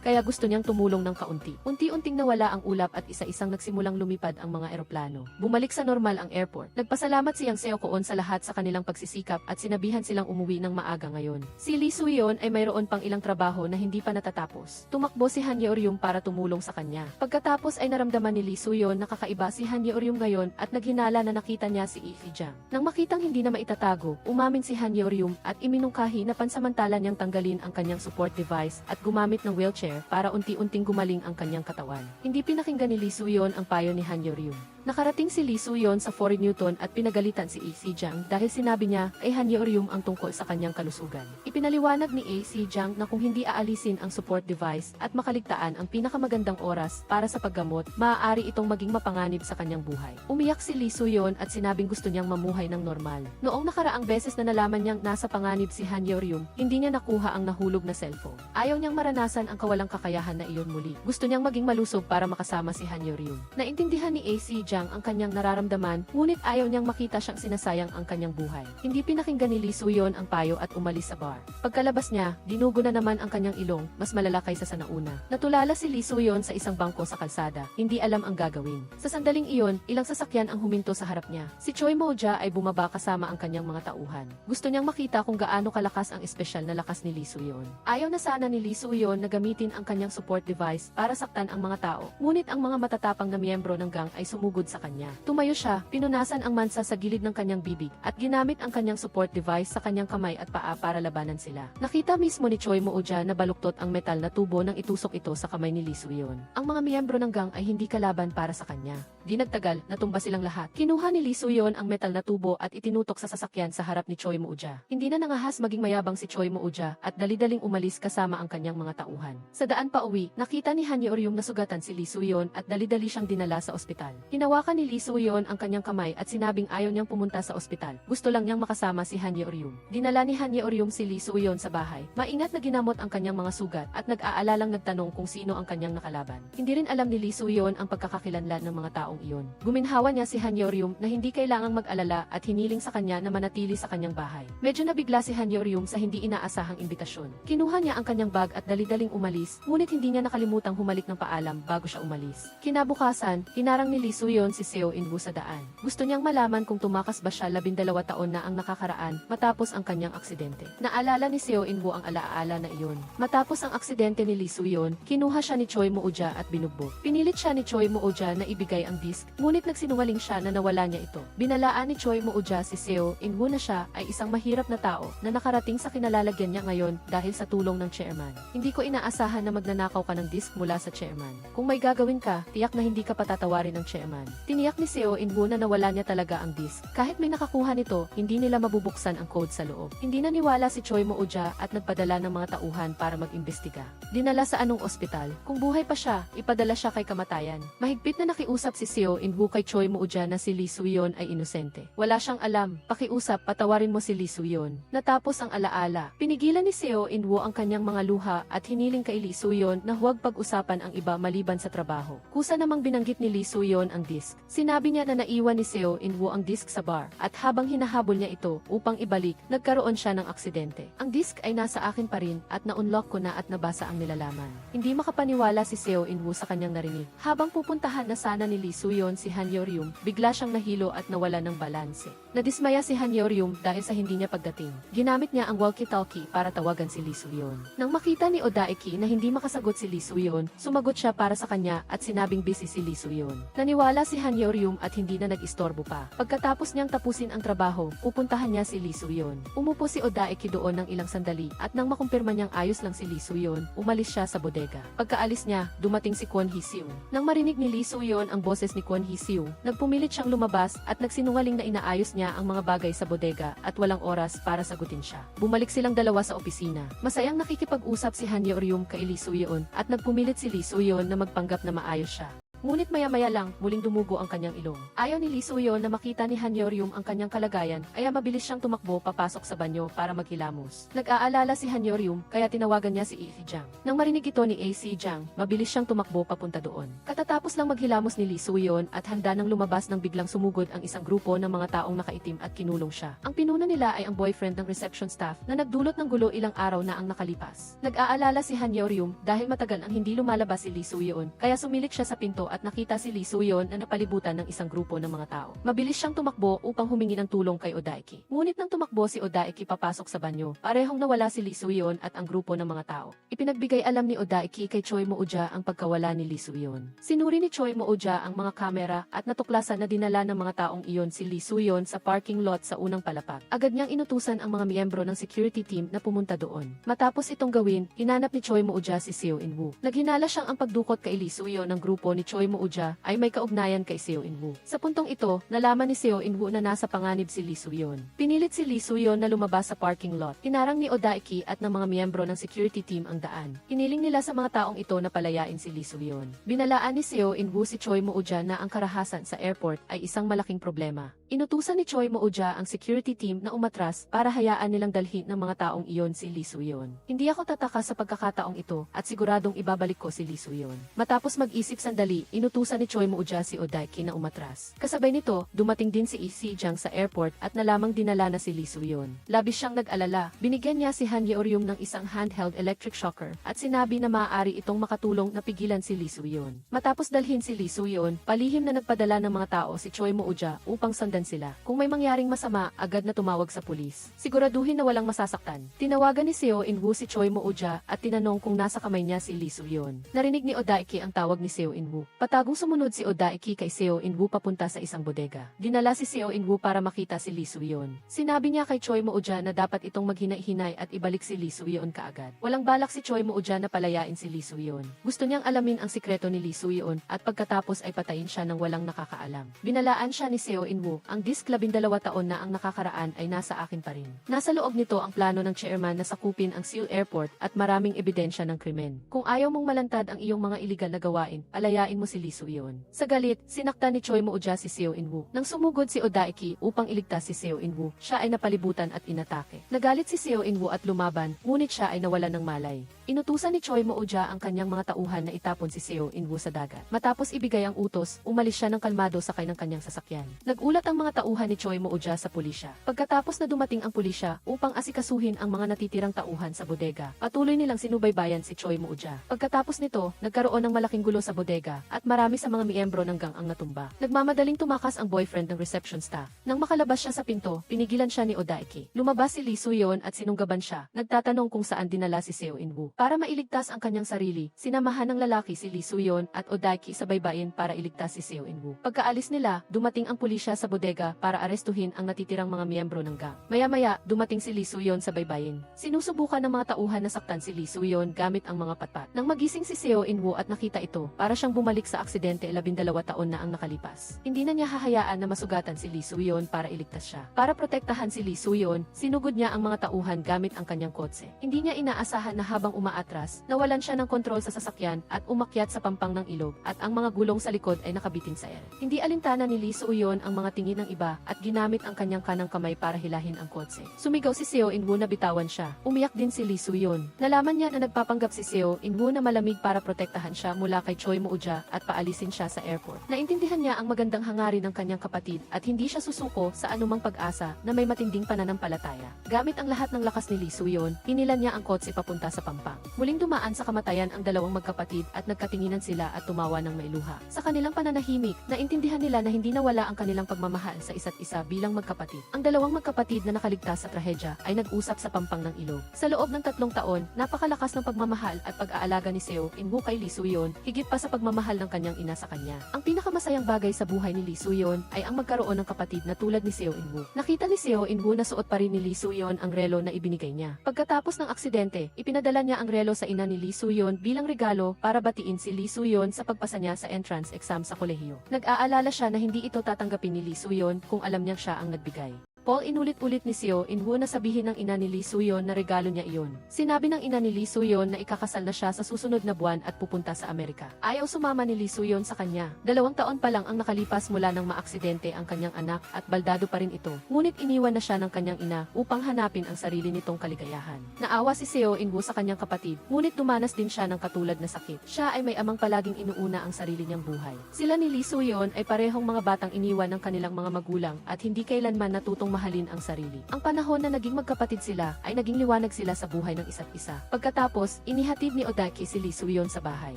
kaya gusto niyang tumulong ng kaunti. Unti-unting nawala ang ulap at isa-isang nagsimulang lumipad ang mga eroplano. Bumalik sa normal ang airport. Nagpasalamat si Yang Seo-koon sa lahat sa kanilang pagsisikap at sinabihan silang umuwi ng maaga ngayon. Si Lee Soo-yeon ay mayroon pang ilang trabaho na hindi pa natatapos. Tumakbo si Han Ye-oryum para tumulong sa kanya. Pagkatapos ay naramdaman ni Lee Soo-yeon na kakaiba si Han Ye-oryum ngayon at naghinala na nakita niya si AC Jang. Nang makitang hindi na maitatago, umamin si Han Ye-oryum at iminungkahi na pansamantala niyang tanggalin ang kanyang support device at gumamit ng wheelchair para unti-unting gumaling ang kanyang katawan. Hindi pinakinggan ni Lee Soo-yeon ang payo ni Han Ye-oryum. Nakarating si Lee Soo-yeon sa Fort Newton at pinagalitan si AC Jang dahil sinabi niya kay Han Ye-oryum ang tungkol sa kanyang kalusugan. Ipinaliwanag ni AC Jang na kung hindi aalisin ang support device at makaligtaan ang pinakamagandang oras para sa paggamot, maaari itong maging mapanganib sa kanyang buhay. Umiyak si Lee Soo-yeon at sinabing gusto niyang mamuhay ng normal. Noong nakaraang beses na nalaman niyang nasa panganib si Han Ye-oryum, hindi niya nakuha ang nahulog na cellphone. Ayaw niyang maranasan ang kawalang kakayahan na iyon muli. Gusto niyang maging malusog para makasama si Han Ye-oryum. Naintindihan ni AC Jang ang kanyang nararamdaman, ngunit ayaw niyang makita siyang sinasayang ang kanyang buhay. Hindi pinakinggan ni Lee Soo-yeon ang payo at umalis sa bar. Pagkalabas niya, dinugo na naman ang kanyang ilong, mas malala kaysa sa nauna. Natulala si Lee Soo-yeon sa isang bangko sa kalsada, hindi alam ang gagawin. Sa sandaling iyon, ilang sasakyan ang huminto sa harap niya. Si Choi Moo-ja ay bumaba kasama ang kanyang mga tauhan. Gusto niyang makita kung gaano kalakas ang espesyal na lakas ni Lee Soo-yeon. Ayaw na sana ni Lee Soo-yeon na gamitin ang kanyang support device para saktan ang mga tao, ngunit ang mga matatapang na miyembro ng gang ay sumugod sa kanya. Tumayo siya, pinunasan ang mansa sa gilid ng kanyang bibig, at ginamit ang kanyang support device sa kanyang kamay at paa para labanan sila. Nakita mismo ni Choi Moo-ja na baluktot ang metal na tubo nang itusok ito sa kamay ni Lee Soo-yeon. Ang mga miyembro ng gang ay hindi kalaban para sa kanya. Di nagtagal, natumba silang lahat. Kinuha ni Lee Soo-yeon ang metal na tubo at itinutok sa sasakyan sa harap ni Choi Moo-ja. Hindi na nangahas maging mayabang si Choi Moo-ja at dali-daling umalis kasama ang kanyang mga tauhan. Sa daan pa uwi, nakita ni Han Ye-oryum na sugatan si Lee Soo-yeon at dali-dali siyang dinala sa ospital. Hinawakan ni Lee Soo-yeon ang kanyang kamay at sinabing ayaw niyang pumunta sa ospital. Gusto lang niyang makasama si Han Ye-oryum. Dinala ni Han Ye-oryum si Lee Soo-yeon sa bahay. Maingat na ginamot ang kanyang mga sugat at nag-aalalang nagtanong kung sino ang kanyang nakalaban. Hindi rin alam ni Lee Soo-yeon ang pagkakakilanlan ng mga taong iyon. Guminhawa niya si Han Ye-oryum na hindi kailangang mag-alala at hiniling sa kanya na manatili sa kanyang bahay. Medyo nabigla si Han Ye-oryum sa hindi inaasahang imbitasyon. Kinuha niya ang kanyang bag at dali-daling umalis, ngunit hindi niya nakalimutang humalik ng paalam bago siya umalis. Kinabukasan, hinarang ni Lee Soo-yeon si Seo In-woo sa daan. Gusto niyang malaman kung tumakas ba siya 12 taon na ang nakakaraan matapos ang kanyang aksidente. Naalala ni Seo In-woo ang alaala na iyon. Matapos ang aksidente ni Lee Soo-yeon, kinuha siya ni Choi Moo-ja at binugbog. Pinilit siya ni Choi Moo-ja na ibigay ang disk, ngunit nagsinungaling siya na nawala niya ito. Binalaan ni Choi Moo-ja si Seo In-woo na siya ay isang mahirap na tao na nakarating sa kinalalagyan niya ngayon dahil sa tulong ng chairman. Hindi ko inaasahan na magnanakaw ka ng disk mula sa chairman. Kung may gagawin ka, tiyak na hindi ka patatawarin ng chairman. Tiniyak ni Seo In-woo na nawala niya talaga ang disk. Kahit may nakakuha nito, hindi nila mabubuksan ang code sa loob. Hindi naniwala si Choi Moo-ja at nagpadala ng mga tauhan para mag-imbestiga. Dinala sa anong ospital. Kung buhay pa siya, ipadala siya kay kamatayan. Mahigpit na nakiusap si Seo In-woo kay Choi Moo-ja na si Lee Soo-yeon ay inosente. Wala siyang alam. Pakiusap, patawarin mo si Lee Soo-yeon. Natapos ang alaala. Pinigilan ni Seo In-woo ang kanyang mga luha at hiniling kay Lee Soo-yeon na huwag pag-usapan ang iba maliban sa trabaho. Kusa namang binanggit ni Lee Soo-yeon ang disk. Sinabi niya na naiwan ni Seo In-woo ang disk sa bar at habang hinahabol niya ito upang ibalik, nagkaroon siya ng aksidente. Ang disk ay nasa akin pa rin at na-unlock ko na at nabasa ang nilalaman. Hindi makapaniwala si Seo In-woo sa kanyang narinig. Habang pupuntahan na sana ni Lee Soo-yeon si Han Ye-oryum, bigla siyang nahilo at nawala ng balanse. Nadismaya si Han Ye-oryum dahil sa hindi niya pagdating. Ginamit niya ang walkie-talkie para tawagan si Lee Soo-yeon. Nang makita ni Odaeki na hindi makasagot si Lee Soo-yeon, sumagot siya para sa kanya at sinabing busy si Lee Soo-yeon. Naniwala si Han Ye-oryum at hindi na nag-istorbo pa. Pagkatapos niyang tapusin ang trabaho, pupuntahan niya si Lee Soo-yeon. Umupo si Odaeki doon ng ilang sandali at nang makumpirma niyang ayos lang si Lee Soo-yeon, umalis siya sa bodega. Pagkaalis niya, dumating si Kwon Hee-soo. Nang marinig ni Lee Soo-yeon ang boses ni Kwon Hee-soo, nagpumilit siyang lumabas at nagsinungaling na inaayos niya ang mga bagay sa bodega at walang oras para sagutin siya. Bumalik silang dalawa sa opisina. Masayang nakikipag-usap si Han Ye-oryum kay Lee Soo-yeon at nagpumilit si Lee Soo-yeon na magpanggap na maayos siya. Ngunit maya-maya lang, muling dumugo ang kanyang ilong. Ayaw ni Lee Soo-yeon na makita ni Han Ye-oryum ang kanyang kalagayan, kaya mabilis siyang tumakbo papasok sa banyo para maghilamos. Nag-aalala si Han Ye-oryum, kaya tinawagan niya si A.C. Jang. Nang marinig ito ni A.C. Jang, mabilis siyang tumakbo papunta doon. Katatapos lang maghilamos ni Lee Soo-yeon at handa nang lumabas nang biglang sumugod ang isang grupo ng mga taong nakaitim at kinulong siya. Ang pinuna nila ay ang boyfriend ng reception staff na nagdulot ng gulo ilang araw na ang nakalipas. Nag-aalala si Han Ye-oryum dahil matagal ang hindi lumalabas si Lee Soo-yeon, kaya sumilik siya sa pinto at nakita si Lee Soo-yeon na napalibutan ng isang grupo ng mga tao. Mabilis siyang tumakbo upang humingi ng tulong kay Odaeki. Ngunit nang tumakbo si Odaeki papasok sa banyo, parehong nawala si Lee Soo-yeon at ang grupo ng mga tao. Ipinagbigay alam ni Odaeki kay Choi Moo-ja ang pagkawala ni Lee Soo-yeon. Sinuri ni Choi Moo-ja ang mga kamera at natuklasan na dinala ng mga taong iyon si Lee Soo-yeon sa parking lot sa unang palapag. Agad niyang inutusan ang mga miyembro ng security team na pumunta doon. Matapos itong gawin, hinanap ni Choi Moo-ja si Seo In-woo. Naghinala siyang ang pagdukot kay Lee Soo-yeon ng grupo ni Choi Moo-ja ay may kaugnayan kay Seo In-woo. Sa puntong ito, nalaman ni Seo In-woo na nasa panganib si Lee Soo-yeon. Pinilit si Lee Soo-yeon na lumabas sa parking lot. Hinarang ni Odaeki at ng mga miyembro ng security team ang daan. Hiniling nila sa mga taong ito na palayain si Lee Soo-yeon. Binalaan ni Seo In-woo si Choi Moo-ja na ang karahasan sa airport ay isang malaking problema. Inutusan ni Choi Moo-ja ang security team na umatras para hayaan nilang dalhin ng mga taong iyon si Lee Soo-yeon. Hindi ako tataka sa pagkakataong ito at siguradong ibabalik ko si Lee Soo-yeon. Matapos mag-isip sandali, inutusan ni Choi Moo-ja si Odaeki na umatras. Kasabay nito, dumating din si A.C. Jang sa airport at nalamang dinala na si Lee Soo-yeon. Labis siyang nag-alala. Binigyan niya si Han Ye-oryum ng isang handheld electric shocker at sinabi na maaari itong makatulong na pigilan si Lee Soo-yeon. Matapos dalhin si Lee Soo-yeon, palihim na nagpadala ng mga tao si Choi Moo-ja upang sandali tinawagan sila. Kung may mangyaring masama, agad na tumawag sa pulis. Siguraduhin na walang masasaktan. Tinawagan ni Seo In-woo si Choi Moo-ja at tinanong kung nasa kamay niya si Lee Soo-yeon. Narinig ni Odaiki ang tawag ni Seo In-woo. Patagong sumunod si Odaiki kay Seo In-woo papunta sa isang bodega. Dinala si Seo In-woo para makita si Lee Soo-yeon. Sinabi niya kay Choi Moo-ja na dapat itong maghinay-hinay at ibalik si Lee Soo-yeon kaagad. Walang balak si Choi Moo-ja na palayain si Lee Soo-yeon. Gusto niyang alamin ang sikreto ni Lee Soo-yeon at pagkatapos ay patayin siya ng walang nakakaalam. Binalaan siya ni Seo In-woo, ang disk 12 taon na ang nakakaraan ay nasa akin pa rin. Nasa loob nito ang plano ng chairman na sakupin ang Seoul Airport at maraming ebidensya ng krimen. Kung ayaw mong malantad ang iyong mga iligal na gawain, palayain mo si Lee Soo-yeon. Sa galit, sinaktan ni Choi Moo-ja si Seo In-woo. Nang sumugod si Odaiki upang iligtas si Seo In-woo, siya ay napalibutan at inatake. Nagalit si Seo In-woo at lumaban, ngunit siya ay nawalan ng malay. Inutusan ni Choi Moo-ja ang kanyang mga tauhan na itapon si Seo In-woo sa dagat. Matapos ibigay ang utos, umalis siya ng kalmado sakay ng kanyang sasakyan. Nagulat ang mga tauhan ni Choi Moo-ja sa pulisya. Pagkatapos na dumating ang pulisya upang asikasuhin ang mga natitirang tauhan sa bodega, patuloy nilang sinubaybayan si Choi Moo-ja. Pagkatapos nito, nagkaroon ng malaking gulo sa bodega at marami sa mga miyembro ng gang ang natumba. Nagmamadaling tumakas ang boyfriend ng reception staff. Nang makalabas siya sa pinto, pinigilan siya ni Odaiki. Lumabas si Lee Soo-yeon at sinunggaban siya. Nagtatanong kung saan dinala si Seo In-woo. Para mailigtas ang kanyang sarili, sinamahan ng lalaki si Lee Soo-yeon at Odaiki sa baybayin para iligtas si Seo In-woo. Pagkaalis nila, dumating ang pulisya sa bodega para arestuhin ang natitirang mga miyembro ng gang. Maya-maya, dumating si Lee Soo-yeon sa baybayin. Sinusubukan ng mga tauhan na saktan si Lee Soo-yeon gamit ang mga patpat. Nang magising si Seo In-woo at nakita ito, para siyang bumalik sa aksidente 12 taon na ang nakalipas. Hindi na niya hahayaan na masugatan si Lee Soo-yeon para iligtas siya. Para protektahan si Lee Soo-yeon, sinugod niya ang mga tauhan gamit ang kanyang kotse. Hindi niya inaasahan na habang umaatras, nawalan siya ng kontrol sa sasakyan at umakyat sa pampang ng ilog at ang mga gulong sa likod ay nakabitin sa air. Hindi alintana ni Lee Soo-yeon ang mga tingin ng iba at ginamit ang kanyang kanang kamay para hilahin ang kotse. Sumigaw si Seo In-woo na bitawan siya. Umiyak din si Lee Soo-yeon. Nalaman niya na nagpapanggap si Seo In-woo na malamig para protektahan siya mula kay Choi Moo-ja at paalisin siya sa airport. Naintindihan niya ang magandang hangarin ng kanyang kapatid at hindi siya susuko sa anumang pag-asa na may matinding pananampalataya. Gamit ang lahat ng lakas ni Lee Soo-yeon, hinilan niya ang kotse papunta sa pampang. Muling dumaan sa kamatayan ang dalawang magkapatid at nagkatinginan sila at tumawa ng mailuha. Sa kanilang pananahimik, naintindihan nila na hindi nawala ang kanilang pagmamahal sa isa't isa bilang magkapatid. Ang dalawang magkapatid na nakaligtas sa trahedya ay nag-usap sa pampang ng ilog. Sa loob ng 3 taon, napakalakas ng pagmamahal at pag-aalaga ni Seo In-woo kay Lee Soo-yeon, higit pa sa pagmamahal ng kanyang ina sa kanya. Ang pinakamasayang bagay sa buhay ni Lee Soo-yeon ay ang magkaroon ng kapatid na tulad ni Seo In-woo. Nakita ni Seo In-woo na suot pa rin ni Lee Soo-yeon ang relo na ibinigay niya. Pagkatapos ng aksidente, ipinadala niya ang relo sa ina ni Lee Soo-yeon bilang regalo para batiin si Lee Soo-yeon sa pagpasa niya sa entrance exam sa kolehiyo. Nag-aalala siya na hindi ito tatanggapin ni Lee Soo-yeon kung alam niyang siya ang nagbigay. Paul inulit-ulit ni Seo In-woo na sabihin ng ina ni Lee Soo-yeon na regalo niya iyon. Sinabi ng ina ni Lee Soo-yeon na ikakasal na siya sa susunod na buwan at pupunta sa Amerika. Ayaw sumama ni Lee Soo-yeon sa kanya. 2 taon pa lang ang nakalipas mula nang maaksidente ang kanyang anak at baldado pa rin ito. Ngunit iniwan na siya ng kanyang ina upang hanapin ang sarili nitong kaligayahan. Naawa si Seo In-woo sa kanyang kapatid, ngunit dumanas din siya ng katulad na sakit. Siya ay may amang palaging inuuna ang sarili niyang buhay. Sila ni Lee Soo-yeon ay parehong mga batang iniwan ng kanilang mga magulang at hindi kailanman natutong mahalin ang sarili. Ang panahon na naging magkapatid sila ay naging liwanag sila sa buhay ng isa't isa. Pagkatapos, inihatid ni Odaiki si Lee Soo-yeon sa bahay.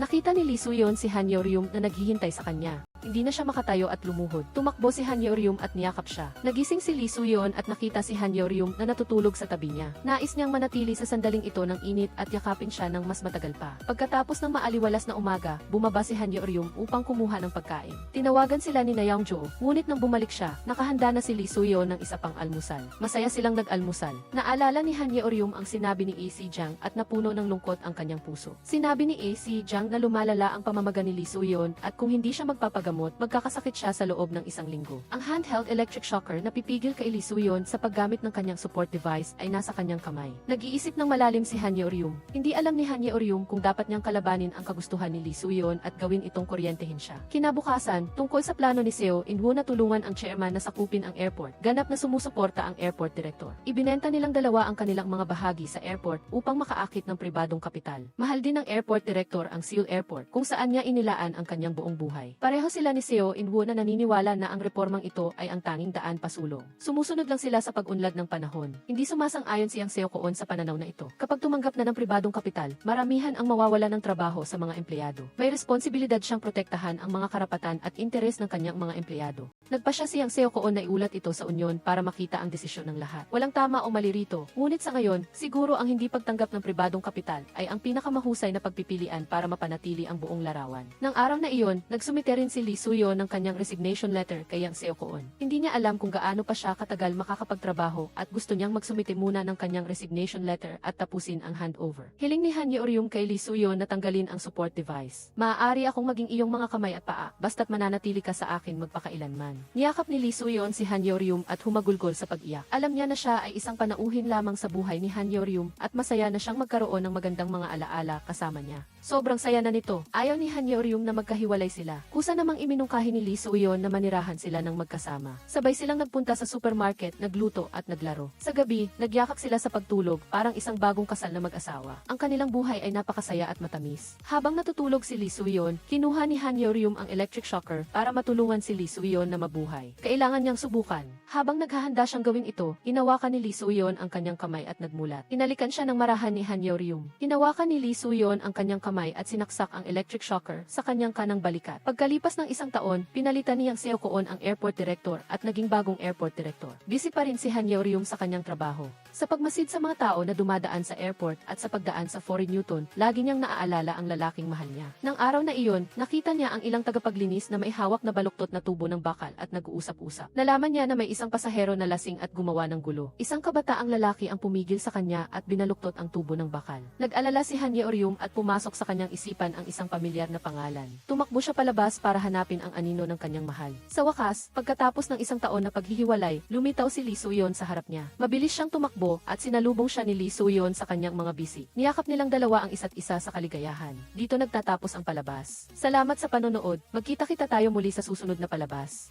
Nakita ni Lee Soo-yeon si Han Yeol-ryum na naghihintay sa kanya. Hindi na siya makatayo at lumuhod. Tumakbo si Han Yeol-ryum at niyakap siya. Nagising si Lee Soo-yeon at nakita si Han Yeol-ryum na natutulog sa tabi niya. Nais niyang manatili sa sandaling ito ng init at yakapin siya ng mas matagal pa. Pagkatapos ng maaliwalas na umaga, bumaba si Han Yeol-ryum upang kumuha ng pagkain. Tinawagan sila ni Na Young-jo, ngunit nang bumalik siya, nakahanda na si Lee Soo-yeon ng isa pang almusal. Masaya silang nag-almusal. Naalala ni Han Yeol-ryum ang sinabi ni AC Jang at napuno ng lungkot ang kanyang puso. Sinabi ni AC Jang na lumalala ang pamamaga ni Lee Soo-yeon at kung hindi siya magpapagamot, magkakasakit siya sa loob ng 1 linggo. Ang handheld electric shocker na pipigil kay Lee Soo-yeon sa paggamit ng kanyang support device ay nasa kanyang kamay. Nag-iisip ng malalim si Han Yeol-ryum. Hindi alam ni Han Yeol-ryum kung dapat niyang kalabanin ang kagustuhan ni Lee Soo-yeon at gawin itong kuryentehin siya. Kinabukasan, tungkol sa plano ni Seo In-woo na tulungan ang chairman na sakupin ang airport, ganap na sumusuporta ang airport director. Ibinenta nilang dalawa ang kanilang mga bahagi sa airport upang makaakit ng pribadong kapital. Mahal din ng airport director ang Seoul Airport kung saan niya inilaan ang kanyang buong buhay. Pareho sila ni Seo In-woo na naniniwala na ang reformang ito ay ang tanging daan pasulong. Sumusunod lang sila sa pag-unlad ng panahon. Hindi sumasang-ayon siyang Seo Koon sa pananaw na ito. Kapag tumanggap na ng pribadong kapital, maramihan ang mawawala ng trabaho sa mga empleyado. May responsibilidad siyang protektahan ang mga karapatan at interes ng kanyang mga empleyado. Nagpasya siyang Seo Koon na iulat ito sa unyon para makita ang desisyon ng lahat. Walang tama o mali rito, ngunit sa ngayon, siguro ang hindi pagtanggap ng pribadong kapital ay ang pinakamahusay na pagpipilian para mapanatili ang buong larawan. Nang araw na iyon, nagsumite rin si Lee Soo-yeon ng kanyang resignation letter kay Yang Seo Koon. Hindi niya alam kung gaano pa siya katagal makakapagtrabaho at gusto niyang magsumite muna ng kanyang resignation letter at tapusin ang handover. Hiling ni Han Yeoryum kay Lee Soo-yeon na tanggalin ang support device. Maaari akong maging iyong mga kamay at paa, basta't mananatili ka sa akin magpakailanman. Niyakap ni Lee Soo-yeon si Han Yeoryum at humagulgol sa pag-iyak. Alam niya na siya ay isang panauhin lamang sa buhay ni Han Yeoryum at masaya na siyang magkaroon ng magandang mga alaala kasama niya. Sobrang saya na nito. Ayaw ni Han Yeoryum na magkahiwalay sila. Kusa namang iminungkahi ni Lee Soo-yeon na manirahan sila ng magkasama. Sabay silang nagpunta sa supermarket, nagluto at naglaro. Sa gabi, nagyakap sila sa pagtulog, parang isang bagong kasal na mag-asawa. Ang kanilang buhay ay napakasaya at matamis. Habang natutulog si Lee Soo-yeon, kinuha ni Han Yeoryum ang electric shocker para matulungan si Lee Soo-yeon na mabuhay. Kailangan niyang subukan. Habang naghahanda siyang gawin ito, hinawakan ni Lee Soo-yeon ang kanyang kamay at nagmulat. Inalikan siya ng marahan ni Han Yeoryum. Hinawakan ni Lee Soo-yeon ang kanyang kamay at sinaksak ang electric shocker sa kanyang kanang balikat. Pagkalipas ng isang taon, pinalitan niyang Seo Koon ang airport director at naging bagong airport director. Busy pa rin si Han Yeoryum sa kanyang trabaho. Sa pagmasid sa mga tao na dumadaan sa airport at sa pagdaan sa Foreign Newton, lagi niyang naaalala ang lalaking mahal niya. Nang araw na iyon, nakita niya ang ilang tagapaglinis na may hawak na baluktot na tubo ng bakal at nag-uusap-usap. Nalaman niya na may isang pasahero na lasing at gumawa ng gulo. Isang kabataang lalaki ang pumigil sa kanya at binaluktot ang tubo ng bakal. Nag-alala si Han Yeoryum at pumasok sa kanyang isipan ang isang pamilyar na pangalan. Tumakbo siya palabas para hanapin ang anino ng kanyang mahal. Sa wakas, pagkatapos ng isang taon na paghihiwalay, lumitaw si Lee Soo-yeon sa harap niya. Mabilis siyang tumakbo at sinalubong siya ni Lee Soo-yeon sa kanyang mga bisi. Niyakap nilang dalawa ang isa't isa sa kaligayahan. Dito nagtatapos ang palabas. Salamat sa panonood. Magkita-kita tayo muli sa susunod na palabas.